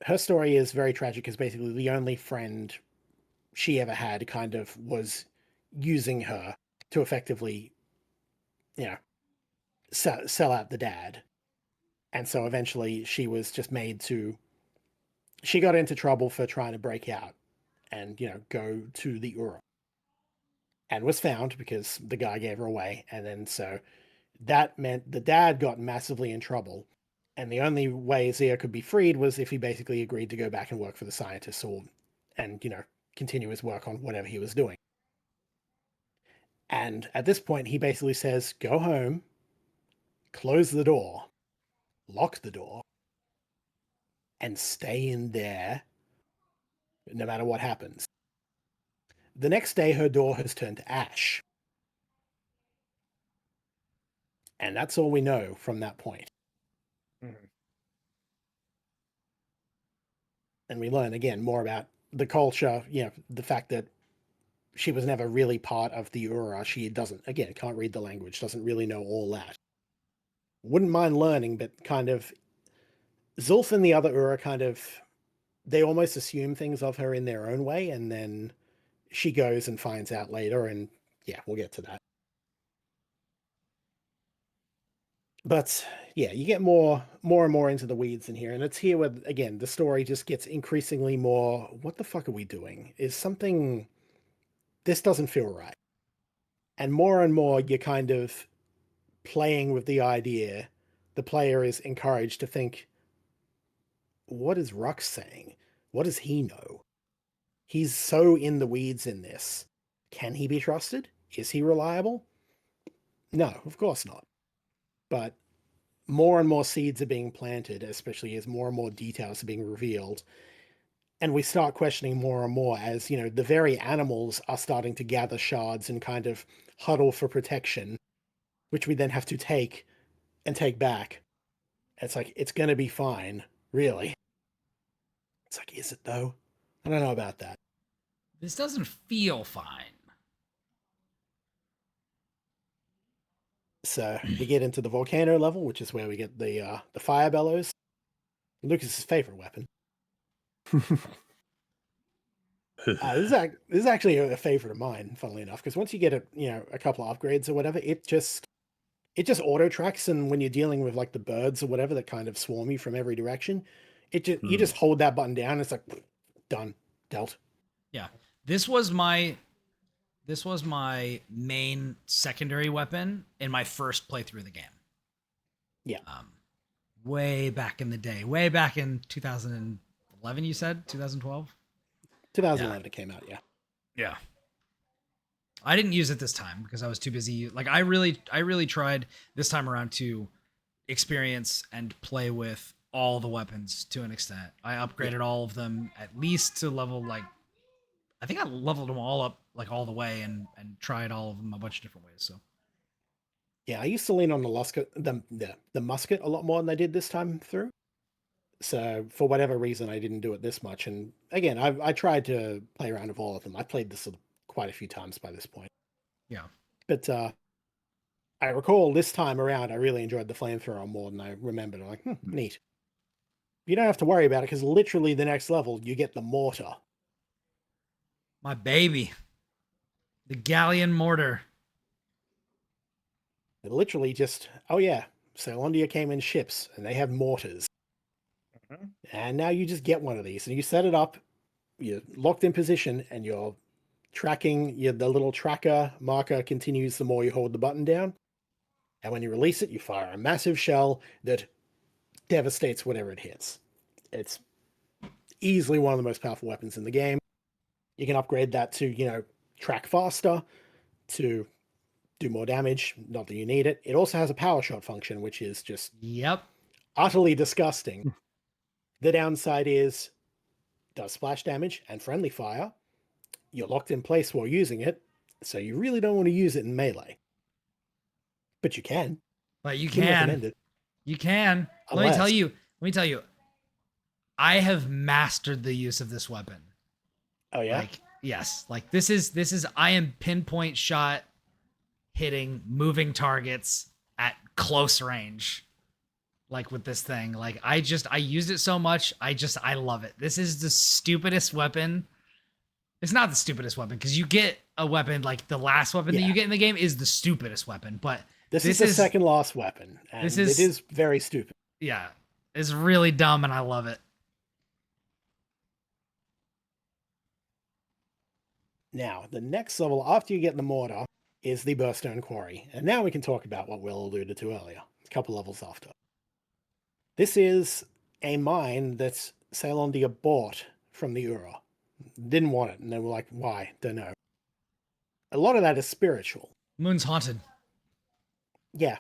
Speaker 1: her story is very tragic because basically the only friend she ever had kind of was using her to effectively, you know, sell out the dad. And so eventually she was just made to, she got into trouble for trying to break out and, go to the Ura. And was found because the guy gave her away. And then so that meant the dad got massively in trouble. And the only way Zia could be freed was if he basically agreed to go back and work for the scientists and, continue his work on whatever he was doing. And at this point, he basically says, go home, close the door, lock the door, and stay in there no matter what happens. The next day, her door has turned to ash. And that's all we know from that point.
Speaker 4: Mhm.
Speaker 1: And we learn, again, more about the culture, the fact that she was never really part of the Ura. She doesn't, again, can't read the language, doesn't really know all that. Wouldn't mind learning, but kind of Zulf and the other Ura kind of, they almost assume things of her in their own way, and then she goes and finds out later, and yeah, we'll get to that. But yeah, you get more and more into the weeds in here, and it's here where, again, the story just gets increasingly more, what the fuck are we doing? Is something, this doesn't feel right. And more you're kind of playing with the idea, the player is encouraged to think, what is Rux saying? What does he know? He's so in the weeds in this. Can he be trusted? Is he reliable? No, of course not. But more and more seeds are being planted, especially as more and more details are being revealed. And we start questioning more and more as, the very animals are starting to gather shards and kind of huddle for protection, which we then have to take back. It's like, it's going to be fine, really. It's like, is it though? I don't know about that.
Speaker 2: This doesn't feel fine.
Speaker 1: So we get into the volcano level, which is where we get the fire bellows. Lucas's favorite weapon. This is actually a favorite of mine, funnily enough, because once you get a couple of upgrades or whatever, it just auto tracks, and when you're dealing with like the birds or whatever that kind of swarm you from every direction, you just hold that button down. And it's like done, dealt.
Speaker 2: Yeah, this was my main secondary weapon in my first playthrough of the game.
Speaker 1: Yeah.
Speaker 2: Way back in the day, way back in 2011, you said 2012.
Speaker 1: 2011 it came out, yeah.
Speaker 2: Yeah. I didn't use it this time because I was too busy. Like I really tried this time around to experience and play with all the weapons to an extent. I upgraded all of them at least to level, like, I think I leveled them all up like all the way and tried all of them a bunch of different ways. So
Speaker 1: yeah, I used to lean on the musket a lot more than I did this time through. So for whatever reason, I didn't do it this much. And again, I tried to play around with all of them. I played this quite a few times by this point.
Speaker 2: yeah.
Speaker 1: But I recall this time around, I really enjoyed the flamethrower more than I remembered. I'm like, neat. You don't have to worry about it because literally the next level, you get the mortar.
Speaker 2: My baby. The galleon mortar.
Speaker 1: It literally just, oh yeah, Ceylondia came in ships and they have mortars.
Speaker 4: Mhm.
Speaker 1: And now you just get one of these and you set it up, you're locked in position, and you're tracking, the little tracker marker continues the more you hold the button down. And when you release it, you fire a massive shell that devastates whatever it hits. It's easily one of the most powerful weapons in the game. You can upgrade that to, track faster, to do more damage, not that you need it. It also has a power shot function, which is just utterly disgusting. The downside is does splash damage and friendly fire. You're locked in place while using it, so you really don't want to use it in melee. But you can.
Speaker 2: But you
Speaker 1: Wouldn't recommend
Speaker 2: can.
Speaker 1: it.
Speaker 2: You can. Let me tell you. I have mastered the use of this weapon.
Speaker 1: Oh yeah?
Speaker 2: Like, yes. Like this is I am pinpoint shot hitting moving targets at close range. like with this thing. Like I used it so much. I love it. This is the stupidest weapon. It's not the stupidest weapon because you get a weapon like the last weapon that you get in the game is the stupidest weapon, but
Speaker 1: this is the second last weapon, and it is very stupid.
Speaker 2: Yeah, it's really dumb, and I love it.
Speaker 1: Now, the next level after you get the mortar is the Bastion quarry, and now we can talk about what Will alluded to earlier, a couple levels after. This is a mine that Saelandia bought from the Ura. Didn't want it, and they were like, why? Don't know. A lot of that is spiritual.
Speaker 2: Moon's haunted.
Speaker 1: Yeah.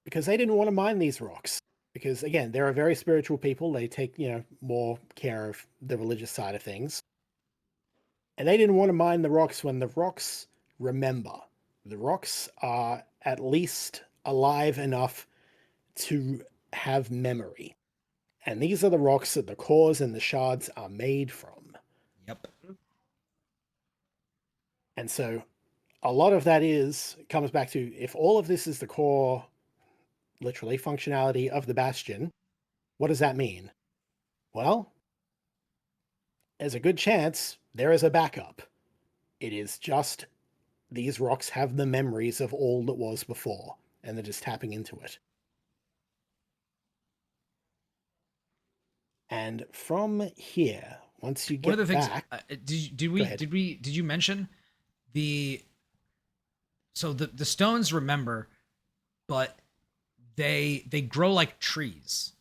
Speaker 1: Because they didn't want to mine these rocks. Because, again, they're a very spiritual people. They take, more care of the religious side of things. And they didn't want to mine the rocks when the rocks remember. The rocks are at least alive enough to have memory. And these are the rocks that the cores and the shards are made from.
Speaker 2: Yep.
Speaker 1: And so a lot of that comes back to, if all of this is the core, literally, functionality of the Bastion, what does that mean? Well, there's a good chance there is a backup. It is just these rocks have the memories of all that was before, and they're just tapping into it. And from here, once you get
Speaker 2: one of the
Speaker 1: back,
Speaker 2: things did you mention the stones remember, but they grow like trees,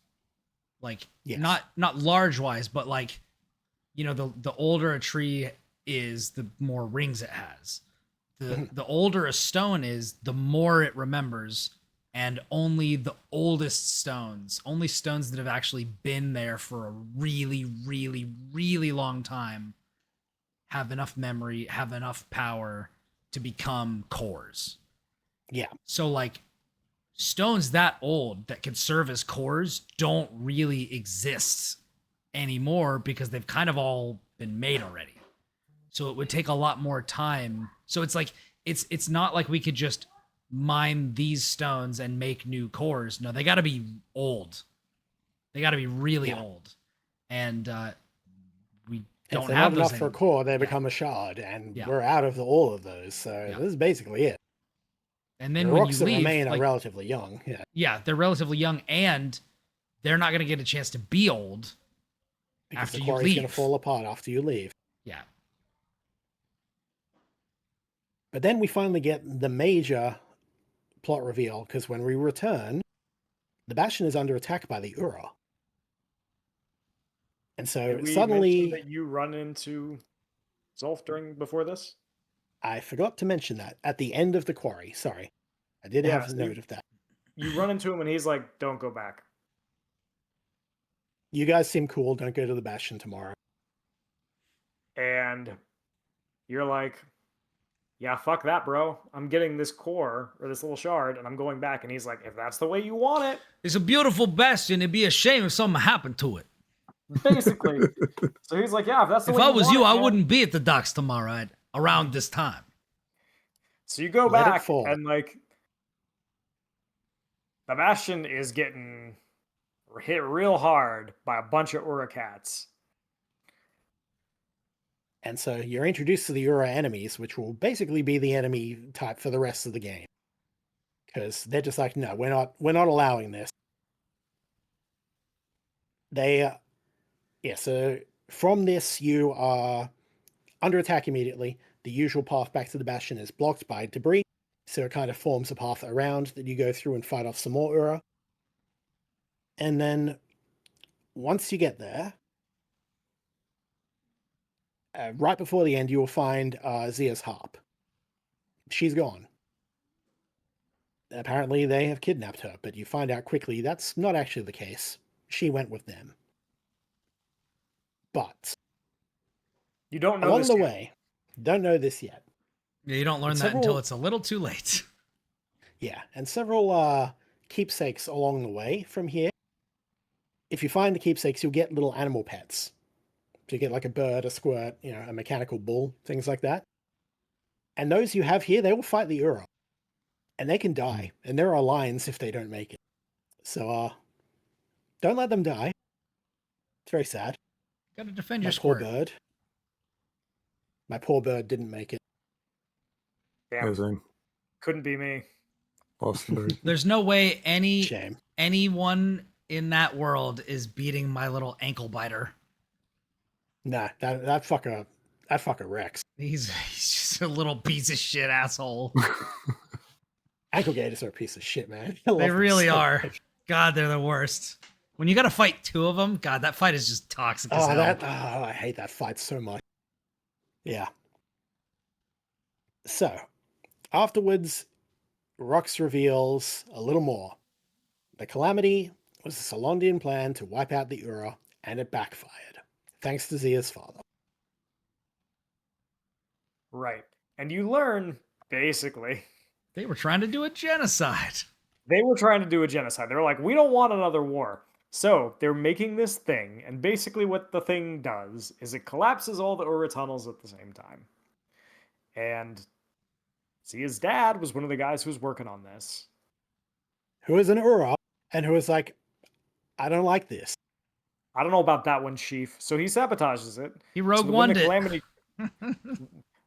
Speaker 2: like
Speaker 1: yes.
Speaker 2: not large wise, but like the older a tree is, the more rings it has. The older a stone is, the more it remembers. And only the oldest stones, only stones that have actually been there for a really, really, really long time, have enough memory, have enough power to become cores.
Speaker 1: Yeah.
Speaker 2: So, like, stones that old that could serve as cores don't really exist anymore because they've kind of all been made already. So it would take a lot more time. So it's like, it's not like we could just mine these stones and make new cores. No, they got to be old. They got to be really old, and we don't have those
Speaker 1: enough for a core. They become a shard, and we're out of all of those. So this is basically it.
Speaker 2: And then
Speaker 1: the
Speaker 2: when
Speaker 1: rocks
Speaker 2: you leave,
Speaker 1: that remain are relatively young.
Speaker 2: Yeah, they're relatively young, and they're not going to get a chance to be old
Speaker 1: because
Speaker 2: after
Speaker 1: the
Speaker 2: you
Speaker 1: quarry's
Speaker 2: leave.
Speaker 1: going to fall apart after you leave.
Speaker 2: Yeah.
Speaker 1: But then we finally get the major plot reveal, because when we return, the Bastion is under attack by the Ura. And so suddenly
Speaker 4: that you run into Zolf before this?
Speaker 1: I forgot to mention that at the end of the quarry. Sorry. I did have a note of that.
Speaker 4: You run into him and he's like, don't go back.
Speaker 1: You guys seem cool. Don't go to the Bastion tomorrow.
Speaker 4: And you're like, yeah, fuck that, bro. I'm getting this core or this little shard and I'm going back. And he's like, if that's the way you want it.
Speaker 2: It's a beautiful Bastion. It'd be a shame if something happened to it.
Speaker 4: Basically. So he's like, yeah, if that's the way
Speaker 2: you want it. If I was you, I
Speaker 4: man.
Speaker 2: wouldn't be at the docks tomorrow around this time.
Speaker 4: So you go back and like, the Bastion is getting hit real hard by a bunch of Ura cats.
Speaker 1: And so you're introduced to the Ura enemies, which will basically be the enemy type for the rest of the game. Because they're just like, no, we're not allowing this. So from this, you are under attack immediately. The usual path back to the Bastion is blocked by debris. So it kind of forms a path around that you go through and fight off some more Ura. And then once you get there, right before the end, you will find Zia's harp. She's gone. Apparently, they have kidnapped her, but you find out quickly that's not actually the case. She went with them. But
Speaker 4: you don't know
Speaker 1: along
Speaker 4: this
Speaker 1: the
Speaker 4: yet.
Speaker 1: way, don't know this yet.
Speaker 2: Yeah, you don't learn that until it's a little too late.
Speaker 1: Yeah, and several keepsakes along the way from here. If you find the keepsakes, you'll get little animal pets. So you get like a bird, a squirt, a mechanical bull, things like that. And those you have here, they will fight the Ura. And they can die. And there are lines if they don't make it. So, don't let them die. It's very sad.
Speaker 2: Gotta defend
Speaker 1: My
Speaker 2: your
Speaker 1: poor
Speaker 2: squirt.
Speaker 1: bird. My poor bird didn't make it.
Speaker 4: Damn,
Speaker 3: Amazing.
Speaker 4: couldn't be me.
Speaker 3: Lost the bird.
Speaker 2: There's no way
Speaker 1: Shame.
Speaker 2: anyone in that world is beating my little ankle biter.
Speaker 1: Nah, that fucker wrecks.
Speaker 2: He's just a little piece of shit asshole.
Speaker 1: Ankle gators are a piece of shit, man. I love
Speaker 2: They
Speaker 1: them
Speaker 2: really
Speaker 1: so
Speaker 2: are.
Speaker 1: much.
Speaker 2: God, they're the worst. When you got to fight two of them, God, that fight is just toxic as hell.
Speaker 1: I hate that fight so much. Yeah. So, afterwards, Rox reveals a little more. The Calamity was a Solondian plan to wipe out the Ura, and it backfired, thanks to Zia's father.
Speaker 4: Right. And you learn, basically,
Speaker 2: They were trying to do a genocide.
Speaker 4: they were trying to do a genocide. They were like, we don't want another war. So they're making this thing, and basically what the thing does is it collapses all the Ura tunnels at the same time. And Zia's dad was one of the guys who was working on this.
Speaker 1: Who is an Ura, and who is like, I don't like this.
Speaker 4: I don't know about that one, Chief. So he sabotages it.
Speaker 2: He Rogue
Speaker 4: So
Speaker 2: One'd it.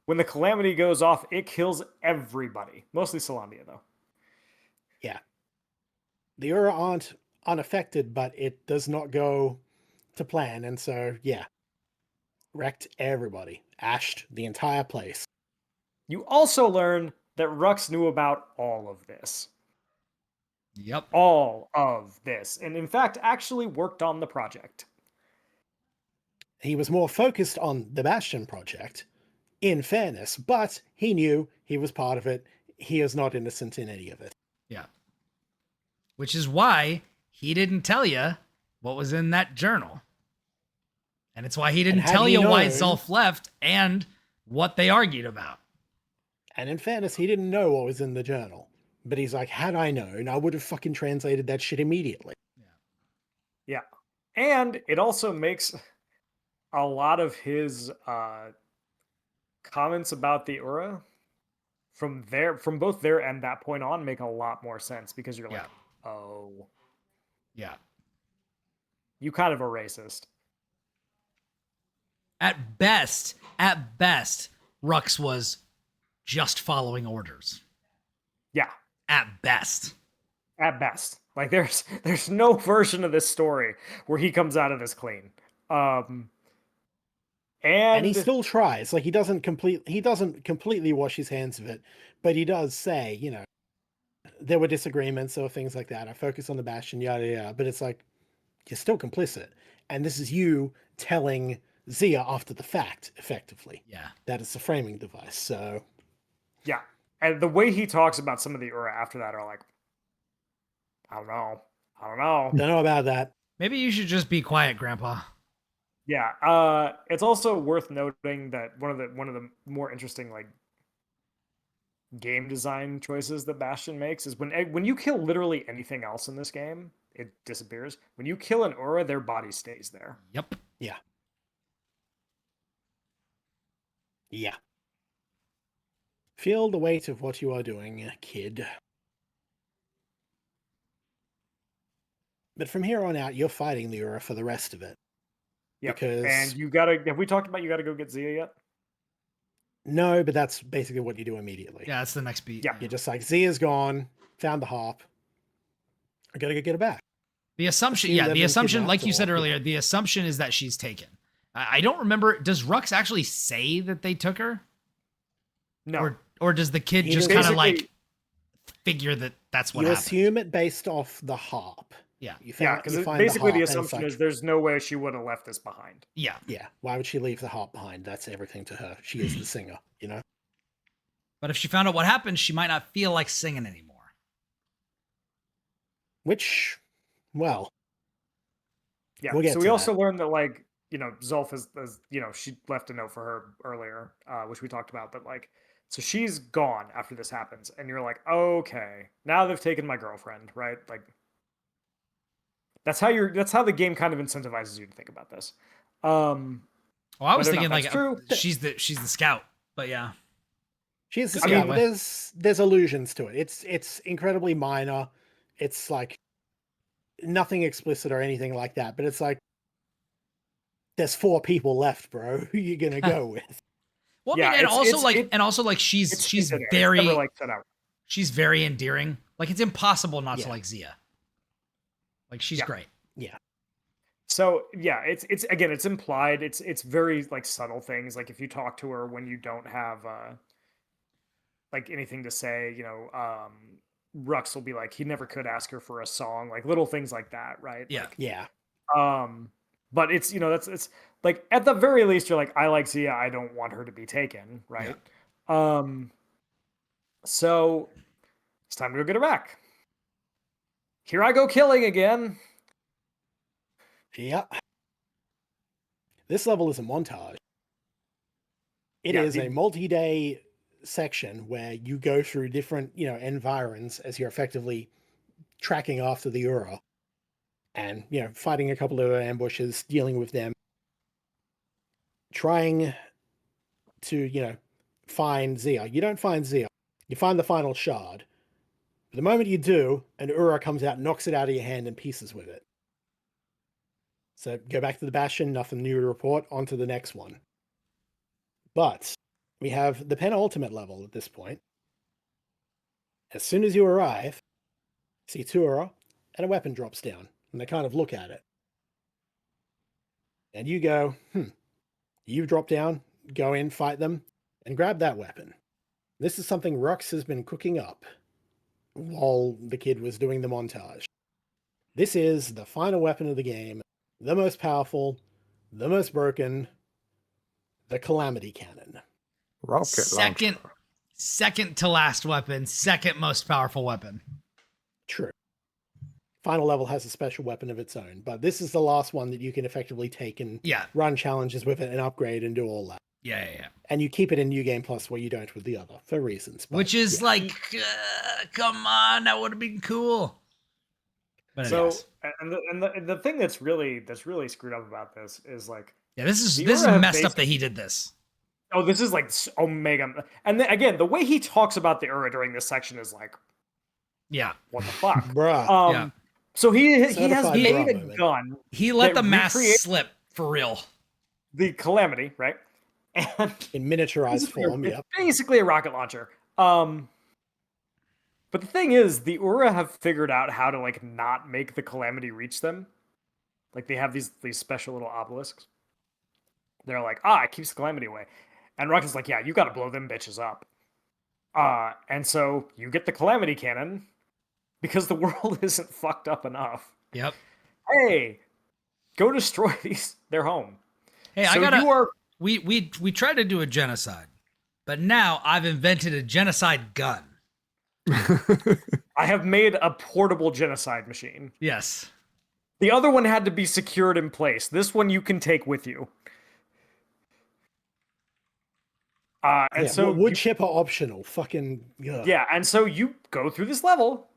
Speaker 4: When the Calamity goes off, it kills everybody. Mostly Solandia, though.
Speaker 1: Yeah. The Ura aren't unaffected, but it does not go to plan, and so, yeah. Wrecked everybody. Ashed the entire place.
Speaker 4: You also learn that Rux knew about all of this.
Speaker 2: Yep.
Speaker 4: All of this. And in fact, actually worked on the project.
Speaker 1: He was more focused on the Bastion project, in fairness, but he knew he was part of it. He is not innocent in any of it.
Speaker 2: Yeah. Which is why he didn't tell you what was in that journal. And it's why he didn't
Speaker 1: had
Speaker 2: tell
Speaker 1: he
Speaker 2: you why
Speaker 1: known-
Speaker 2: Zolf left and what they argued about.
Speaker 1: And in fairness, he didn't know what was in the journal. But he's like, had I known, I would have fucking translated that shit immediately.
Speaker 4: Yeah. And it also makes a lot of his comments about the Ura from both there and that point on make a lot more sense because you're like, oh,
Speaker 2: Yeah.
Speaker 4: you kind of a racist.
Speaker 2: At best, Rux was just following orders.
Speaker 4: Yeah.
Speaker 2: At best.
Speaker 4: At best. Like there's no version of this story where he comes out of this clean. And
Speaker 1: he still tries. Like he doesn't completely wash his hands of it, but he does say, you know, there were disagreements or things like that. I focus on the Bastion, yada yada. But it's like you're still complicit, and this is you telling Zia after the fact, effectively.
Speaker 2: Yeah.
Speaker 1: That is the framing device. So
Speaker 4: yeah. And the way he talks about some of the Ura after that are like, I don't know.
Speaker 1: don't know about that.
Speaker 2: Maybe you should just be quiet, Grandpa.
Speaker 4: Yeah. It's also worth noting that one of the more interesting like game design choices that Bastion makes is when you kill literally anything else in this game, it disappears. When you kill an Ura, their body stays there.
Speaker 2: Yep.
Speaker 1: Yeah. Yeah. Feel the weight of what you are doing, kid. But from here on out, you're fighting the Ura for the rest of it.
Speaker 4: Yeah.
Speaker 1: Because
Speaker 4: And have we talked about you gotta go get Zia yet?
Speaker 1: no, but that's basically what you do immediately.
Speaker 2: Yeah, that's the next beat.
Speaker 4: Yeah.
Speaker 1: You're just like, Zia's gone, found the harp. I gotta go get her back.
Speaker 2: The assumption,
Speaker 1: Assume
Speaker 2: yeah,
Speaker 1: they've
Speaker 2: the
Speaker 1: been
Speaker 2: assumption, like
Speaker 1: kidnapped
Speaker 2: you said
Speaker 1: or-
Speaker 2: earlier, the assumption is that she's taken. I don't remember. Does Rux actually say that they took her?
Speaker 4: No.
Speaker 2: Or does the kid
Speaker 1: He
Speaker 2: just
Speaker 1: does-
Speaker 2: kind of like
Speaker 4: Basically-
Speaker 2: figure that that's what
Speaker 1: You
Speaker 2: happened?
Speaker 1: assume it based off the harp.
Speaker 2: Yeah.
Speaker 1: You
Speaker 4: Yeah,
Speaker 1: found,
Speaker 4: because
Speaker 1: you find
Speaker 4: basically the
Speaker 1: harp and it's
Speaker 4: assumption
Speaker 1: like,
Speaker 4: is there's no way she would have left this behind.
Speaker 2: Yeah.
Speaker 1: yeah, why would she leave the harp behind? That's everything to her. She is the singer, you know?
Speaker 2: But if she found out what happened, she might not feel like singing anymore.
Speaker 1: Which, well,
Speaker 4: Yeah.
Speaker 1: We'll get
Speaker 4: So we
Speaker 1: to
Speaker 4: also
Speaker 1: that.
Speaker 4: learned that like, Zolf is she left a note for her earlier, which we talked about, but like, so she's gone after this happens, and you're like, okay, now they've taken my girlfriend, right? Like, that's how the game kind of incentivizes you to think about this.
Speaker 2: Well, I was
Speaker 4: Whether or
Speaker 2: thinking
Speaker 4: not
Speaker 2: like
Speaker 4: that's true-
Speaker 2: she's the scout, but yeah.
Speaker 1: she's the
Speaker 2: I mean,
Speaker 1: scout, but there's allusions to it. It's incredibly minor. It's like nothing explicit or anything like that, but it's like, there's 4 people left, bro. Who you gonna go with?
Speaker 2: Well, I
Speaker 4: Yeah,
Speaker 2: mean, and also like
Speaker 4: it's
Speaker 2: she's
Speaker 4: hinted at. It's
Speaker 2: very
Speaker 4: never, like, set out.
Speaker 2: she's very endearing. Like it's impossible not to
Speaker 1: Yeah.
Speaker 2: like Zia. Like she's
Speaker 4: Yeah.
Speaker 2: great.
Speaker 4: So yeah, it's again, it's implied. It's very like subtle things. Like if you talk to her when you don't have like anything to say, Rux will be like, he never could ask her for a song, like little things like that, right?
Speaker 2: Yeah.
Speaker 4: Like,
Speaker 1: Yeah.
Speaker 4: but it's it's like at the very least you're like, I like Zia, I don't want her to be taken, right? So it's time to go get her back. Here I go killing again.
Speaker 1: Yep. This level is a montage. It
Speaker 4: Yeah,
Speaker 1: is a multi-day section where you go through different, environs as you're effectively tracking after the Ura and, fighting a couple of ambushes, dealing with them, trying to, find Zia. You don't find Zia. You find the final shard. But the moment you do, an Ura comes out, knocks it out of your hand and pieces with it. So go back to the Bastion, nothing new to report, on to the next one. But we have the penultimate level at this point. As soon as you arrive, see 2 Ura, and a weapon drops down, and they kind of look at it. And you go, you drop down, go in, fight them, and grab that weapon. This is something Rux has been cooking up while the kid was doing the montage. This is the final weapon of the game, the most powerful, the most broken, the Calamity Cannon.
Speaker 3: Rocket
Speaker 2: Second to last weapon, second most powerful weapon.
Speaker 1: True. Final level has a special weapon of its own, but this is the last one that you can effectively take and run challenges with it and upgrade and do all that.
Speaker 2: Yeah.
Speaker 1: And you keep it in New Game Plus where you don't with the other, for reasons. But,
Speaker 2: Which is like, come on, that would have been cool. But
Speaker 4: so, and the thing that's really screwed up about this is like,
Speaker 2: this is messed up that he did this.
Speaker 4: Oh, this is like Omega. And then, again, the way he talks about the Ura during this section is like, what the fuck?
Speaker 1: Bruh.
Speaker 4: So he has
Speaker 1: Certified
Speaker 4: made
Speaker 1: bruh
Speaker 4: a
Speaker 1: moment.
Speaker 4: gun.
Speaker 2: He let the mask
Speaker 4: recreates
Speaker 2: slip for real.
Speaker 4: The Calamity, right? And
Speaker 1: In miniaturized form,
Speaker 4: it's
Speaker 1: yep.
Speaker 4: basically a rocket launcher. But the thing is, the Ura have figured out how to like not make the Calamity reach them. Like they have these special little obelisks. They're like, it keeps the Calamity away. And Rux is like, yeah, you got to blow them bitches up. And so you get the Calamity Cannon because the world isn't fucked up enough.
Speaker 2: Yep.
Speaker 4: Hey, go destroy these. They're home.
Speaker 2: Hey,
Speaker 4: so
Speaker 2: we tried to do a genocide, but now I've invented a genocide gun.
Speaker 4: I have made a portable genocide machine.
Speaker 2: Yes.
Speaker 4: The other one had to be secured in place. This one you can take with you. So
Speaker 1: wood chip are optional. Fucking
Speaker 4: yeah, and so you go through this level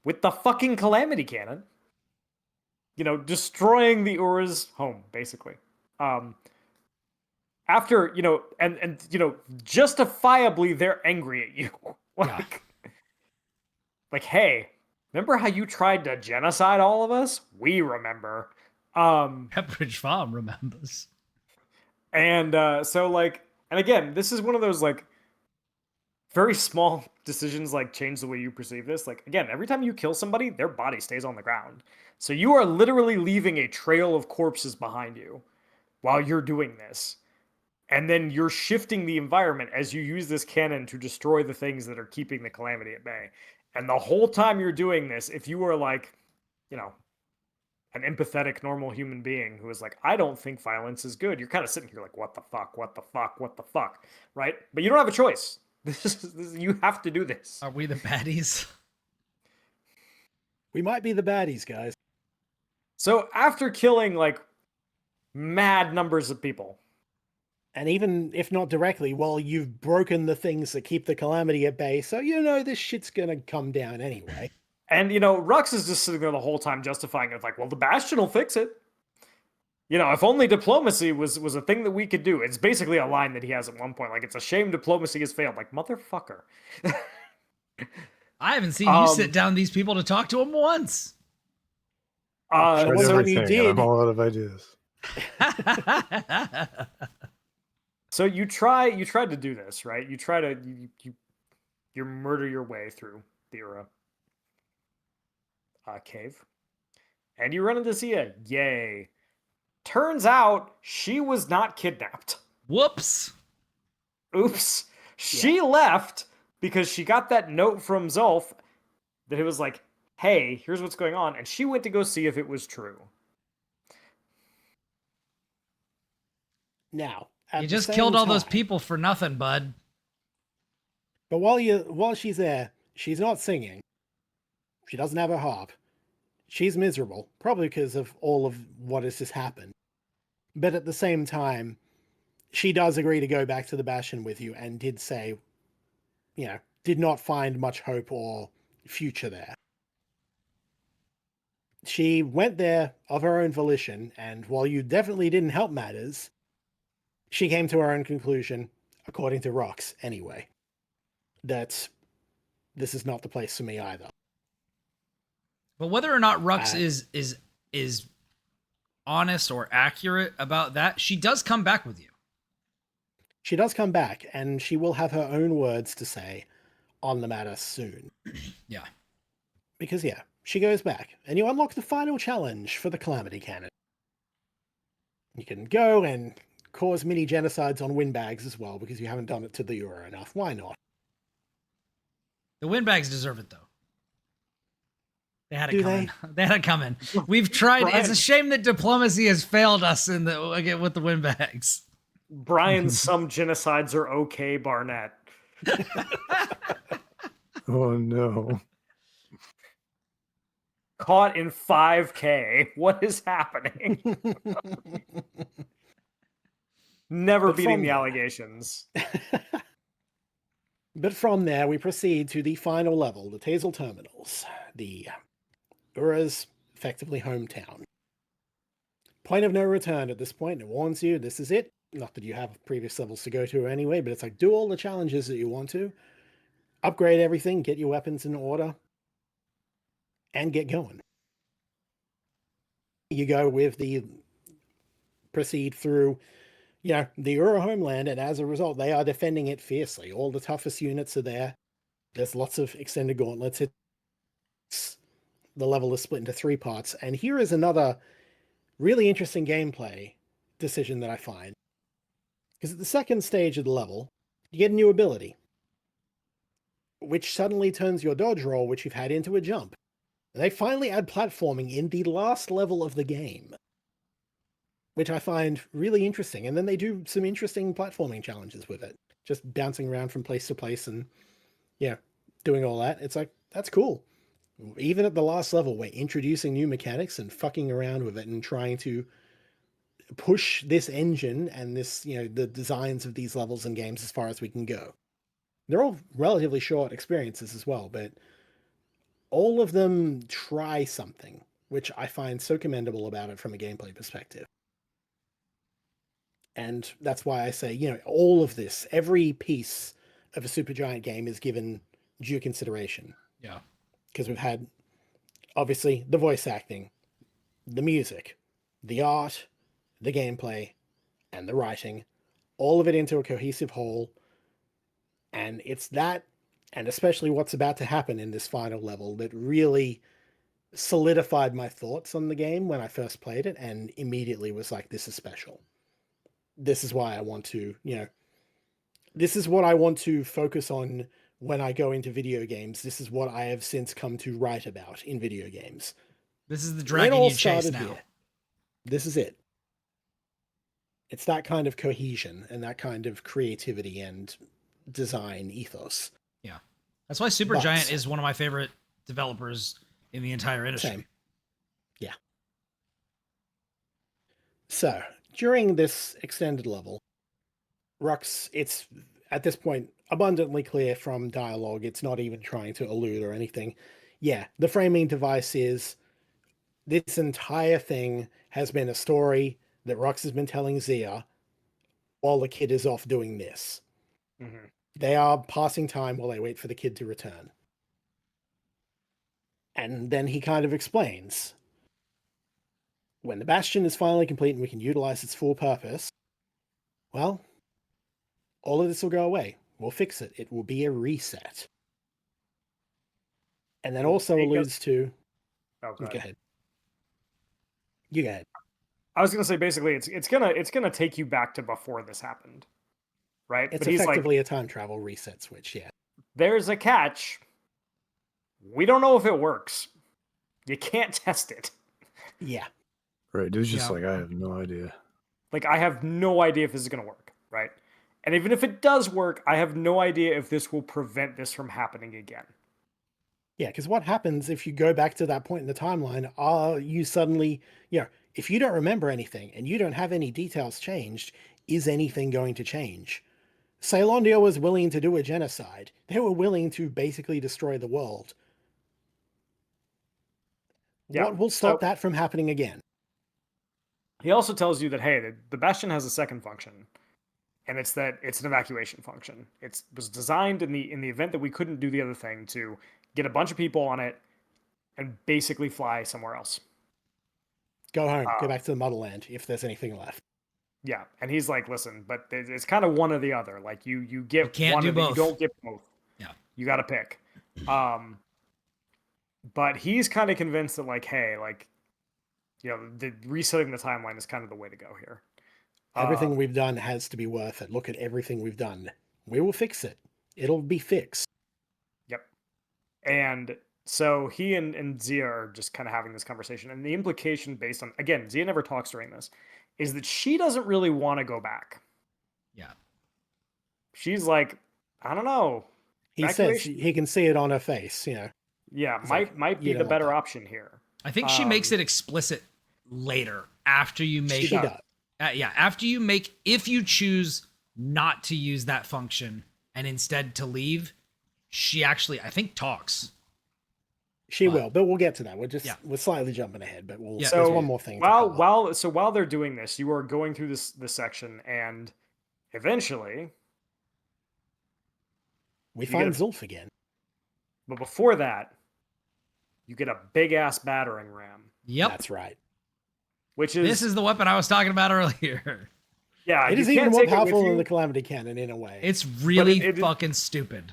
Speaker 4: with the fucking Calamity Cannon, destroying the Ura's home, basically. After and justifiably they're angry at you, like, hey, remember how you tried to genocide all of us? We remember.
Speaker 2: Pepperidge Farm remembers.
Speaker 4: And so like. And again, this is one of those like very small decisions like change the way you perceive this. Like again, every time you kill somebody, their body stays on the ground. So you are literally leaving a trail of corpses behind you while you're doing this. And then you're shifting the environment as you use this cannon to destroy the things that are keeping the Calamity at bay. And the whole time you're doing this, if you were like, an empathetic, normal human being who is like, I don't think violence is good. You're kind of sitting here like, what the fuck, right? But you don't have a choice. You have to do this.
Speaker 2: Are we the baddies?
Speaker 1: We might be the baddies, guys.
Speaker 4: So after killing like mad numbers of people,
Speaker 1: and even if not directly, well, you've broken the things that keep the Calamity at bay, so this shit's gonna come down anyway.
Speaker 4: And, Rux is just sitting there the whole time justifying it. Like, well, the Bastion will fix it. If only diplomacy was a thing that we could do. It's basically a line that he has at one point. Like, it's a shame diplomacy has failed. Like, motherfucker.
Speaker 2: I haven't seen you sit down these people to talk to them once.
Speaker 3: Tried
Speaker 1: one time you
Speaker 3: everything, and I'm
Speaker 1: did.
Speaker 3: all out of ideas.
Speaker 4: So you tried to do this, right? You try to you murder your way through the Ura cave, and you run into Zia. Yay! Turns out she was not kidnapped.
Speaker 2: Whoops.
Speaker 4: Oops. She left because she got that note from Zolf that it was like, "Hey, here's what's going on," and she went to go see if it was true.
Speaker 1: Now,
Speaker 2: You just killed all those people for nothing, bud.
Speaker 1: But while she's there, she's not singing. She doesn't have a harp. She's miserable, probably because of all of what has just happened. But at the same time, she does agree to go back to the Bastion with you and did say, did not find much hope or future there. She went there of her own volition, and while you definitely didn't help matters, she came to her own conclusion, according to Rox anyway, that this is not the place for me either.
Speaker 2: But whether or not Rux is honest or accurate about that, she does come back with you.
Speaker 1: She does come back, and she will have her own words to say on the matter soon.
Speaker 2: Yeah.
Speaker 1: Because, she goes back, and you unlock the final challenge for the Calamity Cannon. You can go and cause mini genocides on windbags as well, because you haven't done it to the Ura enough. Why not?
Speaker 2: The windbags deserve it, though. They had it
Speaker 1: Do
Speaker 2: coming. They had it coming. We've tried.
Speaker 4: Brian,
Speaker 2: It's a shame that diplomacy has failed us with the windbags.
Speaker 4: Brian's some genocides are okay, Barnett.
Speaker 3: Oh no.
Speaker 4: Caught in 5K. What is happening? Never
Speaker 1: But
Speaker 4: beating
Speaker 1: from
Speaker 4: the
Speaker 1: there-
Speaker 4: allegations.
Speaker 1: But from there, we proceed to the final level, the Tazel Terminals, the Ura's effectively hometown. Point of no return at this point. It warns you, this is it. Not that you have previous levels to go to anyway, but it's like, do all the challenges that you want to, upgrade everything, get your weapons in order, and get going. You go with proceed through, the Ura homeland, and as a result, they are defending it fiercely. All the toughest units are there. There's lots of extended gauntlets. The level is split into 3 parts, and here is another really interesting gameplay decision that I find. Because at the second stage of the level, you get a new ability, which suddenly turns your dodge roll, which you've had, into a jump. They finally add platforming in the last level of the game, which I find really interesting. And then they do some interesting platforming challenges with it, just bouncing around from place to place and, doing all that. It's like, that's cool. Even at the last level, we're introducing new mechanics and fucking around with it and trying to push this engine and this, the designs of these levels and games as far as we can go. They're all relatively short experiences as well, but all of them try something, which I find so commendable about it from a gameplay perspective. And that's why I say, all of this, every piece of a Supergiant game is given due consideration.
Speaker 2: Yeah.
Speaker 1: Because we've had, obviously, the voice acting, the music, the art, the gameplay, and the writing, all of it into a cohesive whole. And it's that, and especially what's about to happen in this final level, that really solidified my thoughts on the game when I first played it, and immediately was like, this is special. This is why I want to, this is what I want to focus on when I go into video games. This is what I have since come to write about in video games.
Speaker 2: This is the dragon you chase now.
Speaker 1: Here. This is it. It's that kind of cohesion and that kind of creativity and design ethos.
Speaker 2: Yeah. That's why Supergiant is one of my favorite developers in the entire industry.
Speaker 1: Same. Yeah. So, during this extended level, Rux, it's at this point abundantly clear from dialogue, it's not even trying to allude or anything. Yeah, the framing device is this entire thing has been a story that Rux has been telling Zia while the kid is off doing this.
Speaker 4: Mm-hmm.
Speaker 1: They are passing time while they wait for the kid to return. And then he kind of explains when the Bastion is finally complete and we can utilize its full purpose, well, all of this will go away. We'll fix it. It will be a reset. And then also alludes to...
Speaker 4: Oh,
Speaker 1: Go ahead. You go ahead.
Speaker 4: I was gonna say basically it's gonna take you back to before this happened, right?
Speaker 1: It's
Speaker 4: But he's like,
Speaker 1: effectively a time travel reset switch, yeah.
Speaker 4: there's a catch. We don't know if it works. You can't test it.
Speaker 1: Yeah.
Speaker 3: Right. Dude's just
Speaker 2: Yeah.
Speaker 3: like, I have no idea.
Speaker 4: Like, I have no idea if this is gonna work, right? And even if it does work, I have no idea if this will prevent this from happening again.
Speaker 1: Yeah, because what happens if you go back to that point in the timeline? Are you suddenly, if you don't remember anything and you don't have any details changed, is anything going to change? Ceylondia was willing to do a genocide. They were willing to basically destroy the world.
Speaker 4: Yeah,
Speaker 1: What will stop that from happening again?
Speaker 4: He also tells you that, hey, the Bastion has a second function, and it's that it's an evacuation function. It was designed in the event that we couldn't do the other thing to get a bunch of people on it and basically fly somewhere else.
Speaker 1: Go home. Go back to the motherland if there's anything left.
Speaker 4: Yeah, and he's like, listen, but it's kind of one or the other. Like you get
Speaker 2: can't
Speaker 4: one
Speaker 2: do
Speaker 4: of them, you
Speaker 2: both.
Speaker 4: don't get both.
Speaker 2: Yeah.
Speaker 4: You got to pick. But he's kind of convinced that, like, hey, like, the resetting the timeline is kind of the way to go here.
Speaker 1: Everything we've done has to be worth it. Look at everything we've done. We will fix it. It'll be fixed.
Speaker 4: Yep. And so he and Zia are just kind of having this conversation. And the implication based on, again, Zia never talks during this, is that she doesn't really want to go back.
Speaker 2: Yeah.
Speaker 4: She's like, I don't know.
Speaker 1: He says he can see it on her face,
Speaker 4: Yeah,
Speaker 1: It's
Speaker 4: might
Speaker 1: like,
Speaker 4: be
Speaker 1: you
Speaker 4: the
Speaker 1: don't want
Speaker 4: better
Speaker 1: that.
Speaker 4: option here.
Speaker 2: I think she makes it explicit later after you make
Speaker 1: She does.
Speaker 2: after you make, if you choose not to use that function and instead to leave, she actually, I think, talks.
Speaker 1: She will, but we'll get to that. We're slightly jumping ahead, but
Speaker 2: Yeah.
Speaker 1: there's
Speaker 4: So
Speaker 1: one more thing. to cover.
Speaker 4: while they're doing this, you are going through this section, and eventually,
Speaker 1: we
Speaker 4: you
Speaker 1: find
Speaker 4: get
Speaker 1: Zulf again.
Speaker 4: but before that, you get a big ass battering ram.
Speaker 2: Yep.
Speaker 1: That's right.
Speaker 4: Which is
Speaker 2: This is the weapon I was talking about earlier.
Speaker 4: yeah,
Speaker 1: It
Speaker 4: you
Speaker 1: is even
Speaker 4: can't
Speaker 1: more
Speaker 4: take it with
Speaker 1: powerful than
Speaker 4: you.
Speaker 1: the Calamity Cannon in a way.
Speaker 2: It's really
Speaker 4: it-
Speaker 2: fucking stupid.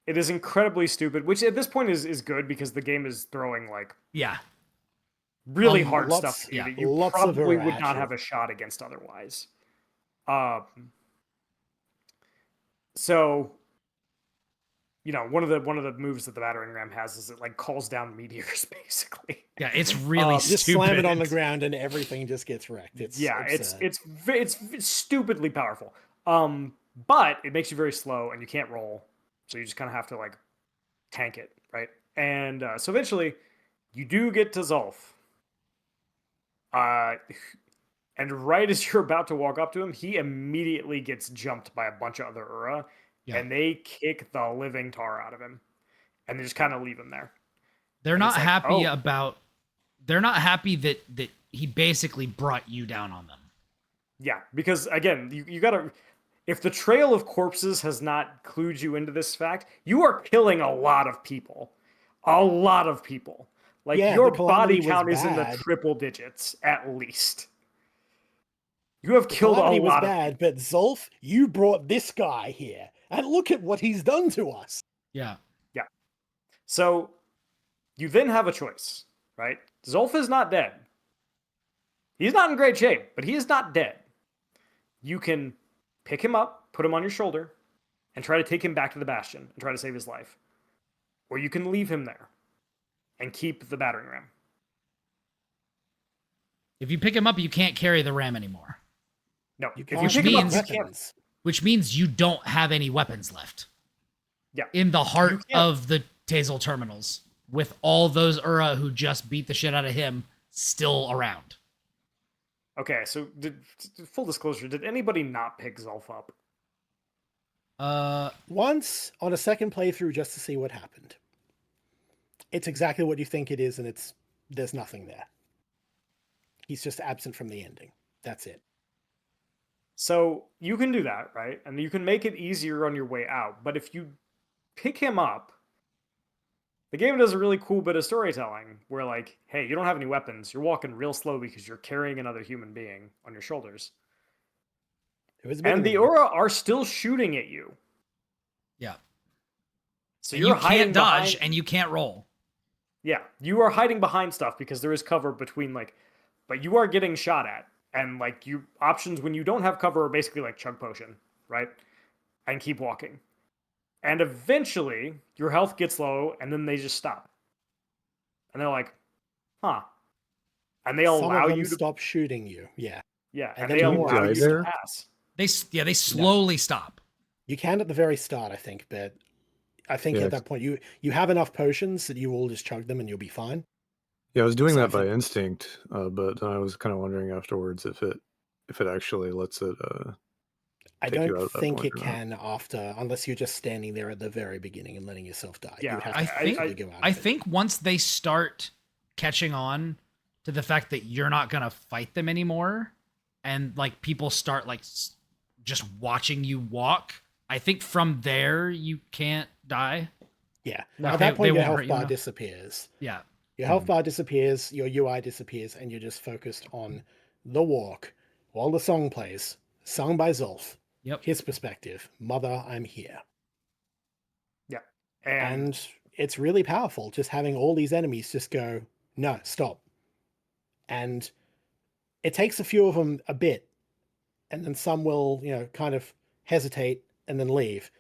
Speaker 4: It is incredibly stupid, which at this point is good because the game is throwing like
Speaker 2: Yeah.
Speaker 4: really hard
Speaker 1: lots-
Speaker 4: stuff to you
Speaker 2: yeah,
Speaker 4: that you
Speaker 1: lots of
Speaker 4: probably
Speaker 1: her
Speaker 4: would
Speaker 1: at
Speaker 4: not
Speaker 1: you.
Speaker 4: have a shot against otherwise. So one of the moves that the battering ram has is it like calls down meteors basically.
Speaker 2: Yeah, it's really
Speaker 1: just
Speaker 2: stupid.
Speaker 1: slam it on the ground and everything just gets wrecked. It's absurd.
Speaker 4: It's stupidly powerful. But it makes you very slow and you can't roll, so you just kind of have to like tank it, right? And so eventually, you do get to Zulf. And right as you're about to walk up to him, he immediately gets jumped by a bunch of other Ura,
Speaker 2: Yeah.
Speaker 4: and they kick the living tar out of him, and they just kind of leave him there.
Speaker 2: They're
Speaker 4: And
Speaker 2: not
Speaker 4: it's like,
Speaker 2: happy
Speaker 4: oh.
Speaker 2: about. They're not happy that he basically brought you down on them.
Speaker 4: Yeah, because again, you gotta. If the trail of corpses has not clued you into this fact, you are killing a lot of people. A lot of people. Like,
Speaker 1: Yeah,
Speaker 4: your
Speaker 1: the Calamity
Speaker 4: body count
Speaker 1: was
Speaker 4: is in the
Speaker 1: bad.
Speaker 4: triple digits, at least. You have
Speaker 1: The
Speaker 4: killed a
Speaker 1: Calamity was
Speaker 4: lot of
Speaker 1: bad, but Zulf, you brought this guy here, and look at what he's done to us.
Speaker 2: Yeah.
Speaker 4: So, you then have a choice, right? Zulf is not dead. He's not in great shape, but he is not dead. You can pick him up, put him on your shoulder, and try to take him back to the Bastion and try to save his life. Or you can leave him there and keep the battering ram.
Speaker 2: If you pick him up, you can't carry the ram anymore,
Speaker 4: No,
Speaker 1: You
Speaker 4: if
Speaker 1: can't
Speaker 4: you
Speaker 2: Which
Speaker 4: pick him up,
Speaker 2: means-
Speaker 4: you can't.
Speaker 1: weapons.
Speaker 2: which means you don't have any weapons left.
Speaker 4: Yeah.
Speaker 2: In the
Speaker 4: You
Speaker 2: heart
Speaker 4: can't.
Speaker 2: of the Tazel terminals, with all those Ura who just beat the shit out of him still around.
Speaker 4: Okay, so full disclosure, did anybody not pick Zulf up?
Speaker 1: Once on a second playthrough just to see what happened. It's exactly what you think it is, and there's nothing there. He's just absent from the ending. That's it.
Speaker 4: So you can do that, right? And you can make it easier on your way out. But if you pick him up, the game does a really cool bit of storytelling where, like, hey, you don't have any weapons. You're walking real slow because you're carrying another human being on your shoulders.
Speaker 1: It was a bit
Speaker 4: And
Speaker 1: of
Speaker 4: the
Speaker 1: a-
Speaker 4: aura are still shooting at you.
Speaker 2: Yeah.
Speaker 4: So
Speaker 2: And
Speaker 4: you're
Speaker 2: you can't
Speaker 4: hiding
Speaker 2: dodge
Speaker 4: behind,
Speaker 2: and you can't roll.
Speaker 4: yeah, you are hiding behind stuff because there is cover between, like, but you are getting shot at. And, like, you options when you don't have cover are basically like chug potion, right? And keep walking. And eventually your health gets low and then they just stop. And they're like, huh. And they
Speaker 1: Some
Speaker 4: allow
Speaker 1: of them
Speaker 4: you to,
Speaker 1: stop shooting you. Yeah.
Speaker 4: yeah,
Speaker 1: and
Speaker 4: and
Speaker 1: then
Speaker 4: they
Speaker 1: the
Speaker 3: more
Speaker 4: allow
Speaker 3: die
Speaker 4: you
Speaker 3: there?
Speaker 4: to pass.
Speaker 2: They slowly stop.
Speaker 1: You can at the very start, I think, but I think
Speaker 3: Yeah,
Speaker 1: at that point you have enough potions that you will just chug them and you'll be fine.
Speaker 3: Yeah, I was doing
Speaker 1: So I
Speaker 3: that by
Speaker 1: think-
Speaker 3: instinct, but then I was kind of wondering afterwards if it actually lets it
Speaker 1: I
Speaker 3: take you out
Speaker 1: don't
Speaker 3: at that
Speaker 1: think
Speaker 3: point
Speaker 1: it
Speaker 3: or not.
Speaker 1: can after, unless you're just standing there at the very beginning and letting yourself die.
Speaker 4: Yeah,
Speaker 1: You'd have
Speaker 2: I
Speaker 1: to
Speaker 2: think-
Speaker 1: actively go out.
Speaker 2: I
Speaker 1: of it.
Speaker 2: think once they start catching on to the fact that you're not gonna fight them anymore, and like people start like just watching you walk, I think from there you can't die.
Speaker 1: Yeah.
Speaker 4: No,
Speaker 1: At
Speaker 2: they-
Speaker 1: that
Speaker 2: they
Speaker 1: point, your
Speaker 2: won't hurt
Speaker 1: health
Speaker 2: you
Speaker 1: bar
Speaker 2: enough.
Speaker 1: disappears.
Speaker 2: Yeah.
Speaker 1: Your health bar disappears, your UI disappears, and you're just focused on the walk while the song plays, sung by Zolf.
Speaker 2: Yep.
Speaker 1: His perspective, Mother, I'm here.
Speaker 4: Yeah.
Speaker 1: And it's really powerful just having all these enemies just go, no, stop. And it takes a few of them a bit, and then some will, kind of hesitate and then leave.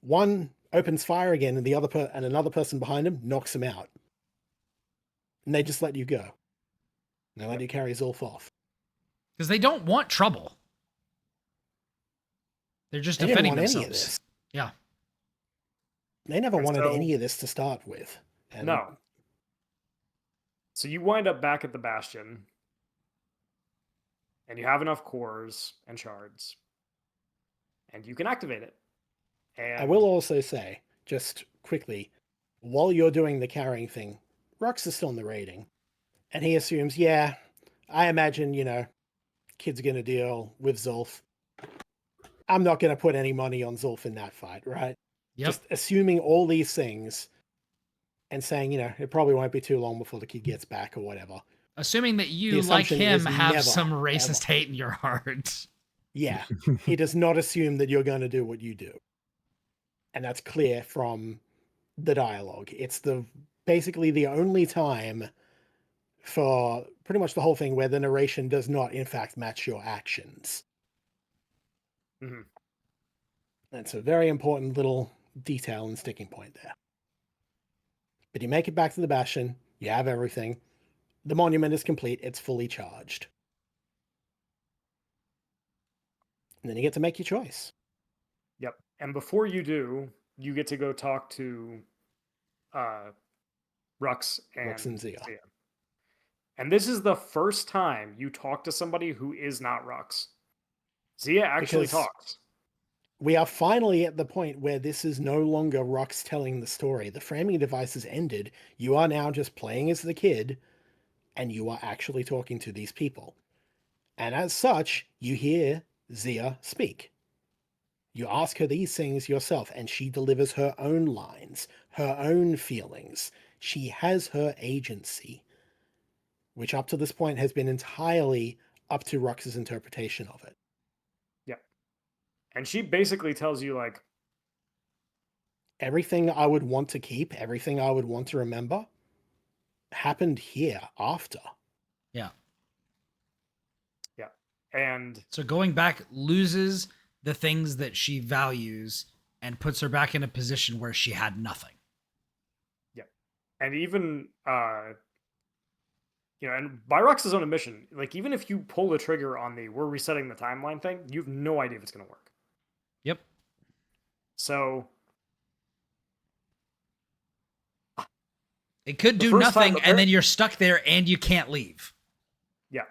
Speaker 1: One opens fire again, and and another person behind him knocks him out. And they just let you go. And they let you carry Zolf off.
Speaker 2: Because they don't want trouble. They're just
Speaker 1: They didn't
Speaker 2: defending
Speaker 1: want any of
Speaker 2: themselves.
Speaker 1: this.
Speaker 2: Yeah.
Speaker 1: They never
Speaker 4: And
Speaker 1: wanted
Speaker 4: so-
Speaker 1: any of this to start with. And
Speaker 4: No. So you wind up back at the Bastion, and you have enough cores and shards, and you can activate it. And
Speaker 1: I will also say, just quickly, while you're doing the carrying thing, Rux is still narrating. And he assumes, yeah, I imagine, kid's going to deal with Zolf. I'm not going to put any money on Zolf in that fight, right?
Speaker 2: Yep.
Speaker 1: Just assuming all these things and saying, it probably won't be too long before the kid gets back or whatever.
Speaker 2: Assuming that
Speaker 1: The
Speaker 2: you, like
Speaker 1: assumption
Speaker 2: him,
Speaker 1: is
Speaker 2: have
Speaker 1: never,
Speaker 2: some racist
Speaker 1: ever.
Speaker 2: hate in your heart.
Speaker 1: Yeah, he does not assume that you're going to do what you do. And that's clear from the dialogue. It's basically the only time for pretty much the whole thing where the narration does not, in fact, match your actions.
Speaker 4: Mhm.
Speaker 1: That's a very important little detail and sticking point there. But you make it back to the Bastion, you have everything. The monument is complete, it's fully charged. And then you get to make your choice.
Speaker 4: Yep. And before you do, you get to go talk to Rux and
Speaker 1: Zia.
Speaker 4: And this is the first time you talk to somebody who is not Rux. Zia actually
Speaker 1: Because-
Speaker 4: talks.
Speaker 1: We are finally at the point where this is no longer Rux telling the story. The framing device has ended. You are now just playing as the kid, and you are actually talking to these people. And as such, you hear Zia speak. You ask her these things yourself, and she delivers her own lines, her own feelings. She has her agency, which up to this point has been entirely up to Rux's interpretation of it.
Speaker 4: And she basically tells you, like,
Speaker 1: Everything I would want to keep, everything I would want to remember, happened here after.
Speaker 2: Yeah.
Speaker 4: and
Speaker 2: So going back loses the things that she values and puts her back in a position where she had nothing.
Speaker 4: and even and by Rux's own admission, like, even if you pull the trigger on the we're resetting the timeline thing, you have no idea if it's going to work.
Speaker 2: Yep.
Speaker 4: So
Speaker 2: It could
Speaker 4: The
Speaker 2: do
Speaker 4: first time
Speaker 2: nothing,
Speaker 4: the
Speaker 2: and then you're stuck there and you can't leave.
Speaker 4: yeah,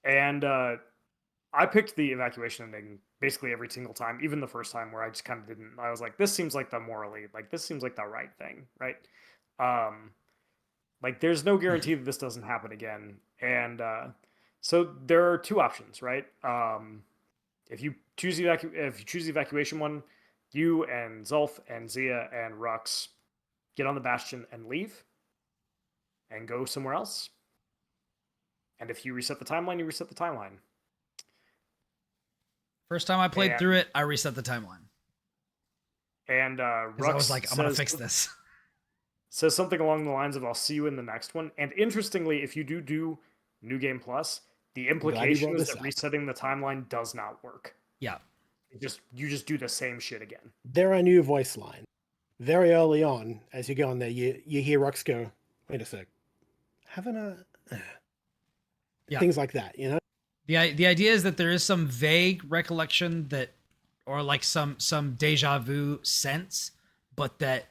Speaker 4: and I picked the evacuation ending basically every single time, even the first time where I just kind of didn't. I was like, this seems like this seems like the right thing, right? Like, there's no guarantee that this doesn't happen again, and so there are two options, right? If you choose the evacuation one, you and Zulf and Zia and Rux get on the Bastion and leave and go somewhere else. And if you reset the timeline, you reset the timeline.
Speaker 2: First time I played
Speaker 4: And-
Speaker 2: through it, I reset the timeline.
Speaker 4: And
Speaker 2: Because I was like, I'm going to fix this.
Speaker 4: Says something along the lines of, I'll see you in the next one. And interestingly, if you do New Game Plus, the implication is that resetting the timeline does not work.
Speaker 2: Yeah.
Speaker 4: You just do the same shit again.
Speaker 1: There are new voice lines. Very early on, as you go on there, you hear Rux go, wait a sec, having a...
Speaker 2: Yeah.
Speaker 1: Things like that, you know?
Speaker 2: The idea is that there is some vague recollection that, or like some deja vu sense, but that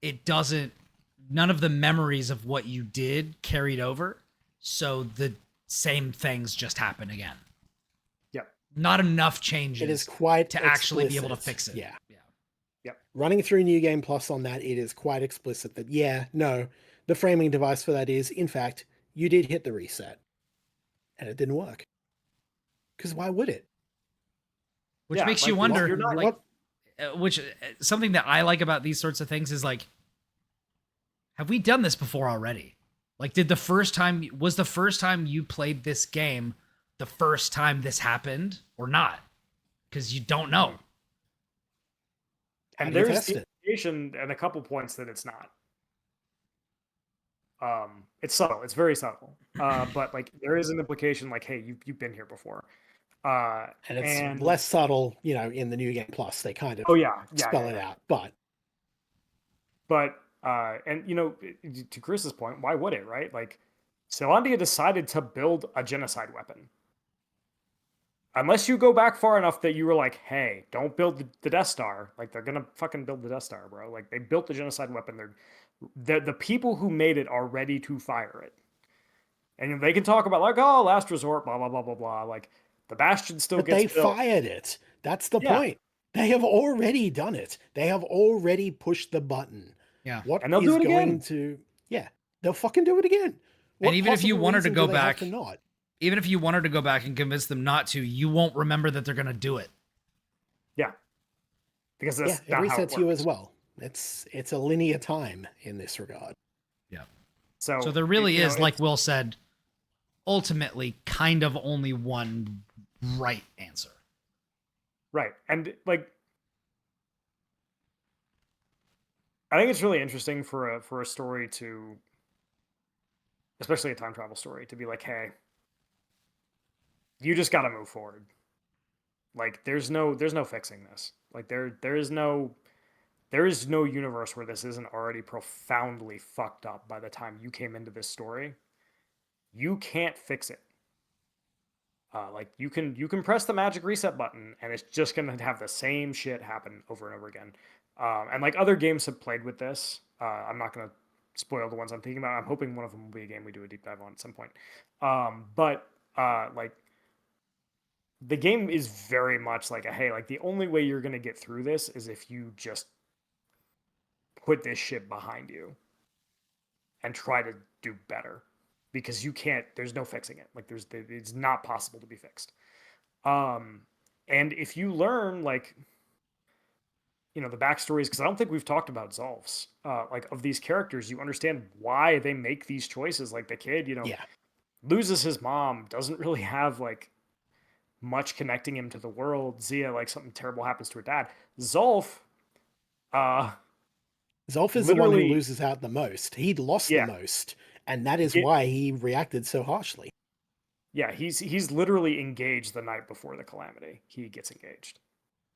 Speaker 2: it doesn't, none of the memories of what you did carried over. So the same things just happen again.
Speaker 4: Yep.
Speaker 2: Not enough changes
Speaker 1: It is quite
Speaker 2: to actually be able to
Speaker 1: explicit.
Speaker 2: fix it.
Speaker 1: Yeah.
Speaker 4: Yep.
Speaker 1: Running through New Game Plus on that, it is quite explicit that, the framing device for that is, in fact, you did hit the reset. And it didn't work. Because why would it?
Speaker 2: Which makes you wonder, something that I like about these sorts of things is like, have we done this before already? Like, was the first time you played this game the first time this happened or not? Because you don't know.
Speaker 4: And there's the indication and a couple points that it's not. It's subtle. It's very subtle. But like there is an implication like, hey, you've been here before.
Speaker 1: And it's less subtle, in the New Game Plus. They kind of spell it out.
Speaker 4: But and to Chris's point, why would it, right? Like Zealandia decided to build a genocide weapon. Unless you go back far enough that you were like, hey, don't build the Death Star. Like they're gonna fucking build the Death Star, bro. Like they built the genocide weapon. The people who made it are ready to fire it. And they can talk about like, oh, last resort, blah, blah, blah, blah, blah. Like the Bastion still gets built.
Speaker 1: Fired it. That's the point. They have already done it. They have already pushed the button.
Speaker 2: Yeah.
Speaker 1: And they'll do it again. They'll fucking do it again.
Speaker 2: And even if you wanted to go back,
Speaker 1: not?
Speaker 2: Even if you wanted to go back and convince them not to, you won't remember that they're going to do it.
Speaker 4: Yeah. Because that's
Speaker 1: it resets you as well. It's a linear time in this regard.
Speaker 2: Yeah.
Speaker 4: So
Speaker 2: there really is, like Will said, ultimately kind of only one right answer.
Speaker 4: Right. And like I think it's really interesting for a story to, especially a time travel story, to be like, hey, you just got to move forward. Like there's no fixing this. Like there is no universe where this isn't already profoundly fucked up by the time you came into this story. You can't fix it. Like you can press the magic reset button and it's just gonna have the same shit happen over and over again. And like other games have played with this. I'm not gonna spoil the ones I'm thinking about. I'm hoping one of them will be a game we do a deep dive on at some point. But like the game is very much like hey, like the only way you're gonna get through this is if you just put this shit behind you and try to do better, because you can't, there's no fixing it. Like it's not possible to be fixed. And if you learn like, the backstories, because I don't think we've talked about Zolf's, like of these characters, you understand why they make these choices. Like the kid, loses his mom, doesn't really have like much connecting him to the world. Zia, like something terrible happens to her dad. Zolf
Speaker 1: is the one who loses out the most. He'd lost the most, and that is why he reacted so harshly.
Speaker 4: Yeah, he's literally engaged the night before the calamity. He gets engaged,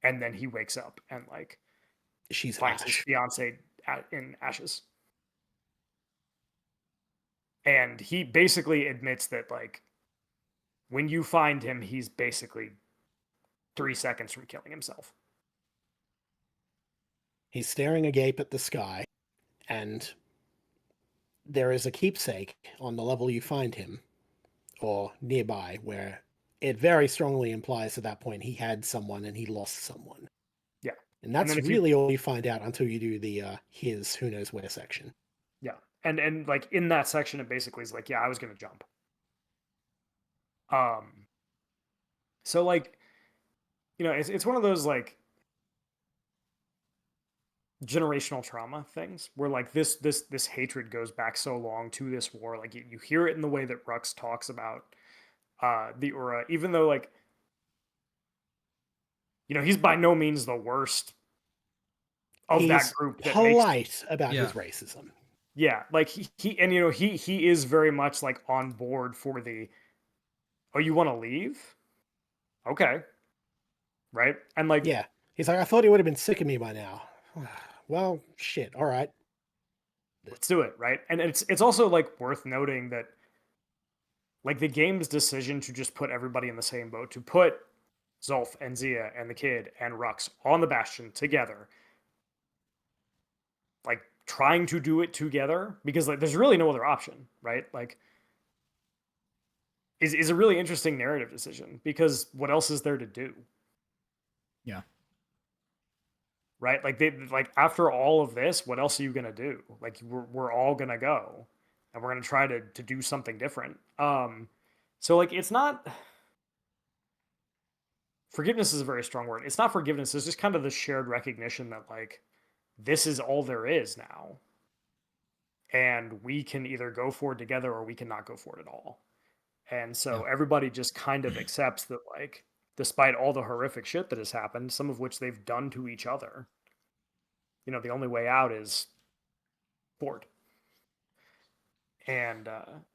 Speaker 4: and then he wakes up and like
Speaker 1: she's
Speaker 4: finds his fiance in ashes, and he basically admits that like when you find him, he's basically 3 seconds from killing himself.
Speaker 1: He's staring agape at the sky, and there is a keepsake on the level you find him, or nearby, where it very strongly implies at that point he had someone and he lost someone.
Speaker 4: Yeah.
Speaker 1: And that's really all you find out until you do the his who knows where section.
Speaker 4: Yeah. And like in that section, it basically is like, I was going to jump. So like, it's one of those like, generational trauma things where like this hatred goes back so long to this war. Like you hear it in the way that Rux talks about the Ura, even though like, you know, he's by no means the worst of that
Speaker 1: He's
Speaker 4: group that makes
Speaker 1: polite about
Speaker 2: Yeah.
Speaker 1: his racism.
Speaker 4: yeah, like he and you know he is very much like on board for the, oh, you want to leave? Okay. Right? And like
Speaker 1: Yeah. He's like, I thought he would have been sick of me by now. Well, shit. All right.
Speaker 4: let's do it, right? And it's also like worth noting that like the game's decision to just put everybody in the same boat, to put Zulf and Zia and the kid and Rux on the Bastion together, like trying to do it together because like there's really no other option, right? Like is a really interesting narrative decision because what else is there to do?
Speaker 2: Yeah.
Speaker 4: Right? Like they like after all of this, what else are you gonna do? Like we're all gonna go and we're gonna try to do something different. So like it's not, forgiveness is a very strong word. It's not forgiveness, it's just kind of the shared recognition that like this is all there is now. And we can either go forward together or we cannot go forward at all. And so everybody just kind of accepts that like despite all the horrific shit that has happened, some of which they've done to each other, you know, the only way out is forward. And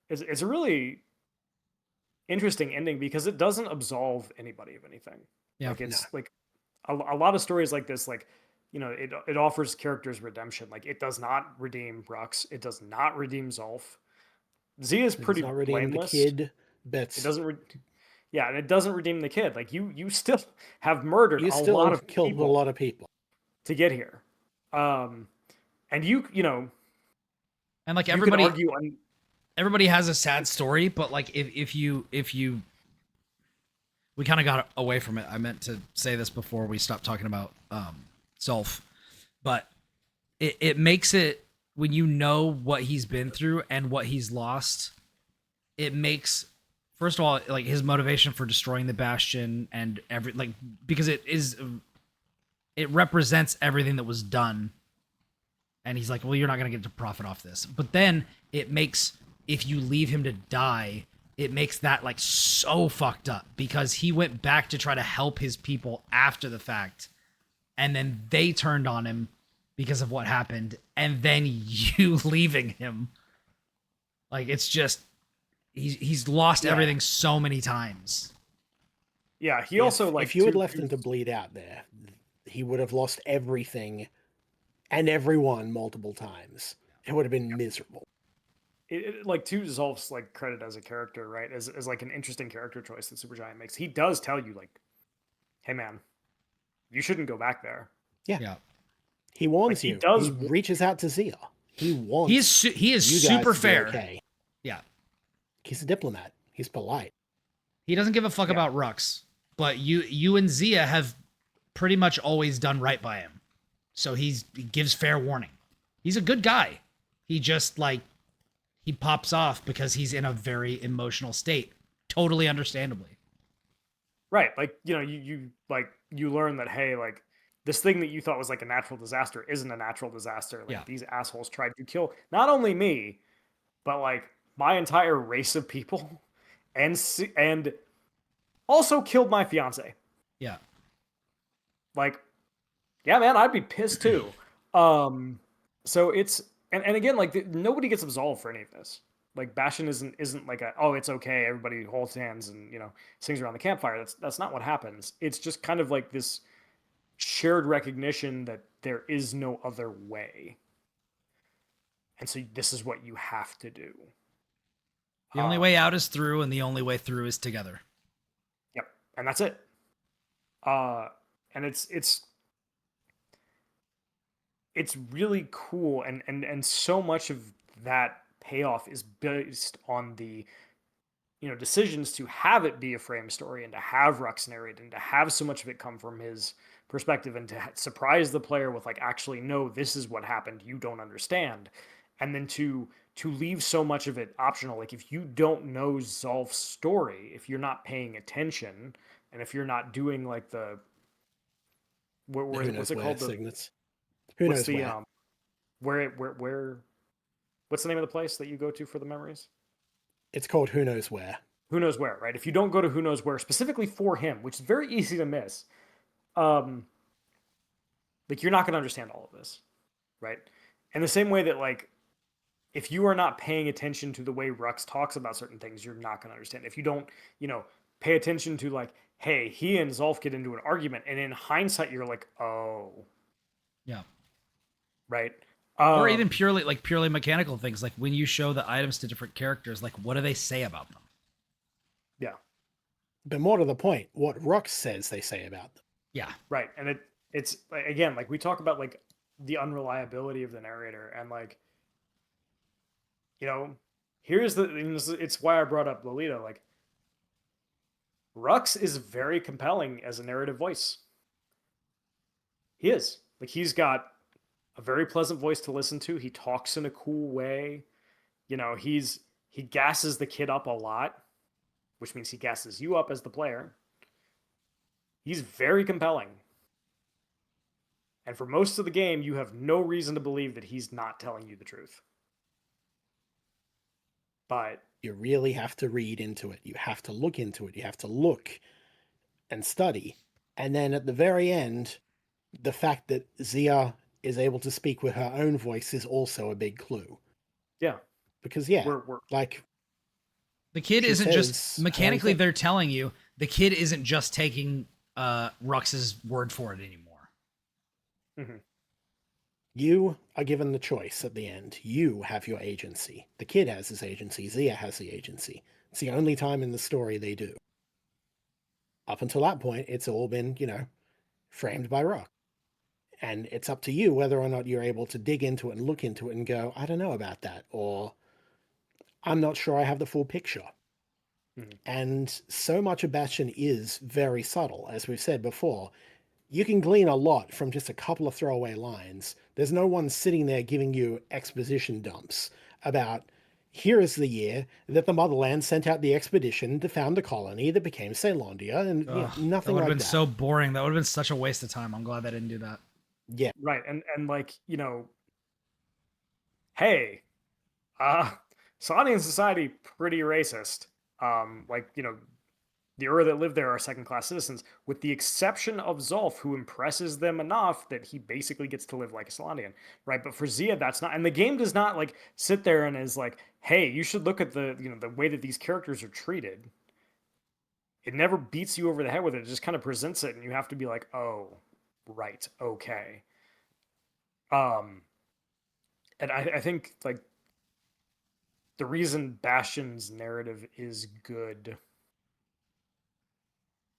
Speaker 4: it's a really interesting ending because it doesn't absolve anybody of anything.
Speaker 2: Yeah.
Speaker 4: Like it's like a lot of stories like this, like, you know, it offers characters redemption. Like it does not redeem Rux. It does not redeem Zulf. Z is pretty
Speaker 1: It's not redeeming the
Speaker 4: blameless.
Speaker 1: kid, but
Speaker 4: It doesn't. Yeah, and it doesn't redeem the kid. Like you still have murdered
Speaker 1: you
Speaker 4: a
Speaker 1: still
Speaker 4: lot of
Speaker 1: killed
Speaker 4: people
Speaker 1: a lot of people.
Speaker 4: to get here. And you know,
Speaker 2: And like
Speaker 4: you
Speaker 2: everybody,
Speaker 4: could argue on,
Speaker 2: everybody has a sad story, but like if you we kind of got away from it. I meant to say this before we stopped talking about Zulf, but it makes it, when you know what he's been through and what he's lost, it makes, first of all, like his motivation for destroying the Bastion and because it represents everything that was done. And he's like, well, you're not going to get to profit off this. But then it makes, if you leave him to die, it makes that like so fucked up because he went back to try to help his people after the fact. And then they turned on him because of what happened. And then you leaving him. Like, it's just, he's lost everything so many times.
Speaker 4: yeah, he also like,
Speaker 1: if you had left him to bleed out there, he would have lost everything and everyone multiple times. It would have been miserable.
Speaker 4: like to Zolf's like credit as a character, right? As like an interesting character choice that Supergiant makes. He does tell you like, hey man, you shouldn't go back there.
Speaker 2: Yeah.
Speaker 1: He warns
Speaker 4: Like, he
Speaker 1: you.
Speaker 4: does-
Speaker 1: He reaches out to Zia. He wants
Speaker 2: He is
Speaker 1: you guys
Speaker 2: super
Speaker 1: to be
Speaker 2: fair.
Speaker 1: okay.
Speaker 2: Yeah.
Speaker 1: He's a diplomat. He's polite.
Speaker 2: He doesn't give a fuck about Rux, but you and Zia have pretty much always done right by him. So he gives fair warning. He's a good guy. He just like, he pops off because he's in a very emotional state. Totally understandably.
Speaker 4: Right. Like, you know, you learn that, hey, like this thing that you thought was like a natural disaster isn't a natural disaster. Like these assholes tried to kill not only me, but like my entire race of people and also killed my fiance.
Speaker 2: Yeah.
Speaker 4: Like, yeah, man, I'd be pissed too. So it's, and again, like nobody gets absolved for any of this. Like Bastion isn't like a, oh, it's okay, everybody holds hands and, you know, sings around the campfire. That's not what happens. It's just kind of like this shared recognition that there is no other way. And so this is what you have to do.
Speaker 2: The only way out is through, and the only way through is together.
Speaker 4: Yep. And that's it. And it's really cool, and so much of that payoff is based on the, you know, decisions to have it be a frame story and to have Rux narrate and to have so much of it come from his perspective and to surprise the player with like, actually, no, this is what happened, you don't understand. And then to leave so much of it optional. Like if you don't know Zulf's story, if you're not paying attention, and if you're not doing like the what's it called?
Speaker 1: Who
Speaker 4: What's
Speaker 1: knows
Speaker 4: the
Speaker 1: where?
Speaker 4: what's the name of the place that you go to for the memories?
Speaker 1: It's called Who Knows Where.
Speaker 4: Who knows where, right? If you don't go to who knows where specifically for him, which is very easy to miss, like you're not going to understand all of this, right? In the same way that like if you are not paying attention to the way Rux talks about certain things, you're not going to understand. If you don't, pay attention to like, hey, he and Zolf get into an argument, and in hindsight, you're like, oh,
Speaker 2: Yeah.
Speaker 4: right.
Speaker 2: Or even purely mechanical things, like when you show the items to different characters, like what do they say about them?
Speaker 4: Yeah.
Speaker 1: But more to the point, what Rux says they say about them.
Speaker 2: Yeah.
Speaker 4: Right. And it's again, like we talk about like the unreliability of the narrator, and like, here's it's why I brought up Lolita. Like, Rux is very compelling as a narrative voice. He is. Like, he's got a very pleasant voice to listen to. He talks in a cool way. He gasses the kid up a lot, which means he gasses you up as the player. He's very compelling. And for most of the game, you have no reason to believe that he's not telling you the truth. But
Speaker 1: you really have to read into it. You have to look into it. You have to look and study. And then at the very end, the fact that Zia is able to speak with her own voice is also a big clue.
Speaker 4: Yeah.
Speaker 1: Because,
Speaker 4: we're
Speaker 1: like...
Speaker 2: The kid isn't just... Mechanically,
Speaker 1: everything.
Speaker 2: they're telling you, the kid isn't just taking Rux's word for it anymore.
Speaker 4: Mm-hmm.
Speaker 1: You are given the choice at the end. You have your agency. The kid has his agency. Zia has the agency. It's the only time in the story they do. Up until that point, it's all been, framed by Rux. And it's up to you whether or not you're able to dig into it and look into it and go, I don't know about that, or I'm not sure I have the full picture.
Speaker 4: Mm-hmm.
Speaker 1: And so much of Bastion is very subtle, as we've said before. You can glean a lot from just a couple of throwaway lines. There's no one sitting there giving you exposition dumps about, here is the year that the Motherland sent out the expedition to found the colony that became Ceylondia, and nothing like that.
Speaker 2: That would have been so boring. That would have been such a waste of time. I'm glad they didn't do that.
Speaker 1: Yeah.
Speaker 4: Right. And like, hey, Saudi society, pretty racist. The Ur that live there are second-class citizens, with the exception of Zolf, who impresses them enough that he basically gets to live like a Solanian, right? But for Zia, that's not, and the game does not like sit there and is like, hey, you should look at the way that these characters are treated. It never beats you over the head with it. It just kind of presents it, and you have to be like, oh, right, okay. And I think like the reason Bastion's narrative is good,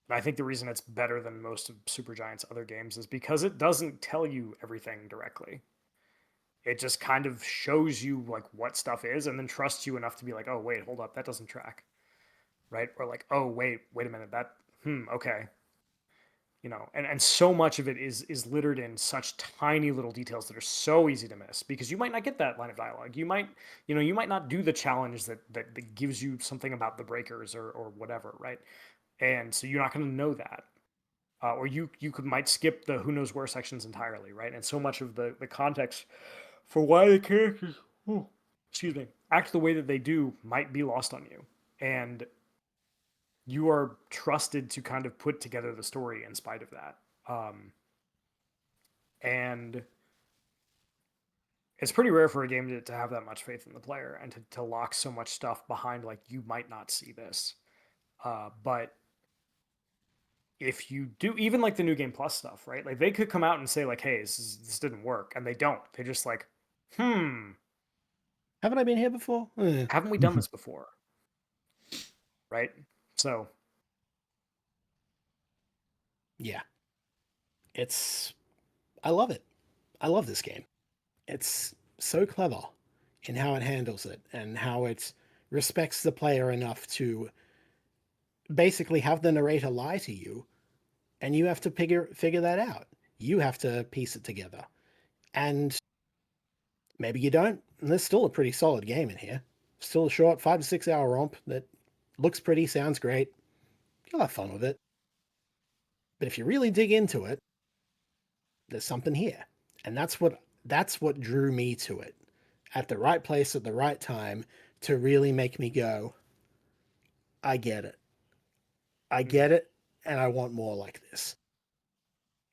Speaker 4: and I think the reason it's better than most of Supergiant's other games, is because it doesn't tell you everything directly. It just kind of shows you like what stuff is, and then trusts you enough to be like, oh wait, hold up, that doesn't track, right? Or like, oh wait a minute, that okay. And so much of it is littered in such tiny little details that are so easy to miss, because you might not get that line of dialogue. You might not do the challenge that gives you something about the breakers or whatever, right? And so you're not going to know that. Or you might skip the who knows where sections entirely, right? And so much of the context for why the characters, act the way that they do might be lost on you. And you are trusted to kind of put together the story in spite of that. And it's pretty rare for a game to have that much faith in the player and to lock so much stuff behind, like, you might not see this. But if you do, even like the New Game Plus stuff, right? Like, they could come out and say like, hey, this didn't work. And they don't. They're just like, haven't
Speaker 1: I been here before?
Speaker 4: Haven't we done this before? Right? So,
Speaker 1: yeah. I love it. I love this game. It's so clever in how it handles it and how it respects the player enough to basically have the narrator lie to you, and you have to figure that out. You have to piece it together. And maybe you don't, and there's still a pretty solid game in here. Still a short 5 to 6 hour romp that looks pretty, sounds great. You'll have fun with it. But if you really dig into it, there's something here. And that's what drew me to it at the right place at the right time to really make me go, I get it. I get it, and I want more like this.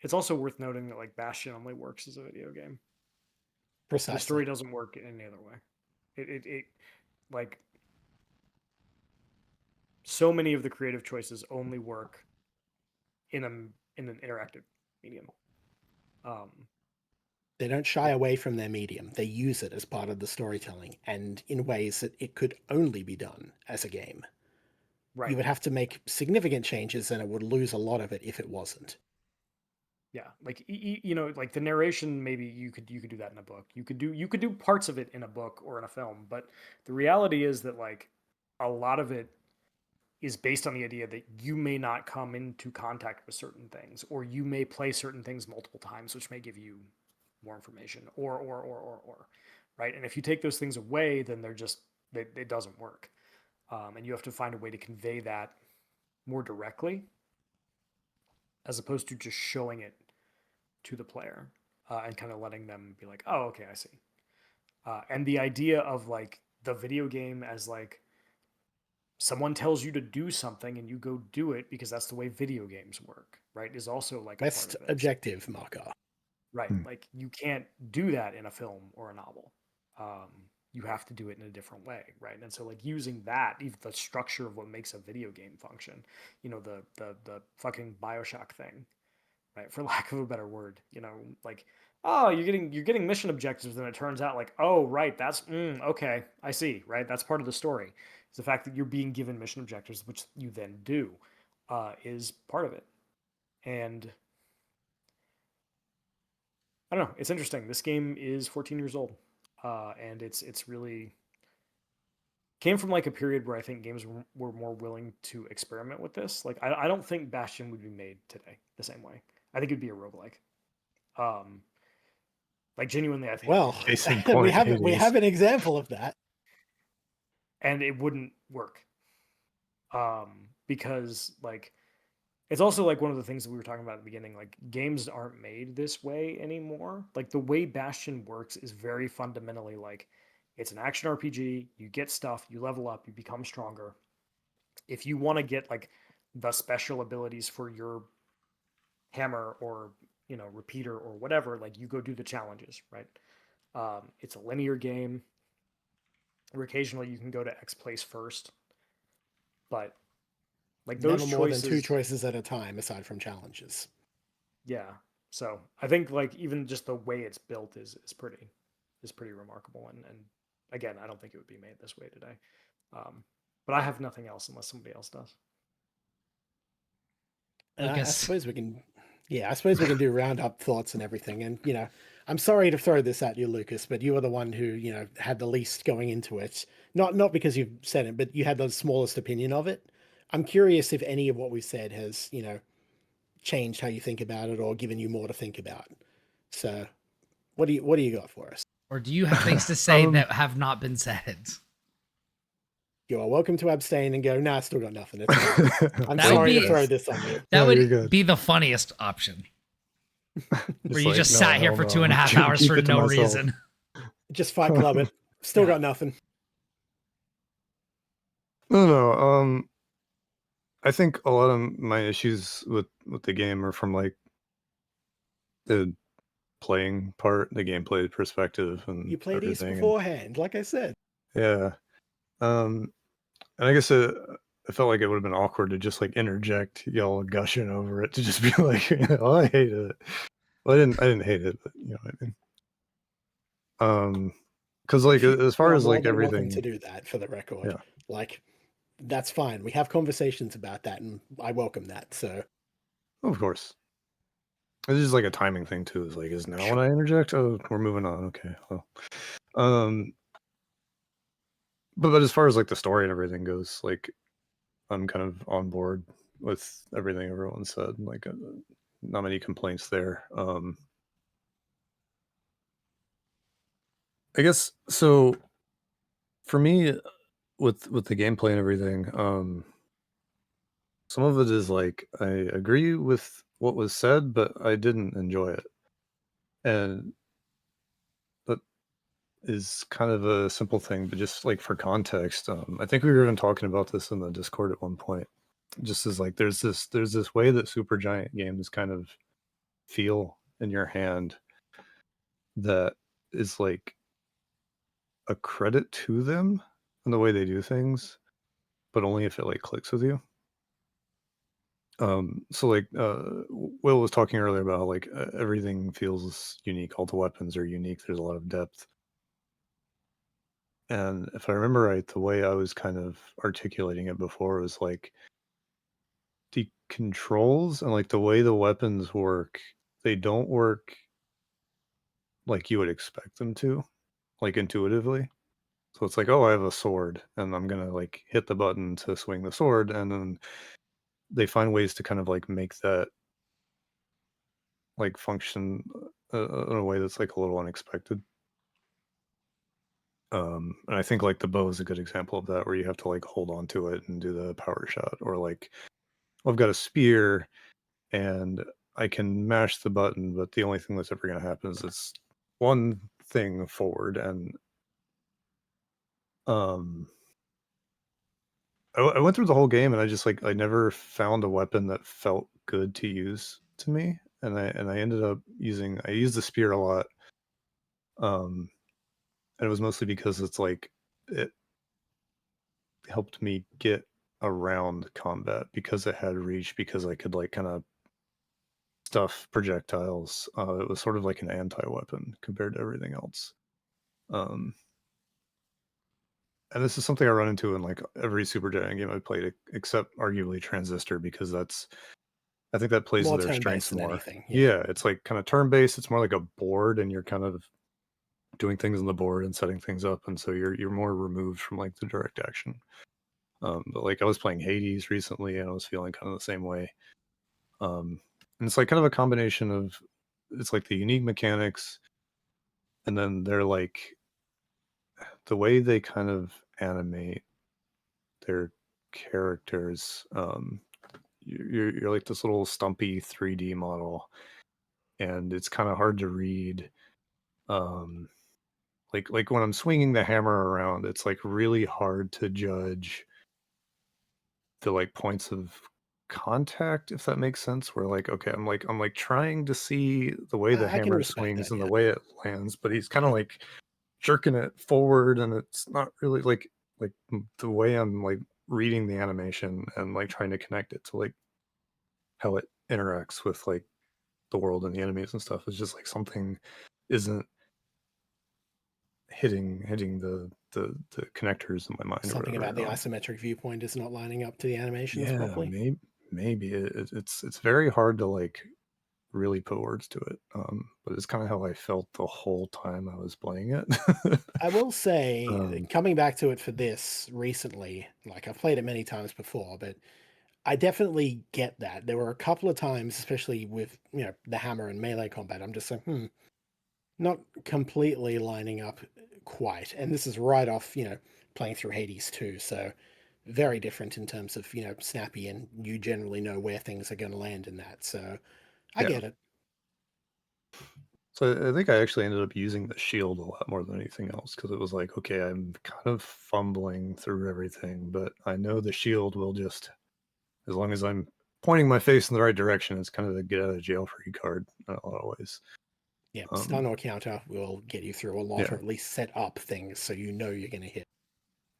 Speaker 4: It's also worth noting that like Bastion only works as a video game.
Speaker 1: Precisely.
Speaker 4: The story doesn't work in any other way. It like so many of the creative choices only work in an interactive medium.
Speaker 1: They don't shy away from their medium. They use it as part of the storytelling, and in ways that it could only be done as a game.
Speaker 4: Right.
Speaker 1: You would have to make significant changes, and it would lose a lot of it if it wasn't.
Speaker 4: Yeah, like you know, like the narration, maybe you could do that in a book. You could do parts of it in a book or in a film, but the reality is that like a lot of it is based on the idea that you may not come into contact with certain things, or you may play certain things multiple times, which may give you more information, or, right? And if you take those things away, then it doesn't work, and you have to find a way to convey that more directly, as opposed to just showing it to the player and kind of letting them be like, oh, okay, I see. And the idea of like the video game as like someone tells you to do something and you go do it because that's the way video games work, right? Is also like
Speaker 1: Best
Speaker 4: a part of it.
Speaker 1: objective marker.
Speaker 4: Right. Like you can't do that in a film or a novel. You have to do it in a different way, right? And so like using that, even the structure of what makes a video game function, you know, the fucking BioShock thing, right? For lack of a better word, you know, like, oh, you're getting mission objectives, and it turns out like, oh, right, that's okay, I see, right? That's part of the story. It's the fact that you're being given mission objectives, which you then do, is part of it. And I don't know, it's interesting. This game is 14 years old, and it's really came from like a period where I think games were more willing to experiment with this. Like, I don't think Bastion would be made today the same way. I think it'd be a roguelike. Like genuinely, I think.
Speaker 1: Well,
Speaker 3: Case in point,
Speaker 1: we
Speaker 3: Hades.
Speaker 1: have an example of that.
Speaker 4: And it wouldn't work. Because like it's also like one of the things that we were talking about at the beginning, like games aren't made this way anymore. Like the way Bastion works is very fundamentally like it's an action RPG, you get stuff, you level up, you become stronger. If you want to get like the special abilities for your hammer or, you know, repeater or whatever, like you go do the challenges, right? It's a linear game where occasionally you can go to X place first, but like those
Speaker 1: Never more
Speaker 4: choices,
Speaker 1: than 2 choices at a time, aside from challenges.
Speaker 4: yeah. So I think like even just the way it's built is pretty remarkable, and again, I don't think it would be made this way today. But I have nothing else unless somebody else does.
Speaker 1: I suppose we can, I suppose we can do roundup thoughts and everything. And, you know, I'm sorry to throw this at you, Lucas, but you were the one who, you know, had the least going into it. Not because you've said it, but you had the smallest opinion of it. I'm curious if any of what we've said has, you know, changed how you think about it or given you more to think about. So what do you got for us?
Speaker 2: Or do you have things to say that have not been said?
Speaker 1: You are welcome to abstain and go, nah, I still got nothing. It's fine. I'm
Speaker 2: That would
Speaker 1: sorry to
Speaker 2: be-
Speaker 1: throw this on you.
Speaker 2: That
Speaker 3: No, you're
Speaker 2: would
Speaker 3: good.
Speaker 2: be the funniest option. Where you
Speaker 3: like,
Speaker 2: just
Speaker 3: no,
Speaker 2: sat here
Speaker 3: hell
Speaker 2: for
Speaker 3: no.
Speaker 2: 2.5 hours
Speaker 3: Keep
Speaker 2: for
Speaker 3: it to
Speaker 2: no
Speaker 3: myself.
Speaker 2: reason.
Speaker 1: Just Fight Club it. Still got nothing.
Speaker 3: No. I think a lot of my issues with the game are from like the playing part, the gameplay perspective, and
Speaker 1: You played East
Speaker 3: everything.
Speaker 1: beforehand, like I said.
Speaker 3: Yeah. And I guess it felt like it would have been awkward to just like interject y'all gushing over it, to just be like, oh, I hated it. Well, I didn't hate it, but you know what I mean. Because like as far
Speaker 1: You are
Speaker 3: as
Speaker 1: more
Speaker 3: like
Speaker 1: than welcome
Speaker 3: everything,
Speaker 1: to do that, for the record.
Speaker 3: Yeah.
Speaker 1: Like, that's fine. We have conversations about that, and I welcome that. So
Speaker 3: of course, it's just like a timing thing too. Is like, is now when I interject? Oh, we're moving on. Okay, well, but as far as like the story and everything goes, like I'm kind of on board with everything everyone said. Like, not many complaints there. I guess so. For me, with the gameplay and everything, some of it is like I agree with what was said, but I didn't enjoy it. And is kind of a simple thing, but just like for context, I think we were even talking about this in the Discord at one point. Just as like there's this way that Supergiant Games kind of feel in your hand that is like a credit to them and the way they do things, but only if it like clicks with you. So like Will was talking earlier about how like everything feels unique, all the weapons are unique, there's a lot of depth. And if I remember right, the way I was kind of articulating it before was like the controls and like the way the weapons work, they don't work like you would expect them to, like intuitively. So it's like, oh, I have a sword and I'm gonna like hit the button to swing the sword, and then they find ways to kind of like make that like function in a way that's like a little unexpected. And I think like the bow is a good example of that, where you have to like hold on to it and do the power shot, or like I've got a spear and I can mash the button, but the only thing that's ever going to happen is it's one thing forward. And um, I went through the whole game and I just like I never found a weapon that felt good to use to me, and I ended up I used the spear a lot, and it was mostly because it's like it helped me get around combat because it had reach, because I could like kind of stuff projectiles. It was sort of like an anti-weapon compared to everything else. Um, and this is something I run into in like every Supergiant game I played, except arguably Transistor, because I think that plays to
Speaker 1: More
Speaker 3: their
Speaker 1: turn-based
Speaker 3: strengths
Speaker 1: than
Speaker 3: more.
Speaker 1: anything.
Speaker 3: Yeah, it's like kind of turn-based. It's more like a board, and you're kind of doing things on the board and setting things up, and so you're more removed from like the direct action. But like I was playing Hades recently, and I was feeling kind of the same way. And it's like kind of a combination of, it's like the unique mechanics, and then they're like the way they kind of animate their characters. You're like this little stumpy 3D model, and it's kind of hard to read. Um, like when I'm swinging the hammer around, it's like really hard to judge the like points of contact, if that makes sense. Where like, okay, I'm like trying to see the way the
Speaker 1: I can
Speaker 3: hammer
Speaker 1: respect
Speaker 3: swings
Speaker 1: that,
Speaker 3: and the
Speaker 1: yeah.
Speaker 3: way it lands, but he's kind of like jerking it forward, and it's not really like the way I'm like reading the animation and like trying to connect it to like how it interacts with like the world and the enemies and stuff is just like something isn't hitting the connectors in my mind or
Speaker 1: Something about
Speaker 3: whatever.
Speaker 1: the isometric viewpoint is not lining up to the animations
Speaker 3: Yeah,
Speaker 1: properly.
Speaker 3: maybe it's very hard to like really put words to it. But it's kind of how I felt the whole time I was playing it.
Speaker 1: I will say,
Speaker 3: um,
Speaker 1: coming back to it for this recently, like I've played it many times before, but I definitely get that. There were a couple of times, especially with, the hammer and melee combat, I'm just like, not completely lining up quite. And this is right off, playing through Hades too. So very different in terms of, snappy, and you generally know where things are going to land in that. So I
Speaker 3: yeah.
Speaker 1: get it.
Speaker 3: So I think I actually ended up using the shield a lot more than anything else, because it was like, okay, I'm kind of fumbling through everything, but I know the shield will just, as long as I'm pointing my face in the right direction, it's kind of a get out of jail free card in a lot of ways.
Speaker 1: Yeah,
Speaker 3: Um,
Speaker 1: stun or counter will get you through a lot, or
Speaker 3: yeah,
Speaker 1: at least set up things so you know you're going to hit.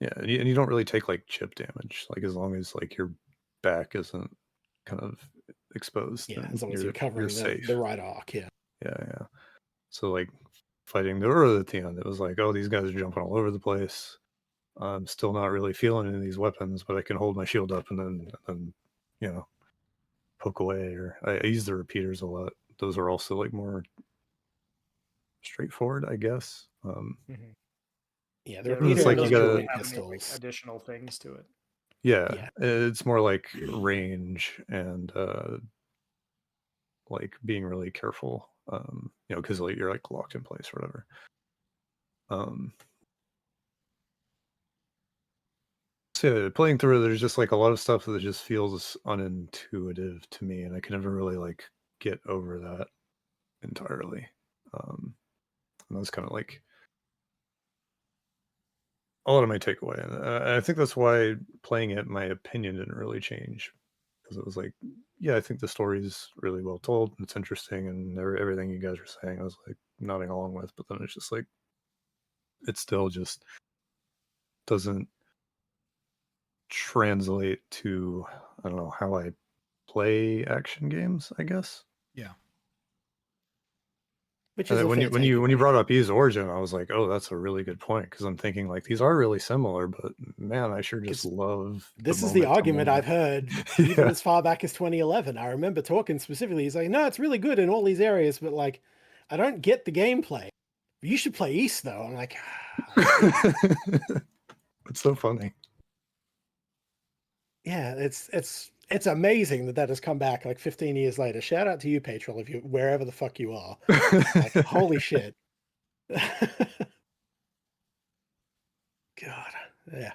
Speaker 3: yeah, and you don't really take like chip damage, like as long as like your back isn't kind of exposed,
Speaker 1: Yeah,
Speaker 3: then
Speaker 1: as long as you're
Speaker 3: you're
Speaker 1: covering the
Speaker 3: safe.
Speaker 1: right arc. Yeah.
Speaker 3: Yeah. So like fighting the Ur at the end, it was like, oh, these guys are jumping all over the place. I'm still not really feeling any of these weapons, but I can hold my shield up and then you know poke away. Or I use the repeaters a lot. Those are also like more straightforward, I guess.
Speaker 4: Mhm.
Speaker 1: Yeah, the
Speaker 4: Yeah, the
Speaker 3: It's
Speaker 1: repeater
Speaker 4: repeater
Speaker 3: like you
Speaker 1: lets
Speaker 4: doesn't
Speaker 1: you
Speaker 3: gotta,
Speaker 4: really
Speaker 1: win
Speaker 4: have any like
Speaker 1: pistols.
Speaker 4: additional things to it.
Speaker 3: yeah,
Speaker 1: Yeah.
Speaker 3: it's more like range and like being really careful, because like you're like locked in place or whatever. Um, so yeah, playing through, there's just like a lot of stuff that just feels unintuitive to me, and I can never really like get over that entirely. And that's kind of like a lot of my takeaway. And I think that's why playing it, my opinion didn't really change, because it was like, yeah, I think the story's really well told. And it's interesting, and everything you guys were saying, I was like nodding along with. But then it's just like, it still just doesn't translate to, I don't know, how I play action games, I guess.
Speaker 2: Yeah.
Speaker 1: Which
Speaker 3: And
Speaker 1: is
Speaker 3: then
Speaker 1: a
Speaker 3: when
Speaker 1: fair
Speaker 3: you
Speaker 1: takeaway.
Speaker 3: brought up Ease Origin, I was like, oh, that's a really good point, because I'm thinking like these are really similar, but man, I sure just
Speaker 1: 'Cause
Speaker 3: love
Speaker 1: this is the
Speaker 3: moment to
Speaker 1: argument I've
Speaker 3: moment.
Speaker 1: heard even
Speaker 3: Yeah.
Speaker 1: as far back as 2011. I remember talking specifically. He's like, no, it's really good in all these areas, but like, I don't get the gameplay. You should play East though. I'm like,
Speaker 3: It's so funny.
Speaker 1: yeah, it's amazing that has come back like 15 years later. Shout out to you, Patreon, if you wherever the fuck you are. Like, holy shit. God, yeah.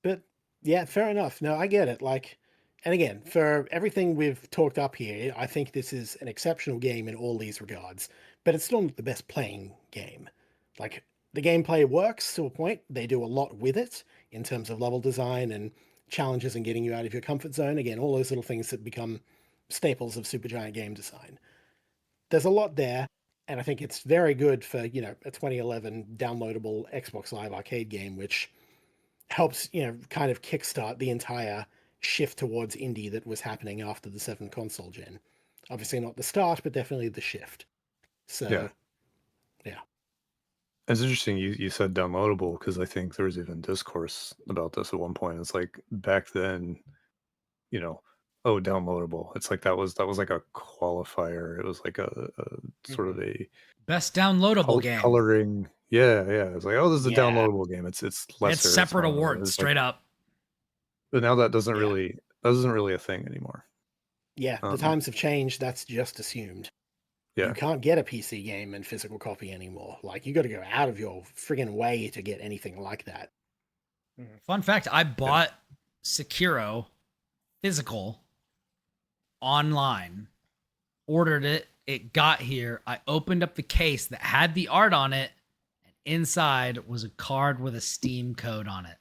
Speaker 1: But yeah, fair enough. No, I get it. Like, and again, for everything we've talked up here, I think this is an exceptional game in all these regards. But it's still not the best playing game. Like, the gameplay works to a point. They do a lot with it in terms of level design and challenges and getting you out of your comfort zone. Again, all those little things that become staples of Supergiant game design. There's a lot there, and I think it's very good for, you know, a 2011 downloadable Xbox Live Arcade game, which helps, you know, kind of kickstart the entire shift towards indie that was happening after the 7th console gen. Obviously not the start, but definitely the shift. So,
Speaker 3: Yeah.
Speaker 1: yeah.
Speaker 3: It's interesting you said downloadable, because I think there was even discourse about this at one point. It's like back then, you know, oh, downloadable. It's like that was like a qualifier. It was like a sort of a
Speaker 2: Best downloadable game.
Speaker 3: coloring. Yeah, yeah. It's like, oh, this is a
Speaker 1: Yeah.
Speaker 3: downloadable game. It's lesser.
Speaker 2: It's separate
Speaker 3: smaller.
Speaker 2: awards,
Speaker 3: It's like,
Speaker 2: straight up.
Speaker 3: but now that doesn't
Speaker 1: Yeah.
Speaker 3: really that isn't really a thing anymore.
Speaker 1: Yeah, the times have changed. That's just assumed.
Speaker 3: Yeah.
Speaker 1: You can't get a PC game in physical copy anymore. Like, you got to go out of your friggin' way to get anything like that.
Speaker 2: Fun fact, I bought Sekiro physical online, ordered it, it got here, I opened up the case that had the art on it, and inside was a card with a Steam code on it.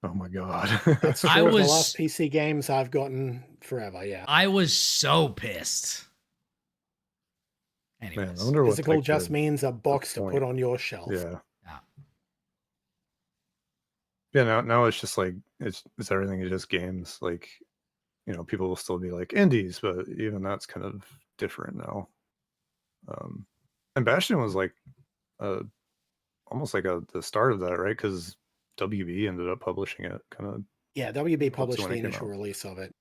Speaker 3: Oh my god.
Speaker 1: That's true
Speaker 2: I
Speaker 1: of the
Speaker 2: was-
Speaker 1: last PC games I've gotten forever, yeah.
Speaker 2: I was so pissed.
Speaker 3: Man,
Speaker 2: Anyways,
Speaker 3: I wonder what
Speaker 1: Physical
Speaker 3: like,
Speaker 1: just
Speaker 3: the
Speaker 1: means a box to
Speaker 3: point.
Speaker 1: put on your shelf.
Speaker 3: Yeah.
Speaker 2: Yeah.
Speaker 3: Yeah, now it's just like it's everything is just games. Like, you know, people will still be like indies, but even that's kind of different now. And Bastion was like almost like the start of that, right? Because WB ended up publishing it, kind of.
Speaker 1: Yeah, WB published
Speaker 3: when
Speaker 1: the
Speaker 3: it came
Speaker 1: initial
Speaker 3: out.
Speaker 1: release of it.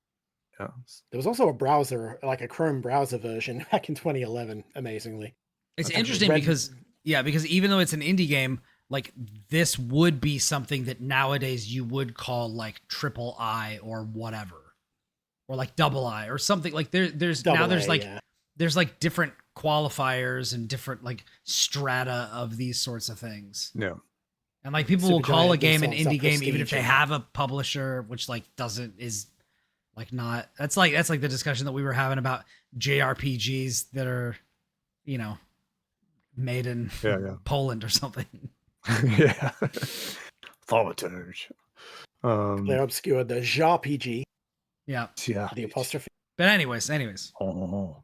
Speaker 3: Yeah.
Speaker 1: There was also a browser, like a Chrome browser version back in 2011, amazingly.
Speaker 2: it's
Speaker 1: Okay,
Speaker 2: interesting
Speaker 1: Red-
Speaker 2: because even though it's an indie game, like this would be something that nowadays you would call like triple I or whatever, or like double I or something. Like there's
Speaker 1: Double
Speaker 2: now there's
Speaker 1: A,
Speaker 2: like
Speaker 1: yeah.
Speaker 2: there's like different qualifiers and different like strata of these sorts of things.
Speaker 3: Yeah.
Speaker 2: And like people will call
Speaker 1: Supergiant
Speaker 2: a game an
Speaker 1: themselves
Speaker 2: indie
Speaker 1: up
Speaker 2: game even if
Speaker 1: prestige
Speaker 2: they
Speaker 1: and-
Speaker 2: have a publisher, which like is like not. That's like the discussion that we were having about JRPGs that are, you know, made in
Speaker 3: Yeah.
Speaker 2: Poland or something.
Speaker 3: Yeah. Thaumaturge.
Speaker 1: They obscured the JRPG,
Speaker 2: Yeah.
Speaker 3: Yeah.
Speaker 1: the apostrophe.
Speaker 2: But anyways,
Speaker 3: Oh.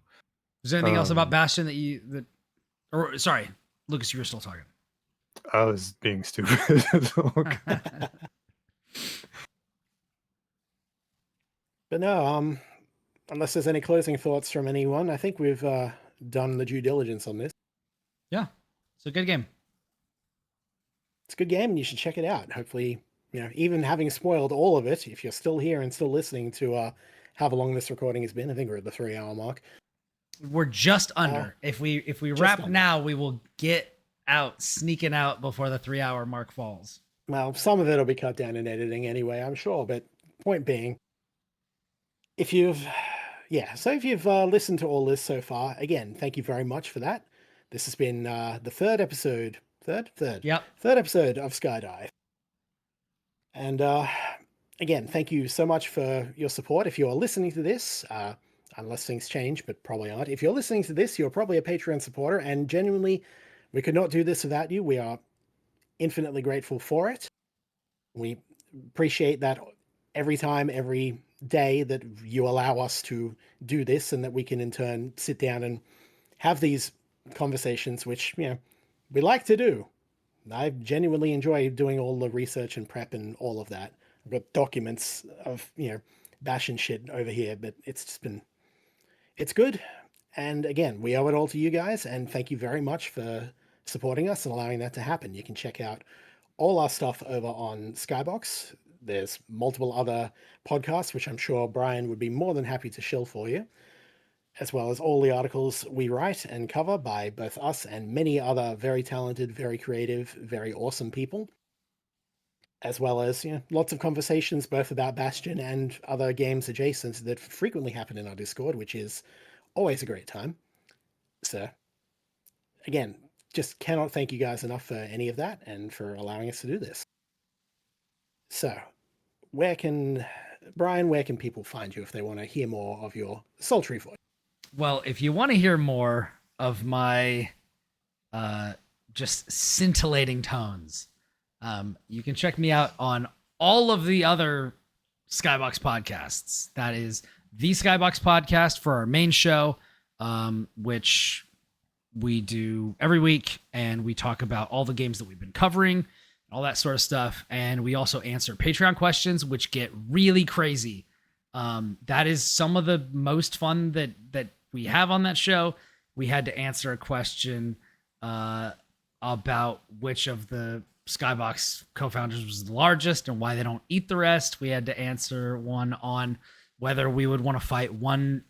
Speaker 2: is there anything else about
Speaker 3: Um,
Speaker 2: Bastion or sorry, Lucas, you were still talking.
Speaker 3: I was being stupid. Okay.
Speaker 1: But no, unless there's any closing thoughts from anyone, I think we've done the due diligence on this.
Speaker 2: Yeah. It's a good game.
Speaker 1: It's a good game, and you should check it out. Hopefully, you know, even having spoiled all of it, if you're still here and still listening to how long this recording has been, I think we're at the 3-hour mark.
Speaker 2: We're just under. If we wrap
Speaker 1: under.
Speaker 2: now, we will get out, sneaking out before the 3-hour mark falls.
Speaker 1: Well, some of it will be cut down in editing anyway, I'm sure. But point being, if you've listened to all this so far, again, thank you very much for that. This has been the third episode.
Speaker 2: Yep.
Speaker 1: Third episode of Skydive. And again, thank you so much for your support. If you are listening to this, unless things change, but probably aren't. If you're listening to this, you're probably a Patreon supporter, and genuinely, we could not do this without you. We are infinitely grateful for it. We appreciate that every time, every day that you allow us to do this, and that we can in turn sit down and have these conversations, which, we like to do. I genuinely enjoy doing all the research and prep and all of that. I've got documents of, Bastion shit over here, but it's good. And again, we owe it all to you guys, and thank you very much for supporting us and allowing that to happen. You can check out all our stuff over on Skybox. There's multiple other podcasts, which I'm sure Brian would be more than happy to shill for you, as well as all the articles we write and cover by both us and many other very talented, very creative, very awesome people, as well as lots of conversations both about Bastion and other games adjacent that frequently happen in our Discord, which is always a great time. So again, just cannot thank you guys enough for any of that and for allowing us to do this. So where can people find you if they want to hear more of your sultry voice?
Speaker 2: Well, if you want to hear more of my just scintillating tones, you can check me out on all of the other Skybox podcasts. That is the Skybox podcast for our main show, which we do every week, and we talk about all the games that we've been covering, all that sort of stuff. And we also answer Patreon questions, which get really crazy. That is some of the most fun that we have on that show. We had to answer a question about which of the Skybox co-founders was the largest and why they don't eat the rest. We had to answer one on whether we would want to fight one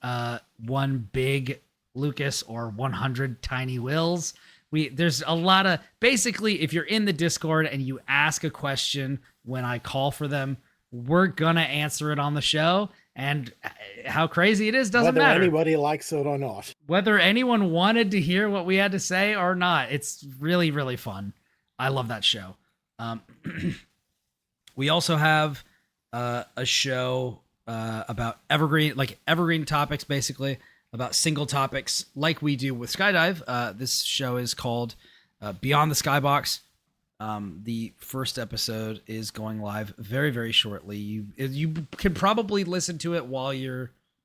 Speaker 2: big Lucas or 100 tiny Wills. There's a lot of, basically, if you're in the Discord and you ask a question when I call for them, we're gonna answer it on the show. And how crazy it is doesn't matter.
Speaker 1: Whether anybody likes it or not.
Speaker 2: Whether anyone wanted to hear what we had to say or not, it's really, really fun. I love that show. We also have a show about evergreen topics, basically, about single topics like we do with Skydive. This show is called Beyond the Skybox. The first episode is going live very, very shortly. You can probably listen to it while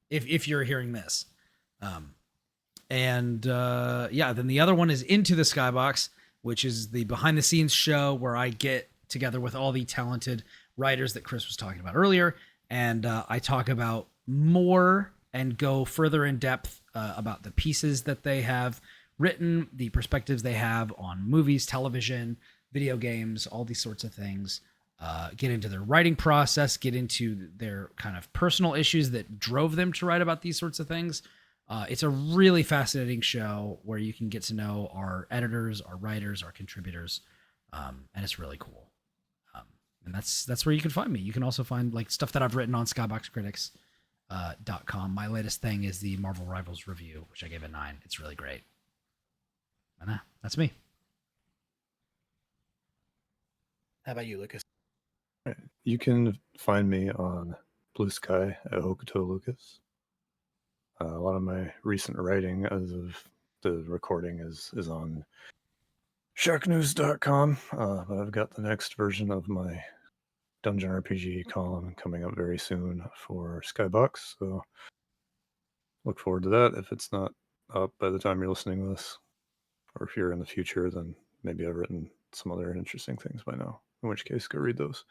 Speaker 2: if you're hearing this. Then the other one is Into the Skybox, which is the behind the scenes show where I get together with all the talented writers that Kris was talking about earlier. And I talk about more and go further in depth about the pieces that they have written, the perspectives they have on movies, television, video games, all these sorts of things. Get into their writing process, get into their kind of personal issues that drove them to write about these sorts of things. It's a really fascinating show where you can get to know our editors, our writers, our contributors, and it's really cool. And that's where you can find me. You can also find like stuff that I've written on skyboxcritics.com. My latest thing is the Marvel Rivals review, which I gave a 9. It's really great. And that's me.
Speaker 1: How about you, Lucas?
Speaker 3: You can find me on Blue Sky at Hokuto Lucas. A lot of my recent writing as of the recording is on sharknews.com, but I've got the next version of my Dungeon RPG column coming up very soon for Skybox, so look forward to that. If it's not up by the time you're listening to this, or if you're in the future, then maybe I've written some other interesting things by now, in which case go read those.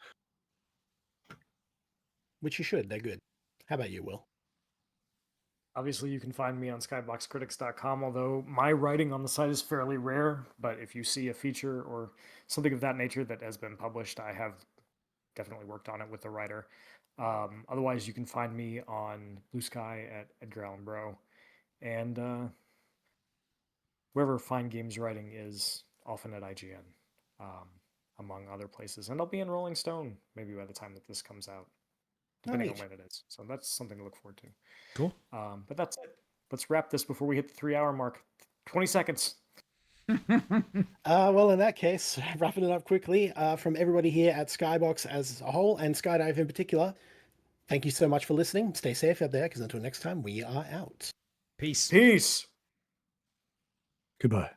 Speaker 1: Which you should, they're good. How about you, Will?
Speaker 4: Obviously, you can find me on skyboxcritics.com, although my writing on the site is fairly rare. But if you see a feature or something of that nature that has been published, I have definitely worked on it with the writer. Otherwise, you can find me on Blue Sky at Edgar Allan Bro. And wherever Fine Games Writing is, often at IGN, among other places. And I'll be in Rolling Stone maybe by the time that this comes out, depending on when it is. So that's something to look forward to.
Speaker 2: Cool.
Speaker 4: But that's it. Let's wrap this before we hit the 3-hour mark. 20 seconds.
Speaker 1: Well, in that case, wrapping it up quickly, from everybody here at Skybox as a whole, and Skydive in particular, thank you so much for listening. Stay safe out there, because until next time, we are out.
Speaker 2: Peace.
Speaker 4: Peace.
Speaker 3: Goodbye.